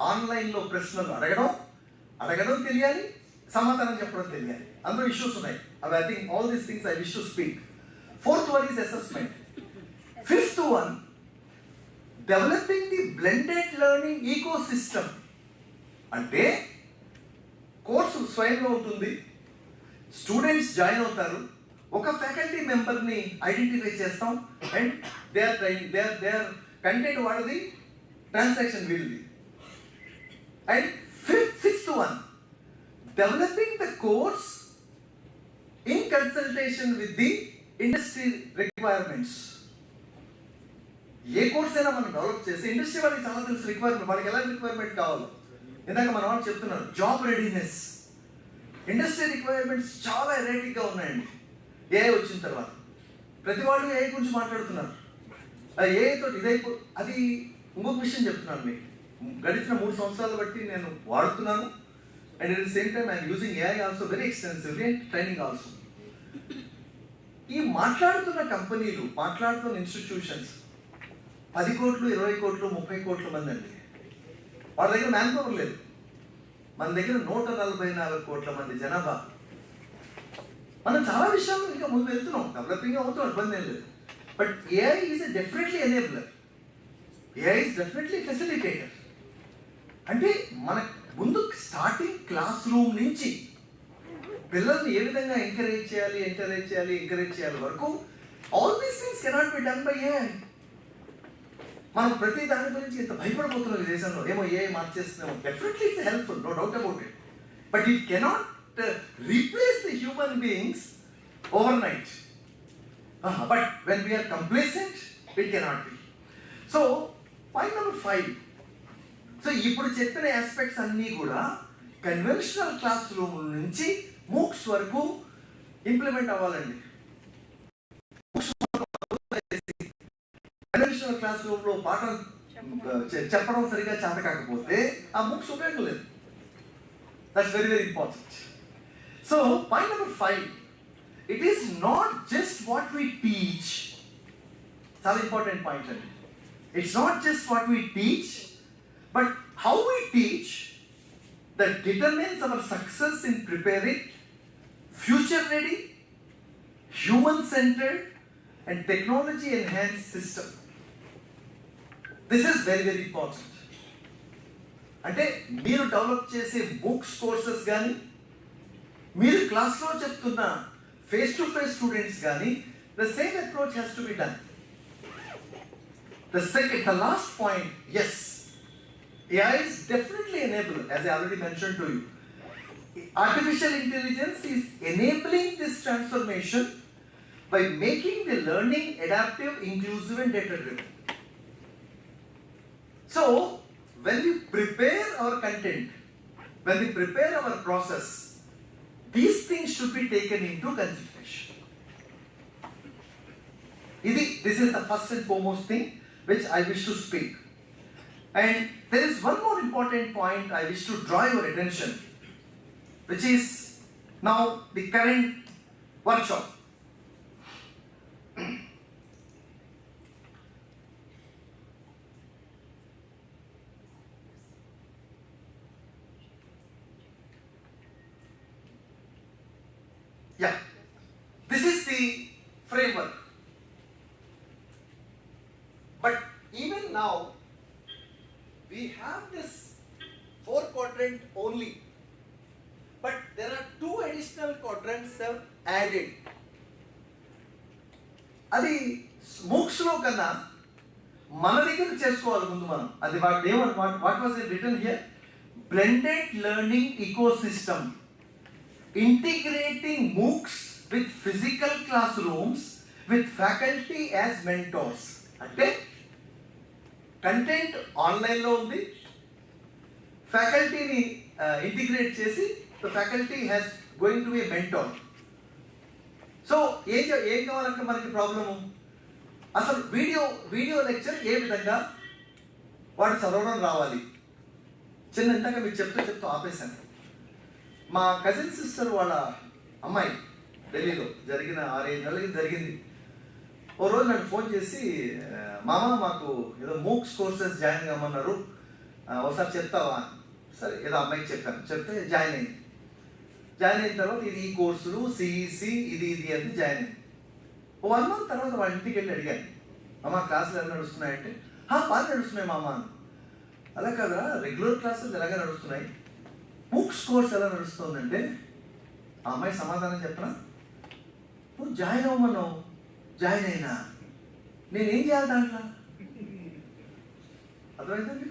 ఆన్లైన్లో ప్రశ్నలు అడగడం తెలియాలి, సమాధానం చెప్పడం తెలియాలి. అందులో ఇష్యూస్ ఉన్నాయి. I think all these things I wish to speak. Fourth one is assessment. Fifth one, developing the blended learning ecosystem. అంటే కోర్సు స్వయంగా ఉంటుంది, స్టూడెంట్స్ జాయిన్ అవుతారు, ఒక ఫ్యాకల్టీ మెంబర్ని ఐడెంటిఫై చేస్తాం, అండ్ దే ఆర్ కంటెంట్ వాడిది, ట్రాన్సాక్షన్ వీళ్ళది. And sixth one, developing the course in consultation with the industry requirements. A course అయినా మనం డెవలప్ చేసి ఇండస్ట్రీ వాళ్ళకి చాలా తెలుసు రిక్వైర్మెంట్, వాళ్ళకి ఎలాంటి రిక్వైర్మెంట్ కావాలో. ఇందాక మన వాళ్ళు చెప్తున్నారు జాబ్ రెడీనెస్, ఇండస్ట్రీ రిక్వైర్మెంట్స్ చాలా ఎరైటిక్గా ఉన్నాయండి. ఏఐ వచ్చిన తర్వాత ప్రతి వాళ్ళు ఏఐ గురించి మాట్లాడుతున్నారు. ఏఐతో అది ఇంకొక విషయం చెప్తున్నాను మీకు. గడిచిన 3 సంవత్సరాలు బట్టి నేను వాడుతున్నాను. And at the same time, I am using AI also very extensively and training also. ఈ మాట్లాడుతున్న కంపెనీలు, మాట్లాడుతున్న ఇన్స్టిట్యూషన్స్ 10 కోట్లు, 20 కోట్లు, 30 కోట్ల మంది అండి. వాళ్ళ దగ్గర మ్యాన్ పవర్ లేదు. మన దగ్గర 144 కోట్ల మంది జనాభా. మనం చాలా విషయాలు ఇంకా ముందు వెళ్తున్నాం, డెవలపింగ్ అవుతున్నాం, ఇబ్బంది ఏం లేదు. But AI is definitely enabler, AI is definitely facilitator. అంటే మన ముందు స్టార్టింగ్ క్లాస్ రూమ్ నుంచి పిల్లల్ని ఏ విధంగా ఎంకరేజ్ చేయాలి వరకు all these things cannot be done by AI. మనం ప్రతి దాని గురించి ఇంత భయపడిపోతున్నాం ఈ దేశంలో, ఏమో ఏఐ మార్చేస్తున్నామో. Definitely it's helpful, no doubt about it, but it cannot replace the human beings overnight. But when we are complacent it cannot be. So point number 5. So ఇప్పుడు చెప్పిన ఆస్పెక్ట్స్ అన్నీ కూడా కన్వెన్షనల్ క్లాస్ రూమ్ నుంచి MOOCs వరకు implement అవ్వాలండి. Conventional class రూమ్లో పాఠం చెప్పడం సరిగా చేత కాకపోతే ఆ మూక్స్ ఉపయోగం లేదు. That's very very important. So point number 5, it is not just what we teach. చాలా ఇంపార్టెంట్ పాయింట్ అండి. It's not just what we teach, but how we teach that determines our success in preparing future ready, human centered and technology enhanced system. This is very very important. అంటే మీరు develop చేసే books courses కానీ, మీరు క్లాస్లో చెప్తున్న face to face students కానీ, the same approach has to be done. The last point, yes, AI is definitely enabler, as I already mentioned to you. Artificial intelligence is enabling this transformation by making the learning adaptive, inclusive and data-driven. So, when we prepare our content, when we prepare our process, these things should be taken into consideration. This is the first and foremost thing which I wish to speak. And there is one more important point I wish to draw your attention, which is now the current workshop. Yeah, this is the framework. But even now, we have this 4 quadrant only. But there are 2 additional quadrants have added. అది MOOCs లో కన్నా మన దగ్గర చేసుకోవాలి ముందు మనం. అది what was it written here? Blended learning ecosystem integrating MOOCs with physical classrooms with faculty as mentors. అంటే కంటెంట్ ఆన్లైన్లో ఉంది, ఫ్యాకల్టీని ఇంటిగ్రేట్ చేసి the faculty has going to be mentor. So ఏం కావాలంటే మనకి ప్రాబ్లము, అసలు వీడియో లెక్చర్ ఏ విధంగా వాడు చదవడం రావాలి. ఇంతగా మీకు చెప్తూ ఆపేశాను. మా కజిన్ సిస్టర్ వాళ్ళ అమ్మాయి ఢిల్లీలో జరిగిన 6-7 నెలలకి జరిగింది. ఓ రోజు నాకు ఫోన్ చేసి, మామ మాకు ఏదో MOOCs కోర్సెస్ జాయిన్ కామన్నారు, ఒకసారి చెప్తావా? సరే ఏదో అమ్మాయికి చెప్పాను, చెప్తే జాయిన్ అయింది. జాయిన్ అయిన తర్వాత ఇది ఈ కోర్సులు సిఈసి ఇది అని జాయిన్ అయింది. 1 month తర్వాత వాళ్ళ ఇంటికి వెళ్ళి అడిగాను, అమ్మ క్లాసులు ఎలా నడుస్తున్నాయంటే, బాగా నడుస్తున్నాయి మామ అని. అలా కదా, రెగ్యులర్ క్లాసులు ఎలాగే నడుస్తున్నాయి, MOOCs కోర్స్ ఎలా నడుస్తుందంటే, ఆ అమ్మాయి సమాధానం చెప్పనా, నువ్వు జాయిన్ అవ్వమన్నావు, జాయిన్ అయినా నేనేం చేయాలి దాంట్లో? అర్థమైందండి?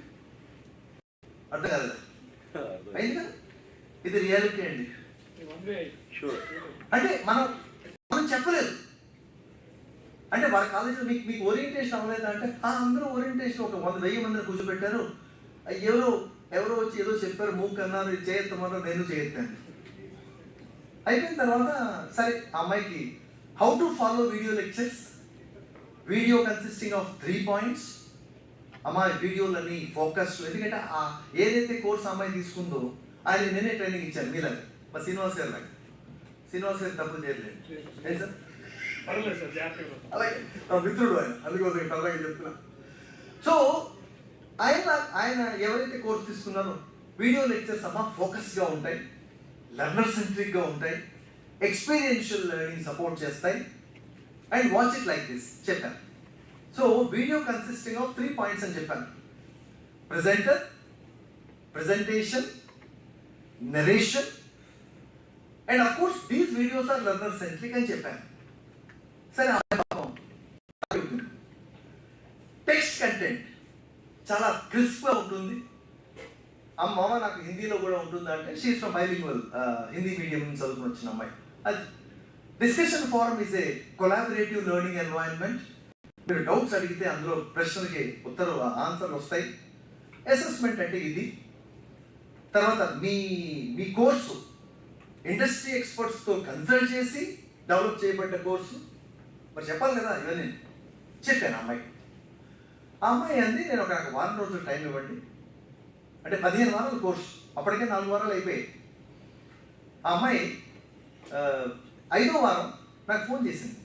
అర్థం కాలేదా? అయింది కదా, ఇది రియాలిటీ అండి. అంటే మనం చెప్పలేదు. అంటే వాళ్ళ కాలేజీలో మీకు ఓరియంటేషన్ అవ్వలేదా అంటే, అందరూ ఓరియంటేషన్ ఒక 100,000 మందిని కూర్చోబెట్టారు, ఎవరో వచ్చి ఏదో చెప్పారు, MOOC అన్నారు, ఇది చేయొద్దమన్నారు, నేను చేయొద్దాను. అయిపోయిన తర్వాత సరే ఆ అమ్మాయికి how to follow video lectures, video consisting of 3 points. అమ్మాయి వీడియోలన్నీ ఫోకస్, ఎందుకంటే ఏదైతే కోర్స్ అమ్మాయి తీసుకుందో ఆయన నేనే ట్రైనింగ్ ఇచ్చాను మీలాగా, మా శ్రీనివాస్ గారు లాగా. శ్రీనివాస్ గారు తప్పులు చేయలేదు ఏం సార్? అలాగే నా మిత్రుడు ఆయన, అందుకోసం అలాగే చెప్తున్నా. సో ఆయన ఎవరైతే కోర్స్ తీసుకున్నారో వీడియో లెక్చర్స్ అమ్మ ఫోకస్గా ఉంటాయి, లెర్నర్ సెంట్రిక్గా ఉంటాయి, ఎక్స్పీరియన్షియల్ లెర్నింగ్ సపోర్ట్ చేస్తాయి. And watch it like this చెప్పాను. So video consisting of 3 points అని చెప్పాను. Presenter, presentation, narration, and of course these videos are learner centric అని చెప్పాను. సరే టెక్స్ట్ కంటెంట్ చాలా క్రిస్ప్గా ఉంటుంది. అమ్మ నాకు హిందీలో కూడా ఉంటుందా అంటే, she is from bilingual, Hindi medium నుంచి చదువుకుని వచ్చిన అమ్మాయి. అది discussion forum is a collaborative learning environment. మీరు డౌట్స్ అడిగితే అందులో ప్రశ్నలకి ఆన్సర్లు వస్తాయి. అసెస్మెంట్ అంటే ఇది. తర్వాత మీ కోర్సు ఇండస్ట్రీ ఎక్స్పర్ట్స్తో కన్సల్ట్ చేసి డెవలప్ చేయబడ్డ కోర్సు. మరి చెప్పాలి కదా, ఇవన్నీ చెప్పాను అమ్మాయికి. ఆ అమ్మాయి అంది, నేను ఒక 1 వారం రోజులు టైం ఇవ్వండి అంటే 15 వారాల కోర్సు, అప్పటికే 4 వారాలు అయిపోయాయి. ఆ అమ్మాయి 5వ వారం నాకు ఫోన్ చేసింది,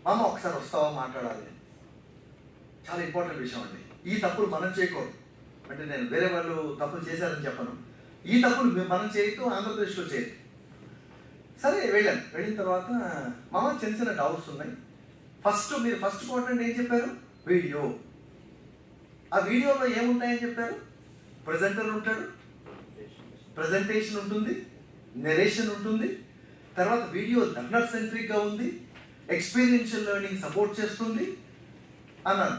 మామ ఒకసారి వస్తావా మాట్లాడాలి. చాలా ఇంపార్టెంట్ విషయం అండి. ఈ తప్పులు మనం చేయకూడదు. అంటే నేను వేరే వాళ్ళు తప్పులు చేశారని చెప్పను, ఈ తప్పులు మనం చేయొద్దు, ఆంధ్రప్రదేశ్లో చేయదు. సరే వెళ్ళాను. వెళ్ళిన తర్వాత మామ చిన్న డౌట్స్ ఉన్నాయి. మీరు ఫస్ట్ క్వార్టర్ ఏం చెప్పారు? వీడియో. ఆ వీడియోలో ఏముంటాయని చెప్పారు? ప్రెజెంటర్ ఉంటాడు, ప్రెజెంటేషన్ ఉంటుంది, నెరేషన్ ఉంటుంది, తర్వాత వీడియో లెర్నర్ సెంట్రిక్గా ఉంది, ఎక్స్పీరియన్షియల్ లెర్నింగ్ సపోర్ట్ చేస్తుంది అన్నాను.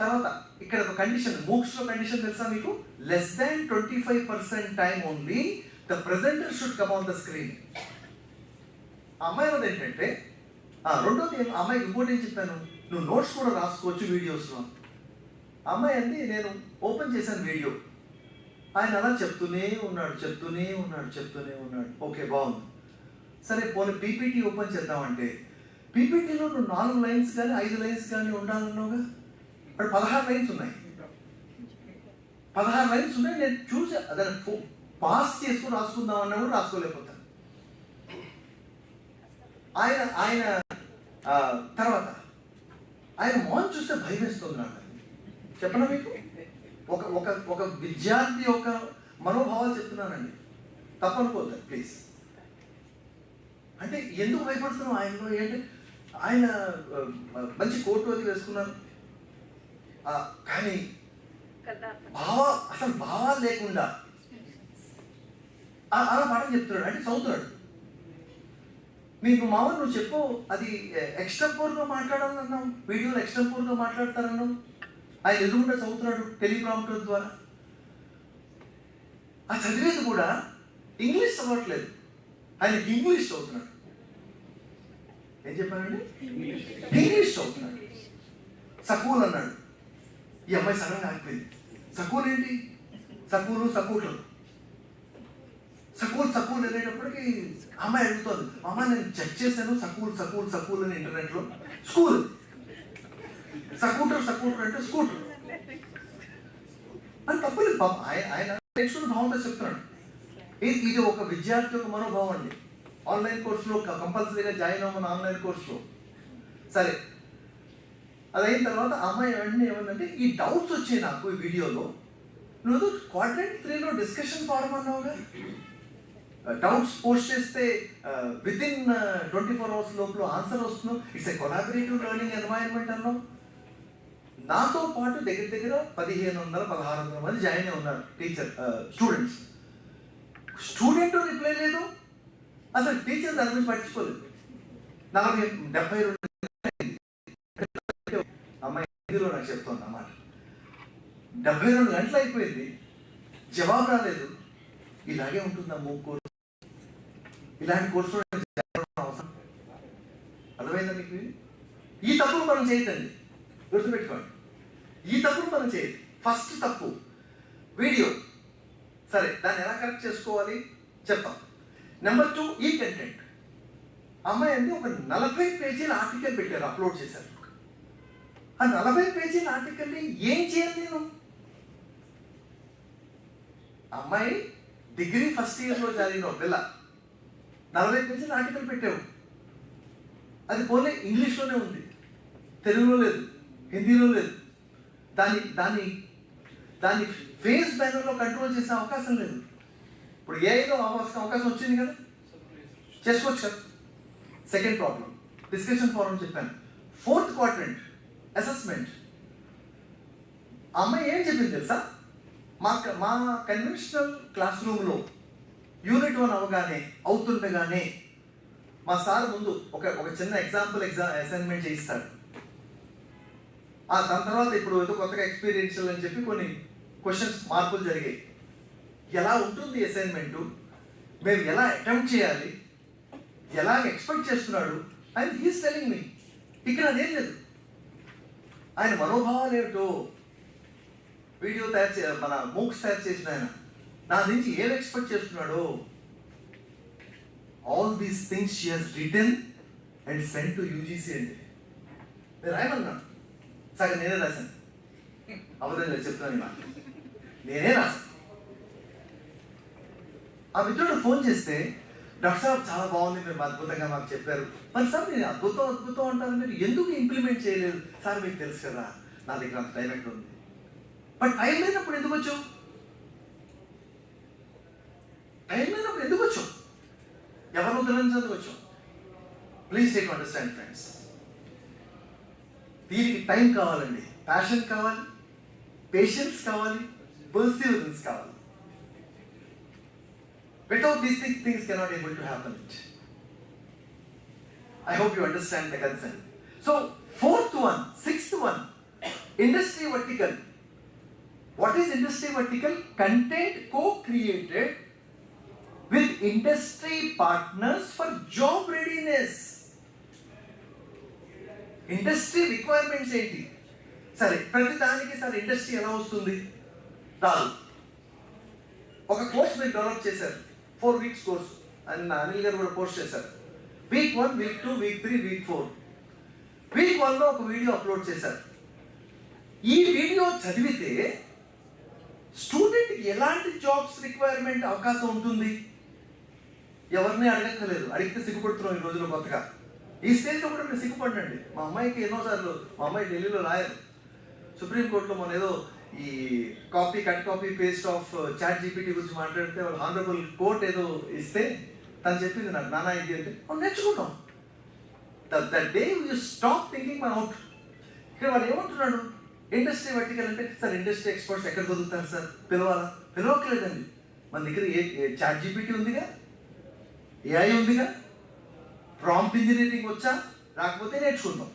తర్వాత ఇక్కడ ఒక కండిషన్, MOOCsలో కండిషన్ తెలుసా మీకు? <25% time only the presenter should come on the screen. ఆ అమ్మాయి వల్ల ఏంటంటే, రెండోది అమ్మాయికి ఇంకోటి ఏం చెప్పాను, నువ్వు నోట్స్ కూడా రాసుకోవచ్చు వీడియోస్లో. అమ్మాయి అంది, నేను ఓపెన్ చేశాను వీడియో, ఆయన అలా చెప్తూనే ఉన్నాడు. ఓకే బాగుంది. సరే పోనీ పీపీటీ ఓపెన్ చేద్దామంటే, పీపీటీలో నువ్వు 4 lines కానీ 5 lines కానీ ఉండాలన్నావుగా, అక్కడ 16 lines ఉన్నాయి. 16 lines ఉన్నాయి. నేను చూసి దాన్ని పాస్ చేసుకుని రాసుకుందామన్నా కూడా రాసుకోలేకపోతాను. ఆయన తర్వాత ఆయన మోహన్ చూస్తే భయం వేస్తుంది నాకు. చెప్పనా మీకు? ఒక విద్యార్థి యొక్క మనోభావాలు చెప్తున్నానండి, తప్పనుకోద్దు ప్లీజ్. అంటే ఎందుకు భయపడుతున్నాం ఆయనలో ఏంటి? ఆయన మంచి కోటు అది వేసుకున్నారు, కానీ అసలు భావాలు లేకుండా అలా పాఠం చెప్తున్నాడు. అంటే చదువుతున్నాడు. మీకు మామూలు నువ్వు చెప్పు, అది ఎక్స్టెంపోర్గా మాట్లాడాలన్నావు, వీడియోలో ఎక్స్టెంపోర్గా మాట్లాడతారన్నావు. ఆయన ఎదురుకుండా చదువుతున్నాడు టెలిప్రాంప్టర్ ద్వారా. ఆ చదివేది కూడా ఇంగ్లీష్ చదవట్లేదు, ఆయనకి ఇంగ్లీష్ చదువుతున్నాడు. ఏం చెప్పానండి? ఇంగ్లీష్ చదువుతున్నాడు. సకూల్ అన్నాడు, ఈ అమ్మాయి సడన్గా ఆగిపోయింది. సకూల్ ఏంటి? సకూలు సకూట్లు. సకూల్ అనేటప్పటికీ అమ్మాయి అడుగుతుంది, అమ్మ నేను చెక్ చేశాను సకూల్ అని ఇంటర్నెట్లో. స్కూల్ సకూటర్ అంటే స్కూటర్ అని తప్పలేదు. పాపం ఆయన నేర్చుకున్న భావంతో చెప్తున్నాడు. ఇది ఒక విద్యార్థి యొక్క మనోభావం అండి. ఆన్లైన్ కోర్సులో కంపల్సరీగా జాయిన్ అవ్వమని ఆన్లైన్ కోర్సులో. సరే, అది అయిన తర్వాత అమ్మాయి వెంటనే ఏమందంటే, ఈ డౌట్స్ వచ్చాయి నాకు ఈ వీడియోలో. నువ్వు క్వాడ్రంట్ 3లో డిస్కషన్ ఫారం అన్నావుగా, డౌట్స్ పోస్ట్ చేస్తే వితిన్ 24 hours లోపల ఆన్సర్ వస్తున్నావు. It's a collaborative learning environment అన్నావు. నాతో పాటు దగ్గర 1500-1600 మంది జాయిన్ అయి ఉన్నారు టీచర్ స్టూడెంట్స్. స్టూడెంట్ రిప్లై లేదు, అసలు టీచర్ దాని గురించి పట్టించుకోలేదు. 72 అమ్మాయి హిందీలో నాకు చెప్తుంది అన్నమాట. 72 గంటలు అయిపోయింది, జవాబు రాలేదు. ఇలాగే ఉంటుందా MOOC కోర్సు? ఇలాంటి కోర్సులో అవసరం? అర్థమైందా మీకు? ఈ తప్పులు మనం చేయొద్దండి, గుర్తుపెట్టుకోండి. ఈ తప్పులు మనం చేయదు. ఫస్ట్ తప్పు వీడియో. సరే, దాన్ని ఎలా కరెక్ట్ చేసుకోవాలి చెప్తాం. నెంబర్ 2, ఈ కంటెంట్. అమ్మాయి అంటే ఒక 40 పేజీల ఆర్టికల్ పెట్టారు, అప్లోడ్ చేశారు. ఆ 40 పేజీల ఆర్టికల్ని ఏం చేయాలి నేను? అమ్మాయి డిగ్రీ ఫస్ట్ ఇయర్లో చదివిన పిల్ల 40 పేజీల ఆర్టికల్ పెట్టావు. అది పోలే ఇంగ్లీష్లోనే ఉంది, తెలుగులో లేదు, హిందీలో లేదు. దాన్ని ఫేస్ బ్యానర్లో కంట్రోల్ చేసే అవకాశం లేదు. ఇప్పుడు ఏఐలో అవకాశం వచ్చింది కదా, చేసుకోవచ్చు కదా. సెకండ్ ప్రాబ్లం డిస్కషన్ ఫోరం చెప్పాను. 4th quadrant assessment. అమ్మాయి ఏం చెప్పింది తెలుసా? మా కన్వెన్షనల్ క్లాస్ రూమ్లో యూనిట్ 1 అవుతుండగానే మా సార్ ముందు ఒక చిన్న ఎగ్జాంపుల్ అసైన్మెంట్ చేయిస్తాడు. దాని తర్వాత ఇప్పుడు ఏదో కొత్తగా ఎక్స్పీరియన్షియల్ అని చెప్పి కొన్ని క్వశ్చన్స్ మార్పులు జరిగాయి. ఎలా ఉంటుంది అసైన్మెంటు, మేము ఎలా అటెంప్ట్ చేయాలి, ఎలా ఎక్స్పెక్ట్ చేస్తున్నాడు అండ్ హీస్ టెలింగ్ మీ. ఇక్కడ అదేం లేదు. ఆయన మనోభావాలు ఏమిటో వీడియో మన MOOCs తయారు చేసిన ఆయన నా నుంచి ఏం ఎక్స్పెక్ట్ చేస్తున్నాడో, all these things she has written and sent to UGC అండి. నేను రాయమన్నాను, సగం నేనే రాశాను. అబద్ధంగా చెప్తాను, ఇలా నేనే రాశాను. ఆ మిత్రుడు ఫోన్ చేస్తే, డాక్టర్ సాబ్ చాలా బాగుంది, మీరు అద్భుతంగా మాకు చెప్పారు. మరి సార్ నేను అద్భుతం అంటారు, మీరు ఎందుకు ఇంప్లిమెంట్ చేయలేదు? సార్ మీకు తెలుసు కదా నా దగ్గర అంత టైం ఎక్కడ ఉంది. బట్ టైం లేనప్పుడు ఎందుకు వచ్చావు? ఎవరు ఉద్ధరించేందుకు వచ్చావు? Please take understand friends. దీనికి టైం కావాలండి, ప్యాషన్ కావాలి, పేషెన్స్ కావాలి, పర్సివరెన్స్ కావాలి. Without these things cannot able to happen. I hope you understand the concern. So 4th one, 6th one, industry vertical. What is industry vertical? Content co-created with industry partners for job readiness. Industry requirements ఏంటి? సరే, ప్రతి దానికి sir industry ఎలా వస్తుంది? రాదు. ఒక course మీరు develop చేశారు, 4 weeks కోర్స్ అని అనిల్ గారు కూడా పోస్ట్ చేశారు. week 1, week 2, week 3, week 4. week 1లో ఒక వీడియో అప్లోడ్ చేశారు. ఈ వీడియో చదివితే స్టూడెంట్కి ఎలాంటి జాబ్స్ రిక్వైర్మెంట్ అవకాశం ఉంటుంది? ఎవరిని అడగక్కర్లేదు. అడిగితే సిగ్గుపడుతున్నాం ఈ రోజులో కొత్తగా. ఈ స్టేజ్లో కూడా నేను సిగ్గుపడినండి. మా అమ్మాయికి ఎన్నోసార్లు, మా అమ్మాయి ఢిల్లీలో లాయర్, సుప్రీంకోర్టులో మన ఏదో ఈ cut copy paste of ChatGPT గురించి మాట్లాడితే వాళ్ళు హానరబుల్ కోర్ట్ ఏదో ఇస్తే తను చెప్పింది నాకు, నాన్న ఇది అంటే నేర్చుకుంటాం. The day you stop thinking మన అవుట్. ఇక్కడ వాడు ఏమంటున్నాడు, ఇండస్ట్రీ వర్టికల్ అంటే సార్ ఇండస్ట్రీ ఎక్స్పర్ట్స్ ఎక్కడ దొరుకుతారు సార్, పిలవాలా? పిలవట్లేదండి. మన దగ్గర చాట్ జీపీటీ ఉందిగా, ఏఐ ఉందిగా, ప్రాంప్ట్ ఇంజనీరింగ్ వచ్చా, రాకపోతే నేర్చుకుంటాం.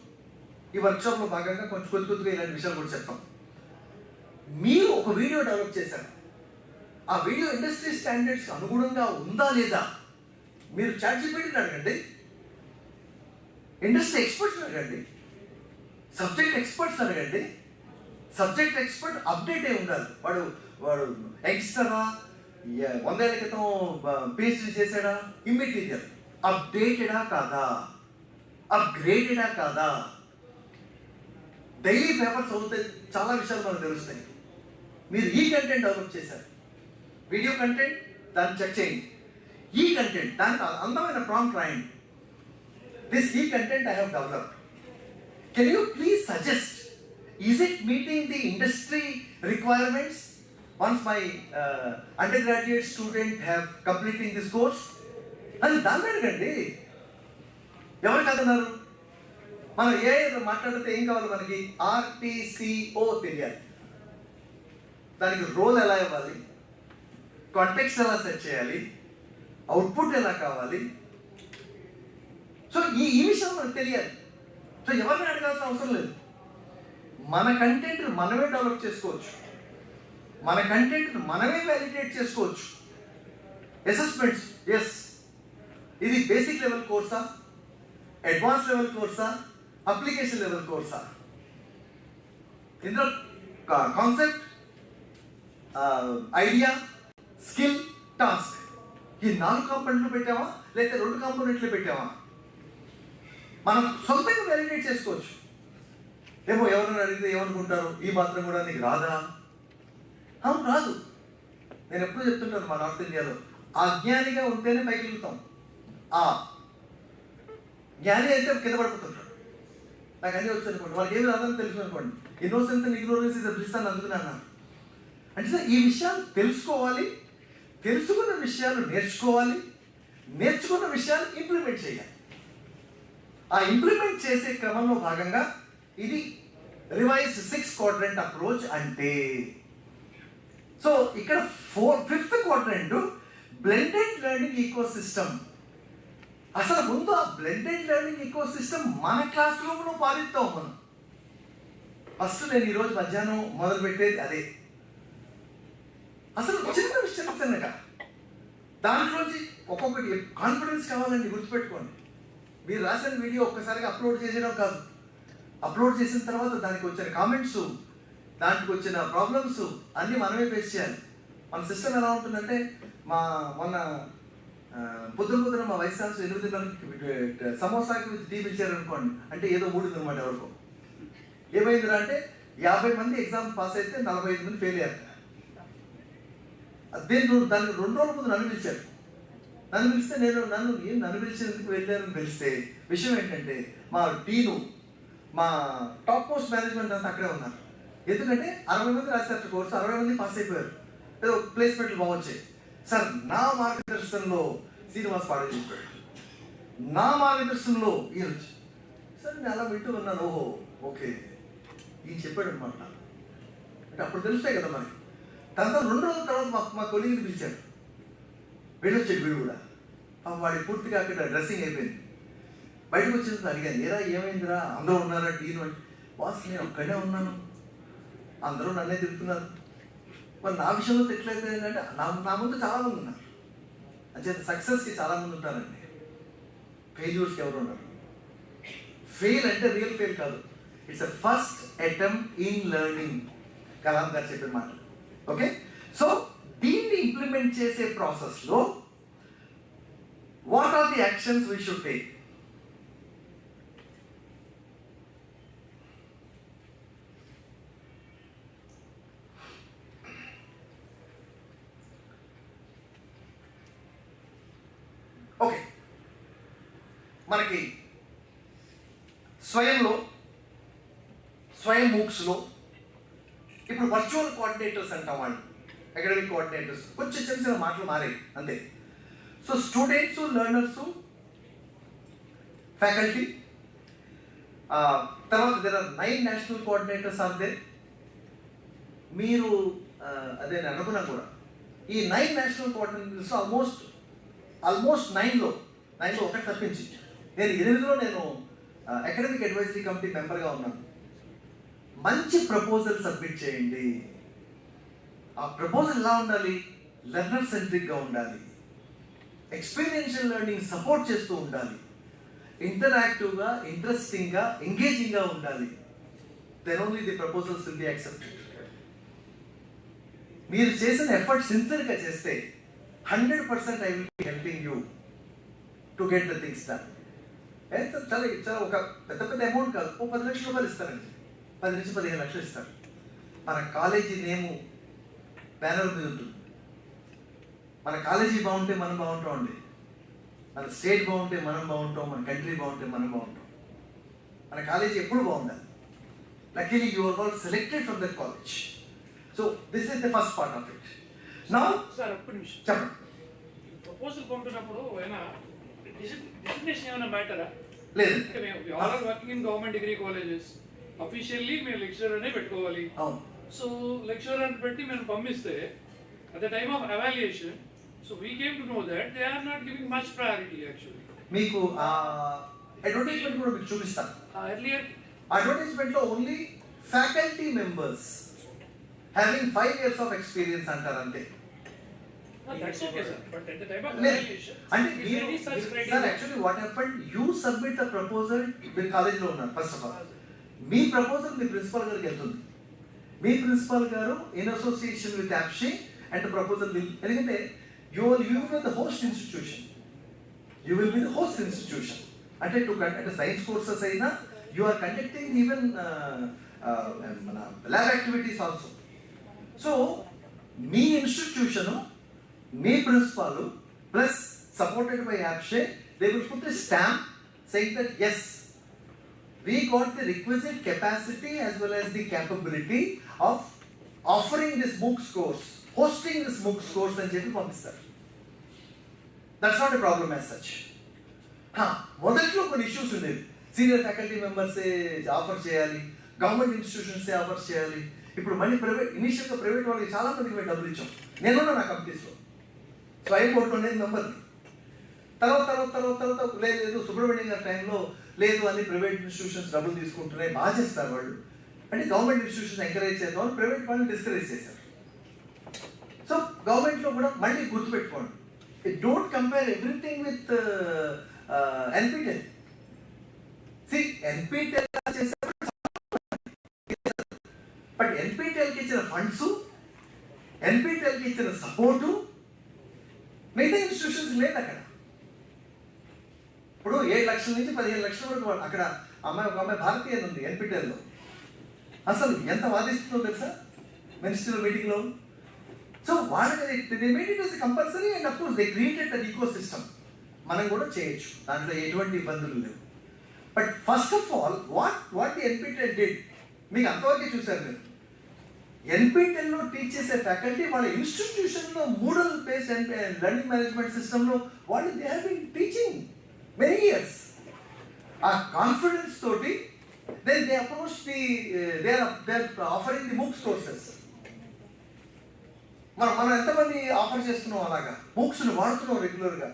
ఈ వర్క్షాప్లో భాగంగా కొంచెం కొద్దిగా ఇలాంటి విషయాలు కూడా చెప్తాం. మీరు ఒక వీడియో డెవలప్ చేశారు, ఆ వీడియో ఇండస్ట్రీ స్టాండర్డ్స్ అనుగుణంగా ఉందా లేదా మీరు చాట్ జీపీటీని అడగండి, ఇండస్ట్రీ ఎక్స్పర్ట్స్ అడగండి, సబ్జెక్ట్ ఎక్స్పర్ట్స్ అడగండి. సబ్జెక్ట్ ఎక్స్పర్ట్ అప్డేట్ అయి ఉండాలి. వాడు యంగ్స్టరా, 100 ఏళ్ల క్రితం పిహెచ్డీ చేశాడా, ఇమ్మెటీరియల్, అప్డేటెడా కాదా, అప్గ్రేడెడా కాదా. డైలీ పేపర్స్ చదివితే చాలా విషయాలు మనకు తెలుస్తాయి. మీరు ఈ కంటెంట్ డెవలప్ చేశారు, వీడియో కంటెంట్, దాన్ని చెక్ చేయండి. ఈ కంటెంట్, దానికి అందమైన ప్రాంప్ట్ రాయండి. దిస్ ఈ content I have developed, can you please suggest, is it meeting the industry requirements once my undergraduate student have completing this course? అని దాన్ని అడగండి. ఎవరు కదన్నారు? మనం ఏఐలో మాట్లాడితే ఏం కావాలి మనకి? RTCO తెలియాలి. దానికి రోల్ ఎలా ఇవ్వాలి, కాంటెక్స్ట్ ఎలా సెట్ చేయాలి, అవుట్పుట్ ఎలా కావాలి. సో ఈ విషయం మనకు తెలియాలి. సో ఎవరిని అడగాల్సిన అవసరం లేదు. మన కంటెంట్ మనమే డెవలప్ చేసుకోవచ్చు, మన కంటెంట్ మనమే వ్యాలిడేట్ చేసుకోవచ్చు. అసెస్మెంట్స్, ఎస్ ఇది బేసిక్ లెవెల్ కోర్సా, అడ్వాన్స్ లెవెల్ కోర్సా, అప్లికేషన్ లెవెల్ కోర్సా. ఇందులో కాన్సెప్ట్, ఐడియా, స్కిల్, టాస్క్, ఈ 4 కాంపోనెంట్లు పెట్టామా లేకపోతే 2 కాంపోనెంట్లు పెట్టామా? మనం సొంతంగా వ్యాలిడేట్ చేసుకోవచ్చు. ఏమో ఎవరైనా అడిగితే ఏమనుకుంటారు, ఈ మాత్రం కూడా నీకు రాదా? అవును రాదు. నేను ఎప్పుడు చెప్తుంటాను, మా నార్త్ ఇండియాలో అజ్ఞానిగా ఉంటేనే పైకి వెళ్తాం. జ్ఞాని అయితే కింద పడిపోతుంటాడు. నాకు అన్నీ వచ్చు అనుకోండి, వాళ్ళకి ఏమి రాదని తెలుసు అనుకోండి. Innocence and ignorance is bliss అని అందుకుని అన్నాను. అంటే సార్ ఈ విషయాలు తెలుసుకోవాలి, తెలుసుకున్న విషయాలు నేర్చుకోవాలి, నేర్చుకున్న విషయాలు ఇంప్లిమెంట్ చేయాలి. ఆ ఇంప్లిమెంట్ చేసే క్రమంలో భాగంగా ఇది రివైజ్ 6 క్వాడ్రంట్ అప్రోచ్. అంటే సో ఇక్కడ 5th quadrant blended learning ecosystem. అసలు ముందు ఆ బ్లెండెడ్ లెర్నింగ్ ఈకో సిస్టమ్ మన క్లాస్ రూమ్లో పాలిస్తాం మనం. ఫస్ట్ నేను ఈరోజు మధ్యాహ్నం మొదలు పెట్టేది అదే. అసలు చిన్నగా దాంట్లోంచి ఒక్కొక్కటి కాన్ఫిడెన్స్ కావాలండి, గుర్తుపెట్టుకోండి. మీరు రాసిన వీడియో ఒక్కసారిగా అప్లోడ్ చేసేయడం కాదు, అప్లోడ్ చేసిన తర్వాత దానికి వచ్చిన కామెంట్స్, దాంట్లోకి వచ్చిన ప్రాబ్లమ్స్ అన్నీ మనమే ఫేస్ చేయాలి. మన సిస్టమ్ ఎలా ఉంటుందంటే, మొన్న పొద్దున మా వైస్ ఛాన్సలర్ 8 గంటలకి సమోసాకి విత్ టీ పిలిచారు అనుకోండి, అంటే ఏదో మూడింది అనమాట. ఎవరికో ఏమైందిరా అంటే 50 మంది ఎగ్జామ్ పాస్ అయితే 45 మంది ఫెయిల్ అయ్యారు. దానికి 2 రోజుల ముందు నన్ను పిలిచారు. నన్ను పిలిస్తే నన్ను పిలిచేందుకు వెళ్ళారని పిలిస్తే విషయం ఏంటంటే, మా టీను, మా టాప్ మోస్ట్ మేనేజ్మెంట్ అంతా అక్కడే ఉన్నారు. ఎందుకంటే 60 మంది రాశారు కోర్సు, 60 మంది పాస్ అయిపోయారు, ఏదో ప్లేస్మెంట్లు బాగొచ్చాయి. సార్ నా మార్గదర్శనంలో శ్రీనివాస్ పాడే చెప్పాడు, నా మార్గదర్శనంలో ఈరోజు సార్ నేను అలా వింటూ ఉన్నాను. ఓహో ఓకే ఈయన చెప్పాడు అనమాట. అంటే అప్పుడు తెలుస్తాయి కదా మనకి. తర్వాత 2 రోజుల తర్వాత మా కొలీగ్ని పిలిచాడు, వెళ్ళొచ్చాడు వీడు కూడా. వాడి పూర్తిగా అక్కడ డ్రెస్సింగ్ అయిపోయింది. బయటకు వచ్చినందుకు అడిగాను, ఏరా ఏమైందిరా, అందరూ ఉన్నారా టీను అంటే, బాస్ నేను ఒక్కడే ఉన్నాను, అందరూ నన్నే తిరుగుతున్నారు. మరి నా విషయంలో తిట్టలేదు ఏంటంటే, నా ముందు చాలామంది ఉన్నారు. అంచేత సక్సెస్కి చాలామంది ఉంటారండి, ఫెయిల్యూర్స్కి ఎవరు ఉన్నారు. ఫెయిల్ అంటే రియల్ ఫెయిల్ కాదు, it's a first attempt in learning. Kalam garu చెప్పిన మాట. ఓకే, సో దీన్ని ఇంప్లిమెంట్ చేసే ప్రాసెస్లో what are the actions we should take? Okay, మనకి స్వయం మూక్స్లో ఇప్పుడు వర్చువల్ కోఆర్డినేటర్స్ అంటాం వాళ్ళు, అకాడమిక్ కోఆర్డినేటర్స్. కొంచెం చిన్న చిన్న మాటలు మారాయి అంతే. సో స్టూడెంట్స్, లెర్నర్స్, ఫ్యాకల్టీ, తర్వాత there are 9 national coordinators are there. మీరు అదే నేను అనుకున్నా కూడా ఈ 9 నేషనల్ కోఆర్డినేటర్స్ ఆల్మోస్ట్ 9లో ఒకటి తప్పించి నేను 8లో నేను అకాడమిక్ అడ్వైజరీ కమిటీ మెంబర్గా ఉన్నాను. మంచి ప్రపోజల్ సబ్మిట్ చేయండి. ఆ ప్రపోజల్ ఎలా ఉండాలి? లెర్నర్ సెంట్రిక్గా ఉండాలి, ఎక్స్పీరియన్షియల్ లెర్నింగ్ సపోర్ట్ చేస్తూ ఉండాలి, ఇంటరాక్టివ్గా, ఇంట్రెస్టింగ్గా, ఎంగేజింగ్గా ఉండాలి. Then only the proposals will be accepted. మీరు చేసిన ఎఫర్ట్ సిన్సియర్గా చేస్తే 100% I will be helping you to get the things done. చాలా ఒక పెద్ద అమౌంట్ కాదు, ఓ 10 లక్షల రూపాయలు ఇస్తారండి, 10 నుంచి 15 లక్షలు ఇస్తారు. మన కాలేజీ నేము బ్యానర్ మీద ఉంటుంది. మన కాలేజీ బాగుంటే మనం బాగుంటామండి, మన స్టేట్ బాగుంటే మనం బాగుంటాం, మన కంట్రీ బాగుంటే మనం బాగుంటాం. మన కాలేజీ ఎప్పుడు బాగుండాలి. Luckily you are all selected from that college. So this is the first part of it. Now sir ఒక్క నిమిషం చెప్పండి. ప్రపోజల్ పంపినప్పుడు ఏమైనా డిసిగ్నేషన్ ఏమైనా మ్యాటరా? లేదు, అంటే మేము all working in government degree colleges officially మేము లెక్చరర్ అనే పెట్టుకోవాలి. సో లెక్చరర్ అని పెట్టి మేము పంపిస్తే at the time of evaluation, so we came to know that they are not giving much priority actually. మీకు అడ్వర్టైజ్మెంట్ కూడా మీకు చూపిస్తాను. Earlier అడ్వర్టైజ్మెంట్లో only faculty members having 5 years of experience అంటారు అంతే. that's okay sir, but at the time of లేదు evaluation అంటే is there any such sir criteria? Actually what happened, you submit the proposal. మీరు కాలేజీలో ఉన్నారు, ఫస్ట్ ఆఫ్ ఆల్ మీ proposal మీ principal గారికి వెళ్తుంది. మీ ప్రిన్సిపాల్ గారు in association with APSCHE and proposal will, ఎందుకంటే you will be the host institution. You will be the host institution. అంటే అంటే సైన్స్ కోర్సెస్ అయినా యూ ఆర్ కండక్టింగ్ ఈవెన్ మన ల్యాబ్ యాక్టివిటీస్ ఆల్సో. సో మీ ఇన్స్టిట్యూషను, మీ principal plus supported by యాప్షే, they will put a stamp saying that yes, we got the requisite capacity as well as the capability of offering this MOOC course, hosting this MOOC course అని చెప్పి పంపిస్తారు. That's not a problem as such. మొదట్లో కొన్ని issues ఉండేవి. Senior faculty మెంబర్సే offer చేయాలి, government ఇన్స్టిట్యూషన్సే offer చేయాలి. ఇప్పుడు మళ్ళీ ప్రైవేట్, ఇనిషియల్గా ప్రైవేట్ వాళ్ళకి చాలా మందికి మేము డబ్బులు ఇచ్చాం. నేనున్నా నా కంపెనీస్లో స్వయం కోర్టు అనేది మెంబర్ని. తర్వాత లేదు సుబ్రహ్మణ్యం గారి టైంలో లేదు అని ప్రైవేట్ ఇన్స్టిట్యూషన్స్ డబ్బులు తీసుకుంటున్నాయి, బాగా చేస్తారు వాళ్ళు అంటే గవర్నమెంట్ ఇన్స్టిట్యూషన్ ఎంకరేజ్ చేద్దామని ప్రైవేట్ వాళ్ళని డిస్కరేజ్ చేశారు. సో గవర్నమెంట్లో కూడా మళ్ళీ గుర్తుపెట్టుకోండి, don't compare everything with NPTEL. See NPTEL చేశారు, బట్ ఎన్పిటెల్కి ఇచ్చిన ఫండ్స్, ఎన్పిటెల్కి ఇచ్చిన సపోర్టు మిగతా ఇన్స్టిట్యూషన్స్ లేదు అక్కడ. ఇప్పుడు 7 లక్షల నుంచి 15 లక్షల వరకు అక్కడ ఒక అమ్మాయి భారతీయ ఉంది ఎన్పిటెల్లో. అసలు ఎంత వాదిస్తుందో తెలుసా మినిస్ట్రియల్ మీటింగ్లో. సో వాళ్ళకి they made it as compulsory and of course they created that ecosystem. మనం కూడా చేయొచ్చు, దాంట్లో ఎటువంటి ఇబ్బందులు లేవు. But first of all what the NPTEL did, మీకు అంతవరకే చూశారు మీరు. ఎన్పిటెల్లో టీచ్ చేసే ఫ్యాకల్టీ వాళ్ళ ఇన్స్టిట్యూషన్లో Moodle based and learning management సిస్టంలో వాళ్ళు they have been teaching many years. ఆ కాన్ఫిడెన్స్ తోటి then they approach they are offering the MOOC courses. మనం ఎంతమంది ఆఫర్ చేస్తున్నాం అలాగా? MOOCస్ని వాడుతున్నాం రెగ్యులర్గా,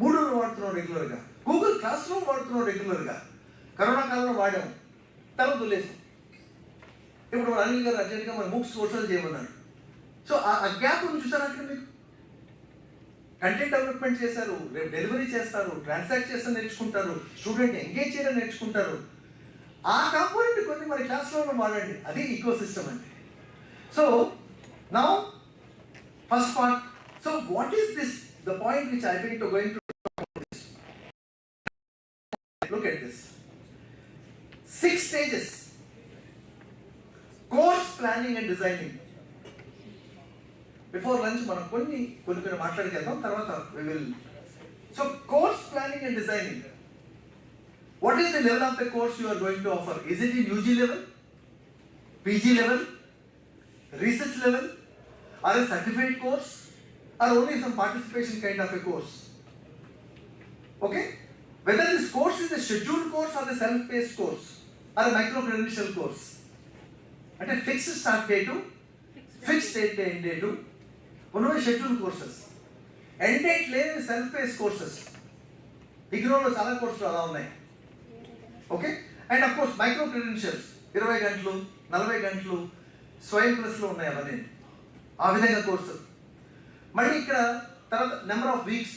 మూడోలు వాడుతున్నాం రెగ్యులర్గా, గూగుల్ క్లాస్ రూమ్ వాడుతున్నాం రెగ్యులర్గా. కరోనా కాలంలో వాడాము, తర్వాత వదిలేసాం. ఇప్పుడు అనిల్ గారు అర్జెంట్గా మన MOOC కోర్సులు చేయమన్నారు. సో ఆ గ్యాప్ ఉంది చూసారంటే మీకు కంటెంట్ డెవలప్మెంట్ చేశారు, రేపు డెలివరీ చేస్తారు, ట్రాన్సాక్ట్ చేస్తే నేర్చుకుంటారు, స్టూడెంట్ ఎంగేజ్ చేయడం నేర్చుకుంటారు. ఆ కాంపోనెంట్ కొన్ని మరి క్లాస్లో వాడండి, అది ఈకో సిస్టమ్ అంటే. So now first part. So what is this the point which I been to going to look at this 6 stages. Course planning and designing. Before lunch మనం కొన్ని మాట్లాడుకెళ్దాం, తర్వాత we will. So course planning and designing. What is the level of the course you are going to offer? Is it in UG level, PG level, research level, or a certificate course, or only some participation kind of a course? Okay? Whether this course is a scheduled course or a self-paced course or a micro-credential course. అంటే fixed start date, fixed end date ఉన్నవి schedule courses. End date లేని self-face courses. డిగ్రీలో చాలా కోర్సులు అలా ఉన్నాయి. Okay? And of course micro credentials 20 గంటలు 40 గంటలు స్వయం ప్లస్లో ఉన్నాయి అవన్నీ. ఆ విధంగా కోర్సు. మళ్ళీ ఇక్కడ తర్వాత number of weeks,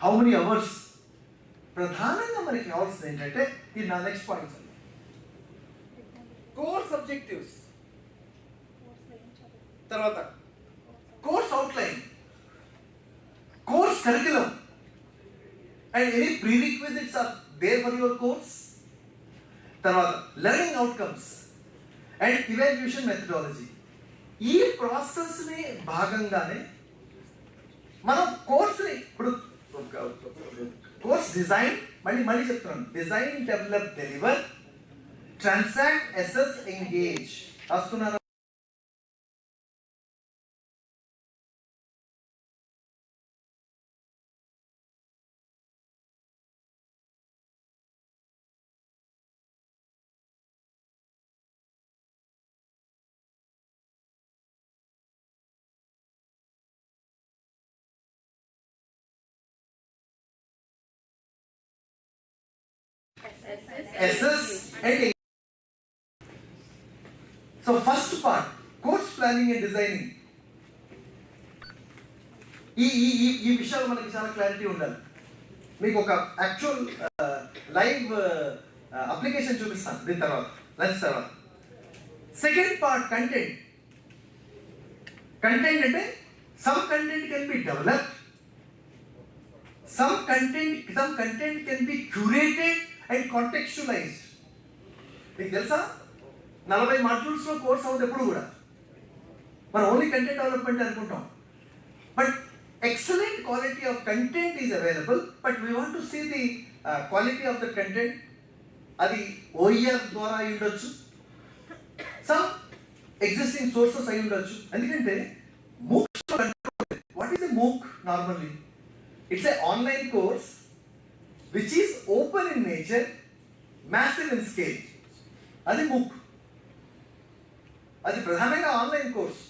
how many hours. ప్రధానంగా మనకి కావాల్సింది ఏంటంటే ఇది నా నెక్స్ట్ పాయింట్స్. కోర్స్ అబ్జెక్టివ్స్, తర్వాత course outline, course curriculum and any prerequisites are there for your course. తర్వాత learning outcomes and evaluation methodology. ఈ ప్రాసెస్ని భాగంగానే మనం కోర్స్ని ఇప్పుడు కోర్స్ డిజైన్ మళ్ళీ చెప్తున్నాను. Design, develop, deliver, transact, assess, engage. రాసుకున్నారా? Assess and so first part, course planning and designing. ఈ విషయాలు మనకి చాలా క్లారిటీ ఉండాలి. మీకు ఒక యాక్చువల్ లైవ్ అప్లికేషన్ చూపిస్తాను దీని తర్వాత, లంచ్ తర్వాత. Second part content. కంటెంట్ అంటే some content can be developed, some content can be curated and contextualized. మీకు తెలుసా 40 మాడ్యూల్స్లో కోర్స్ అవుతుంది ఎప్పుడు కూడా. మనం ఓన్లీ కంటెంట్ డెవలప్మెంట్ అనుకుంటాం. But excellent quality of content is available. But we want to see the quality of the content. అది OER ద్వారా అయి ఉండొచ్చు, సమ్ ఎగ్జిస్టింగ్ సోర్సెస్ అయి ఉండొచ్చు. ఎందుకంటే MOOC, what is a MOOC normally? It's an online course which is open in nature, massive in scale. That is MOOC. That is pradhananga online course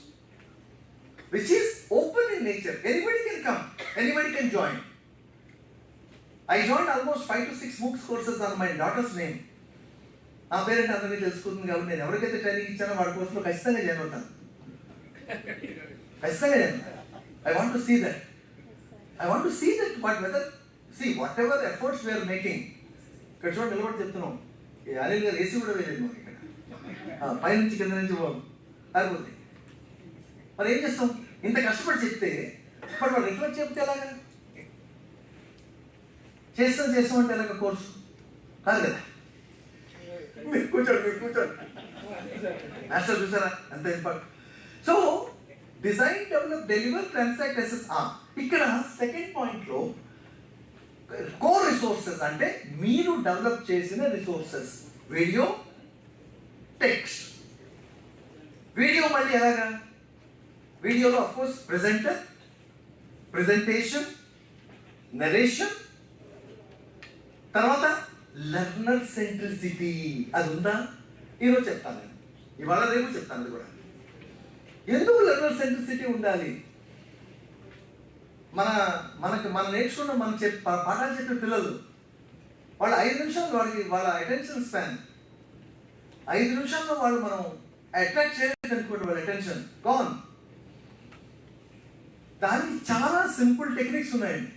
which is open in nature. Anybody can come, anybody can join. I joined almost 5 to 6 MOOC courses on my daughter's name. నా parent అందరికీ తెలుసుకుంటుంది కాబట్టి నేను ఎవరికైతే training ఇచ్చానో వాడి కోర్సులో ఖచ్చితంగా join అవుతాను. ఖచ్చితంగా జాయిన్ అవుతాను. I want to see that. But whether, see, whatever efforts we are making, ఇక్కడ చూడండి నిలబడి చెప్తున్నాం. ఈ అనిల్ గారు ఏసీ కూడా వేయలేదు మాకు ఇక్కడ. పైనుంచి కింద నుంచి ఆరిపోతుంది. మరి ఏం చేస్తాం? ఇంత కష్టపడి చెప్తే ఇప్పుడు వాళ్ళు రిఫ్లెక్ట్ చెప్తే ఎలాగా? చేస్తాం అంటే ఎలాగ కోర్సు కాదు కదా. మీరు కూర్చోండి. మాస్టర్ చూసారా ఎంత important. So design, develop, deliver, transact, assess. ఇక్కడ సెకండ్ పాయింట్లో కోర్ రిసోర్సెస్ అంటే మీరు డెవలప్ చేసిన రిసోర్సెస్. Video, text. వీడియో మళ్ళీ ఎలాగా? వీడియోలో అఫ్కోర్స్ ప్రెజెంటర్, ప్రెజెంటేషన్, నరేషన్, తర్వాత లెర్నర్ సెంట్రిసిటీ. అది ఉందా? ఈరోజు చెప్తాను నేను, ఇవాళ రేపు చెప్తాను. అది కూడా ఎందుకు లెర్నర్ సెంట్రిసిటీ ఉండాలి? మనం నేర్చుకున్న పాఠాలు చెప్పే పిల్లలు వాళ్ళు 5 నిమిషాలు వాళ్ళ అటెన్షన్ స్పాన్ 5 నిమిషాల్లో వాళ్ళు మనం అట్రాక్ట్ చేయలేదు అనుకోండి, వాళ్ళ అటెన్షన్ గాన్. దానికి చాలా సింపుల్ టెక్నిక్స్ ఉన్నాయండి,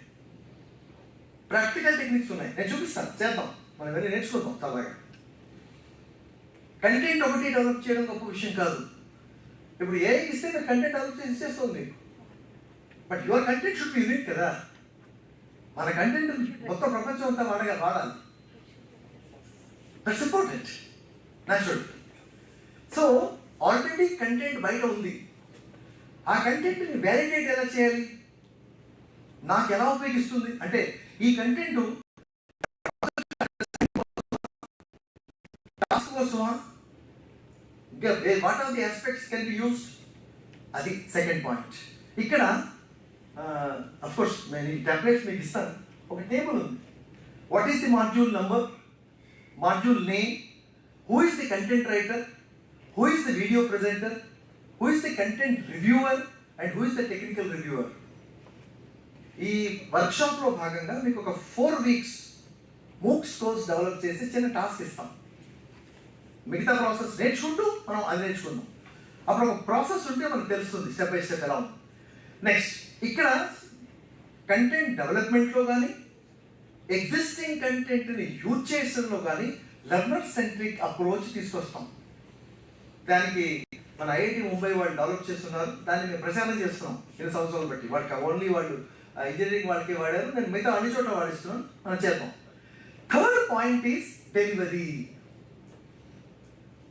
ప్రాక్టికల్ టెక్నిక్స్ ఉన్నాయి. నేను చూపిస్తాను, చేద్దాం, మనం వెళ్ళి నేర్చుకుందాం సరదాగా. కంటెంట్ ఒకటి డెవలప్ చేయడం గొప్ప విషయం కాదు. ఇప్పుడు ఏ ఇస్తే మీరు కంటెంట్ డెవలప్ చేసి ఇచ్చేస్తుంది, but your content should be unique కదా. మన కంటెంట్ మొత్తం ప్రపంచం అంతా వాడాలి. That's important, natural. So already content బయట ఉంది. ఆ కంటెంట్ని వ్యాలిడేట్ ఎలా చేయాలి? నాకు ఎలా ఉపయోగిస్తుంది అంటే ఈ కంటెంట్ టాస్క్ కోసమా, what are the aspects can be used, అది సెకండ్ పాయింట్. ఇక్కడ అఫ్కోర్స్ నేను ఈ టెంప్లెట్స్ మీకు ఇస్తాను, ఒక టేబుల్ ఉంది. What is the module number, module name, who is the content writer, who is the video presenter, who is the content reviewer and who is the technical reviewer. ఈ వర్క్షాప్లో భాగంగా మీకు ఒక 4 weeks MOOCs కోర్స్ డెవలప్ చేసి చిన్న task ఇస్తాం. మిగతా process నేర్చుకుంటూ మనం అది నేర్చుకుందాం. అప్పుడు ఒక ప్రాసెస్ ఉంటే మనకు తెలుస్తుంది స్టెప్ బై స్టెప్ ఎలా ఉంది. నెక్స్ట్ ఇక్కడ కంటెంట్ డెవలప్మెంట్లో కానీ ఎగ్జిస్టింగ్ కంటెంట్ని యూజ్ చేయడంలో కానీ లెర్నర్ సెంట్రిక్ అప్రోచ్ తీసుకొస్తాం. దానికి మన ఐఐటి ముంబై వాళ్ళు డెవలప్ చేస్తున్నారు. దాన్ని మేము ప్రచారం చేస్తున్నాం 2 సంవత్సరాలు బట్టి. వాడికి ఓన్లీ వాళ్ళు ఇంజనీరింగ్ వాళ్ళకి వాడారు, నేను మిగతా అన్ని చోట్ల వాడిస్తున్నాను, మనం చేద్దాం. Third point is delivery.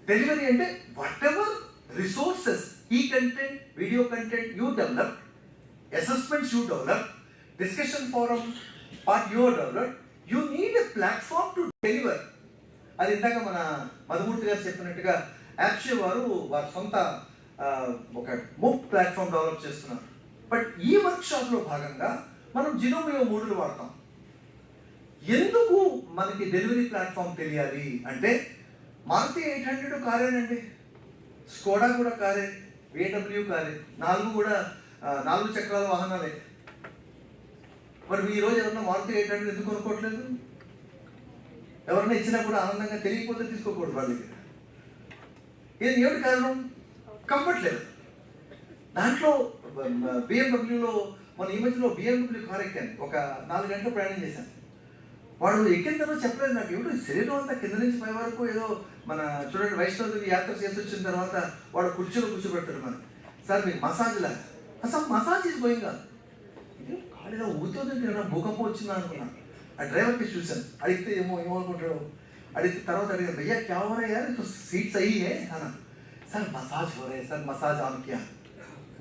Delivery అంటే వాట్ ఎవర్ రిసోర్సెస్, ఈ content, video content you develop, assessments you develop, discussion forum part you develop, you need a platform to deliver. అది ఇందాక మన మధుమూర్తి గారు చెప్పినట్టుగా యాప్షే వారు వారి సొంత ఒక MOOC ప్లాట్ఫామ్ డెవలప్ చేస్తున్నారు. బట్ ఈ వర్క్షాప్లో భాగంగా మనం జినోమియో 3 వాడతాం. ఎందుకు మనకి డెలివరీ ప్లాట్ఫామ్ తెలియాలి అంటే, మారుతి 800 కారేనండి, స్కోడా కూడా కారే, BMW కారే, 4 కూడా 4 చక్రాల వాహనాలే. మరి ఈరోజు ఎవరన్నా మారుతి 800 ఎందుకు కొనుక్కోవట్లేదు? ఎవరన్నా ఇచ్చినా కూడా ఆనందంగా తెలియకపోతే తీసుకోకూడదు వాళ్ళ దగ్గర. ఏమిటి కారణం? కంఫర్ట్ లేదు. దాంట్లో BMWలో మన ఈ మధ్యలో BMW కార్ ఎక్కాను, ఒక 4 గంటలు ప్రయాణం చేశాను. వాడు ఎక్కిన తర్వాత చెప్పలేదు నాకు, ఏమిటో శరీరం అంతా కింద నుంచి పై వరకు ఏదో మన చూడండి వైష్ణవి యాత్ర చేసి వచ్చిన తర్వాత వాడు కుర్చీలో కూర్చోబెడతాడు మనం, సార్ మీకు మసాజ్ లాగా. అసలు మసాజ్ ఇస్ గోయింగ్ కాదు, కాళీగా ఊతోదంటే భూకంపం వచ్చిందా అనుకున్నాను. ఆ డ్రైవర్కి చూశాను, అడిగితే ఏమనుకుంటాడు, అడిగితే తర్వాత అడిగాను, భయ్యా క్యా హో రहा है यार, तो सीट सही है అన్నా. సార్ మసాజ్ हो रहा है सर, मसाज ऑन किया.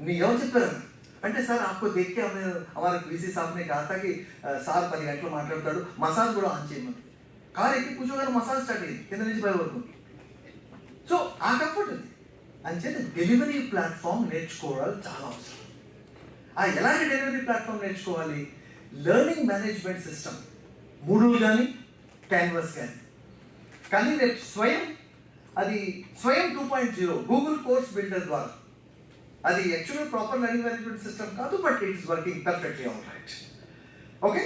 నీ ఎవరు చెప్పారు అంటే, సార్ आपको देख के हमने हमारे VC साहब ने कहा था कि సార్ 10 గంటలు మాట్లాడతాడు, మసాజ్ కూడా ఆన్ చేయమని. కార్ ఎక్కి కూర్చోగానే మసాజ్ స్టార్ట్ అయ్యింది కింద నుంచి పై వరకు. సో ఆ కంఫర్ట్ ఉంది. అంచేత డెలివరీ ప్లాట్ఫామ్ నేర్చుకోవడాలు చాలా అవసరం. ఆ ఎలాంటి డెలివరీ ప్లాట్ఫామ్ నేర్చుకోవాలి? లెర్నింగ్ మేనేజ్మెంట్ సిస్టమ్, మూడూలు కానీ క్యాన్వాస్ కానీ రేపు అది స్వయం 2.0 గూగుల్ కోర్స్ బిల్డర్ ద్వారా. అది యాక్చువల్గా ప్రాపర్ లెర్నింగ్ మేనేజ్మెంట్ సిస్టమ్ కాదు, but it is working perfectly all right. Okay,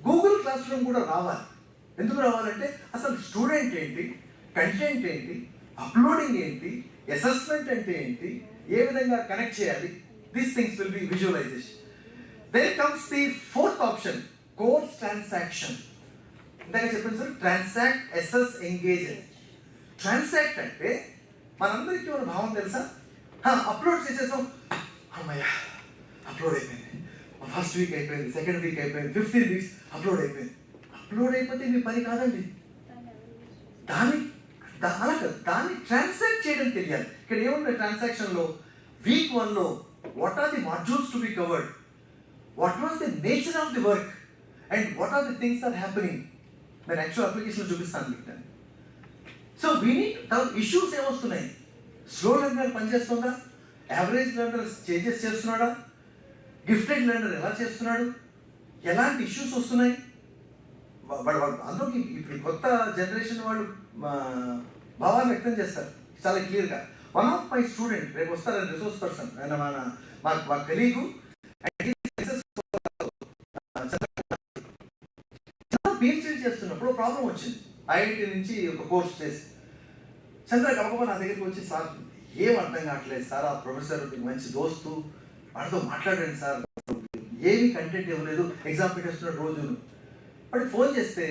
Google class room కూడా రావాలి. ఎందుకు రావాలంటే అసలు స్టూడెంట్ ఏంటి, కంటెంట్ ఏంటి, అప్లోడింగ్ ఏంటి, అసెస్మెంట్ అంటే ఏంటి, ఏ విధంగా కనెక్ట్ చేయాలి, these things will be visualisation. Then comes the 4th option, course transaction. ఇందాక చెప్పండి sir, transact, assess, engage. Transact అంటే మనందరికీ ఉన్న భావం తెలుసా? అప్లోడ్ చేసేసాం, అమ్మయ్య అప్లోడ్ అయిపోయింది, ఫస్ట్ వీక్ అయిపోయింది, సెకండ్ వీక్ అయిపోయింది, 15 weeks అప్లోడ్ అయిపోయింది. అప్లోడ్ అయిపోతే మీ పని కాదండి, దాన్ని ట్రాన్సాక్ట్ చేయడం తెలియాలి. ఇక్కడ ఏముంది ట్రాన్సాక్షన్లో? వీక్ 1లో what are the modules to be covered, what was the nature of the work and what are the things are happening. నేను యాక్చువల్ అప్లికేషన్ చూపిస్తాను మీకు. సో వీని ఇష్యూస్ ఏమొస్తున్నాయి? స్లో లెర్నర్ పనిచేస్తుందా, యావరేజ్ లెర్నర్ చేంజెస్ చేస్తున్నాడా, gifted learner ఎలా చేస్తున్నాడు, ఎలాంటి ఇష్యూస్ వస్తున్నాయి? అందులోకి ఇప్పుడు కొత్త జనరేషన్ వాళ్ళు భావాన్ని వ్యక్తం చేస్తారు చాలా క్లియర్గా. వన్ ఆఫ్ మై స్టూడెంట్ రేపు వస్తారు, రిసోర్స్ పర్సన్, ఆయన మా కలీగు, PhD చేస్తున్నప్పుడు ప్రాబ్లం వచ్చింది. ఐఐటి నుంచి ఒక కోర్స్ చేసి చంద్ర గబగబా నా దగ్గరికి వచ్చి, సార్ ఏం అర్థం కావట్లేదు సార్, ఆ ప్రొఫెసర్ మంచి దోస్తు, వాడితో మాట్లాడండి సార్, ఏమీ కంటెంట్ ఇవ్వలేదు, ఎగ్జామ్ పెట్టేస్తున్న రోజును. వాడికి ఫోన్ చేస్తే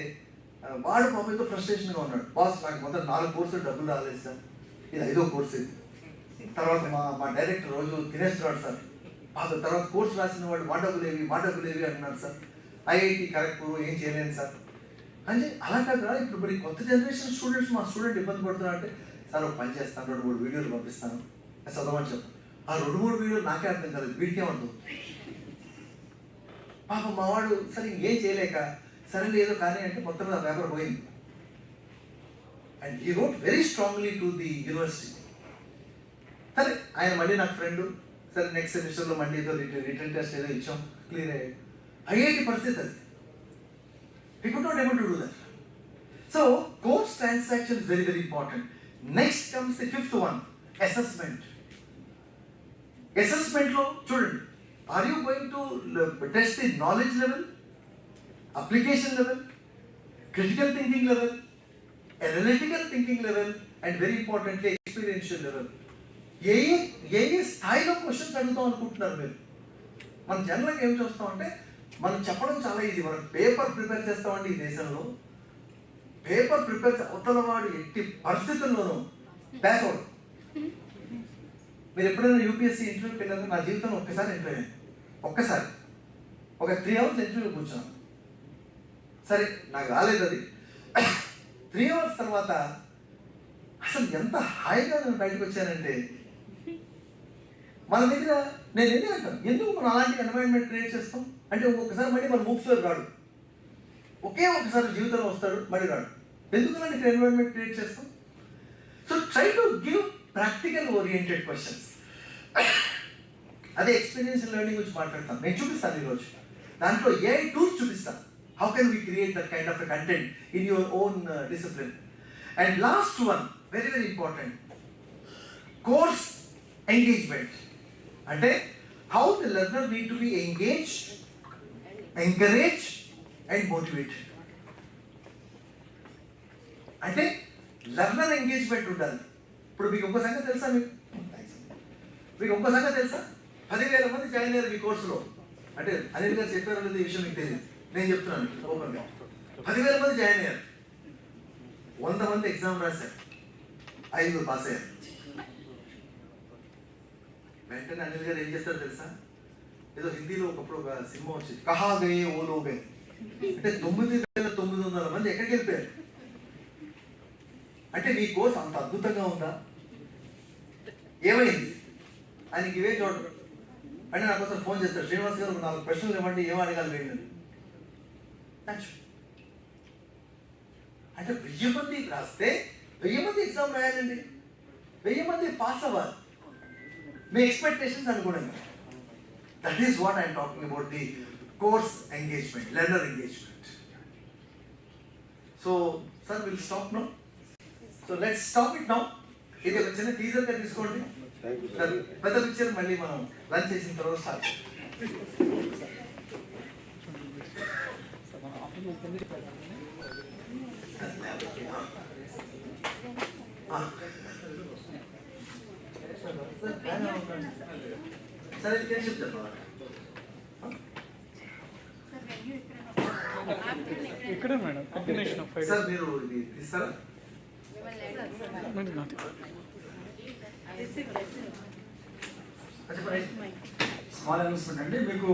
వాడు పాపంతో ఫ్రస్ట్రేషన్గా ఉన్నాడు. బాస్ నాకు మొత్తం 4 కోర్సులు డబ్బులు రాలేదు సార్, ఇది 5వ కోర్సు ఇది. తర్వాత మా డైరెక్టర్ రోజు తినేస్తున్నాడు సార్. తర్వాత కోర్సు రాసిన వాళ్ళు మా డబ్బులేవి అంటున్నారు సార్, ఐఐటి కరెక్ట్ ఏం చేయలేను సార్ అంటే. అలా కాదురా, ఇప్పుడు మరి కొత్త జనరేషన్ స్టూడెంట్స్, మా స్టూడెంట్ ఇబ్బంది పడుతున్నా అంటే, సార్ ఒక పని చేస్తాను, 2-3 వీడియోలు పంపిస్తాను, చదవమని చెప్పు. ఆ 2-3 వీడియోలు నాకే అర్థం కాదు, వీడికేమంటుంది. పాపం మావాడు సరే ఇంకేం చేయలేక, సరే ఏదో కానీ అంటే మొత్తం మీద పేపర్ పోయింది. And he wrote very strongly to the university. సరే ఆయన మళ్ళీ నాకు ఫ్రెండ్, సరే నెక్స్ట్ సెమిస్టర్లో మళ్ళీ ఏదో రిటర్న్ టెస్ట్ ఏదో ఇచ్చాం, క్లియర్ అయ్యాయి. ఐఐటి పరిస్థితి అది. We could not able to do that. So course transaction is very, very important. Next comes the fifth one, assessment. Assessment lo chudandi, are you going to test the knowledge level, application level, critical thinking level, analytical thinking level, and very importantly experiential level? ఏ స్థాయిలో questions అడుగుతాం అనుకుంటున్నారు మీరు? మనం జనరల్గా ఏం చూస్తామంటే మనం చెప్పడం చాలా ఈజీ. మనం పేపర్ ప్రిపేర్ చేస్తామండి ఈ దేశంలో. పేపర్ ప్రిపేర్ అవతల వాడు ఎట్టి పరిస్థితుల్లోనూ ప్యాస్ అవడం. మీరు ఎప్పుడైనా యూపీఎస్సీ ఇంటర్వ్యూకి వెళ్ళారు? నా జీవితంలో ఒక్కసారి ఇంటర్వ్యూ అయ్యాను. ఒక్కసారి ఒక 3 hours ఇంటర్వ్యూ కూర్చున్నాను. సరే నాకు రాలేదు అది. 3 hours తర్వాత అసలు ఎంత హాయిగా నేను బయటకు వచ్చానంటే, మన దగ్గర నేను ఎందుకు అంటాను, ఎందుకు మనం అలాంటి ఎన్వైరన్మెంట్ క్రియేట్ చేస్తాం అంటే, ఒక్కొక్కసారి మళ్ళీ మన MOOCs రాడు, ఒకే ఒక్కసారి జీవితంలో వస్తాడు మళ్ళీ రాడు. ఎందుకు అలాంటి ఎన్వైరన్మెంట్ క్రియేట్ చేస్తాం? So try to give practical oriented questions. అదే ఎక్స్పీరియన్షియల్ లెర్నింగ్ గురించి మాట్లాడతాను. నేను చూపిస్తాను ఈరోజు. దాంట్లో AI టూల్స్ చూపిస్తాను. How can we create that kind of content in your own discipline. And last one, very very important, course engagement. అంటే how the learner need to be engage, encourage and motivated. అంటే learner engagement ఉండాలి. ఇప్పుడు మీకు ఇంకో సంగతి తెలుసా? మీకు ఇంకో సంగతి తెలుసా? 10,000 మంది జాయిన్ అయ్యారు మీ కోర్సులో. అంటే అనిల్ గారు చెప్పారో లేదు ఈ విషయం మీకు తెలియదు, నేను చెప్తున్నాను ఓపెన్గా. 10,000 మంది జాయిన్ అయ్యారు, 100 మంది ఎగ్జామ్ రాశారు, 5 పాస్ అయ్యారు. వెంటనే అనిల్ గారు ఏం చేస్తారో తెలుసా? ఏదో హిందీలో ఒకప్పుడు ఒక సినిమా వచ్చింది, కహా గయే ఓ లోగే. అంటే 9,900 మంది ఎక్కడికి వెళ్ళిపోయారు? అంటే మీ కోర్స్ అంత అద్భుతంగా ఉందా? ఏమైంది? ఆయనకి ఇవే చూడరు. అంటే నాకు ఒకసారి ఫోన్ చేస్తారు, శ్రీనివాస్ గారు 4 ప్రశ్నలు ఇవ్వండి, ఏం అడగాలి వేయండి. అంటే 1000 మంది రాస్తే 1000 మంది ఎగ్జామ్ రాయాలండి, 1000 మంది పాస్ అవ్వాలి మీ ఎక్స్పెక్టేషన్స్ అనుగుణంగా. That is what I'm talking about the course engagement, learner engagement. So sir will stop now. So let's stop it now. ఇది ఒక చిన్న టీజర్గా తీసుకోండి. పెద్ద పిక్చర్ మళ్ళీ మనం లంచ్ చేసిన తర్వాత స్టార్ట్. సరే ఇంకేం చెప్తాను ఇక్కడ మేడం కాంబినేషన్ ఆఫ్ సార్, మీరు ఇది ఇస్తారా? స్మాల్ అనౌన్స్మెంట్ అండి. మీకు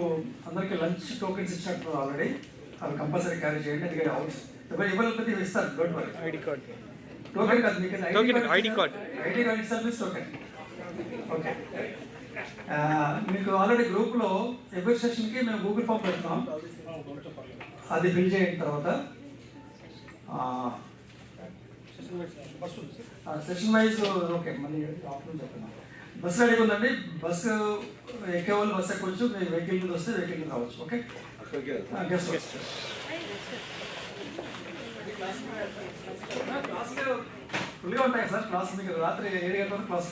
అందరికీ లంచ్ టోకెన్స్ ఇచ్చినట్టు ఆల్రెడీ, అవి కంపల్సరీ క్యారీ చేయండి. ఎందుకంటే ఇవ్వకపోతే ఇస్తారు, don't worry. ID card token కాదు, మీకు ID card service token. Okay, మీకు ఆల్రెడీ గ్రూప్లో ఎవ్రీ సెషన్కి మేము గూగుల్ ఫామ్ పెడుతున్నాం. అది ఫిల్ చేయిన తర్వాత సెషన్ వైజ్ ఓకే, మళ్ళీ ఆఫ్టర్నూన్ చెప్తున్నాం. బస్సు రెడీ ఉందండి. బస్సు ఎక్కే వాళ్ళు బస్సు ఎక్కొచ్చు, మీ వెహికల్ మీద వస్తే వెహికల్ మీద రావచ్చు. ఓకే, గెస్ట్ క్లాస్ ఫుల్గా ఉంటాయి సార్. క్లాస్ మీకు రాత్రి 7 గంటల క్లాస్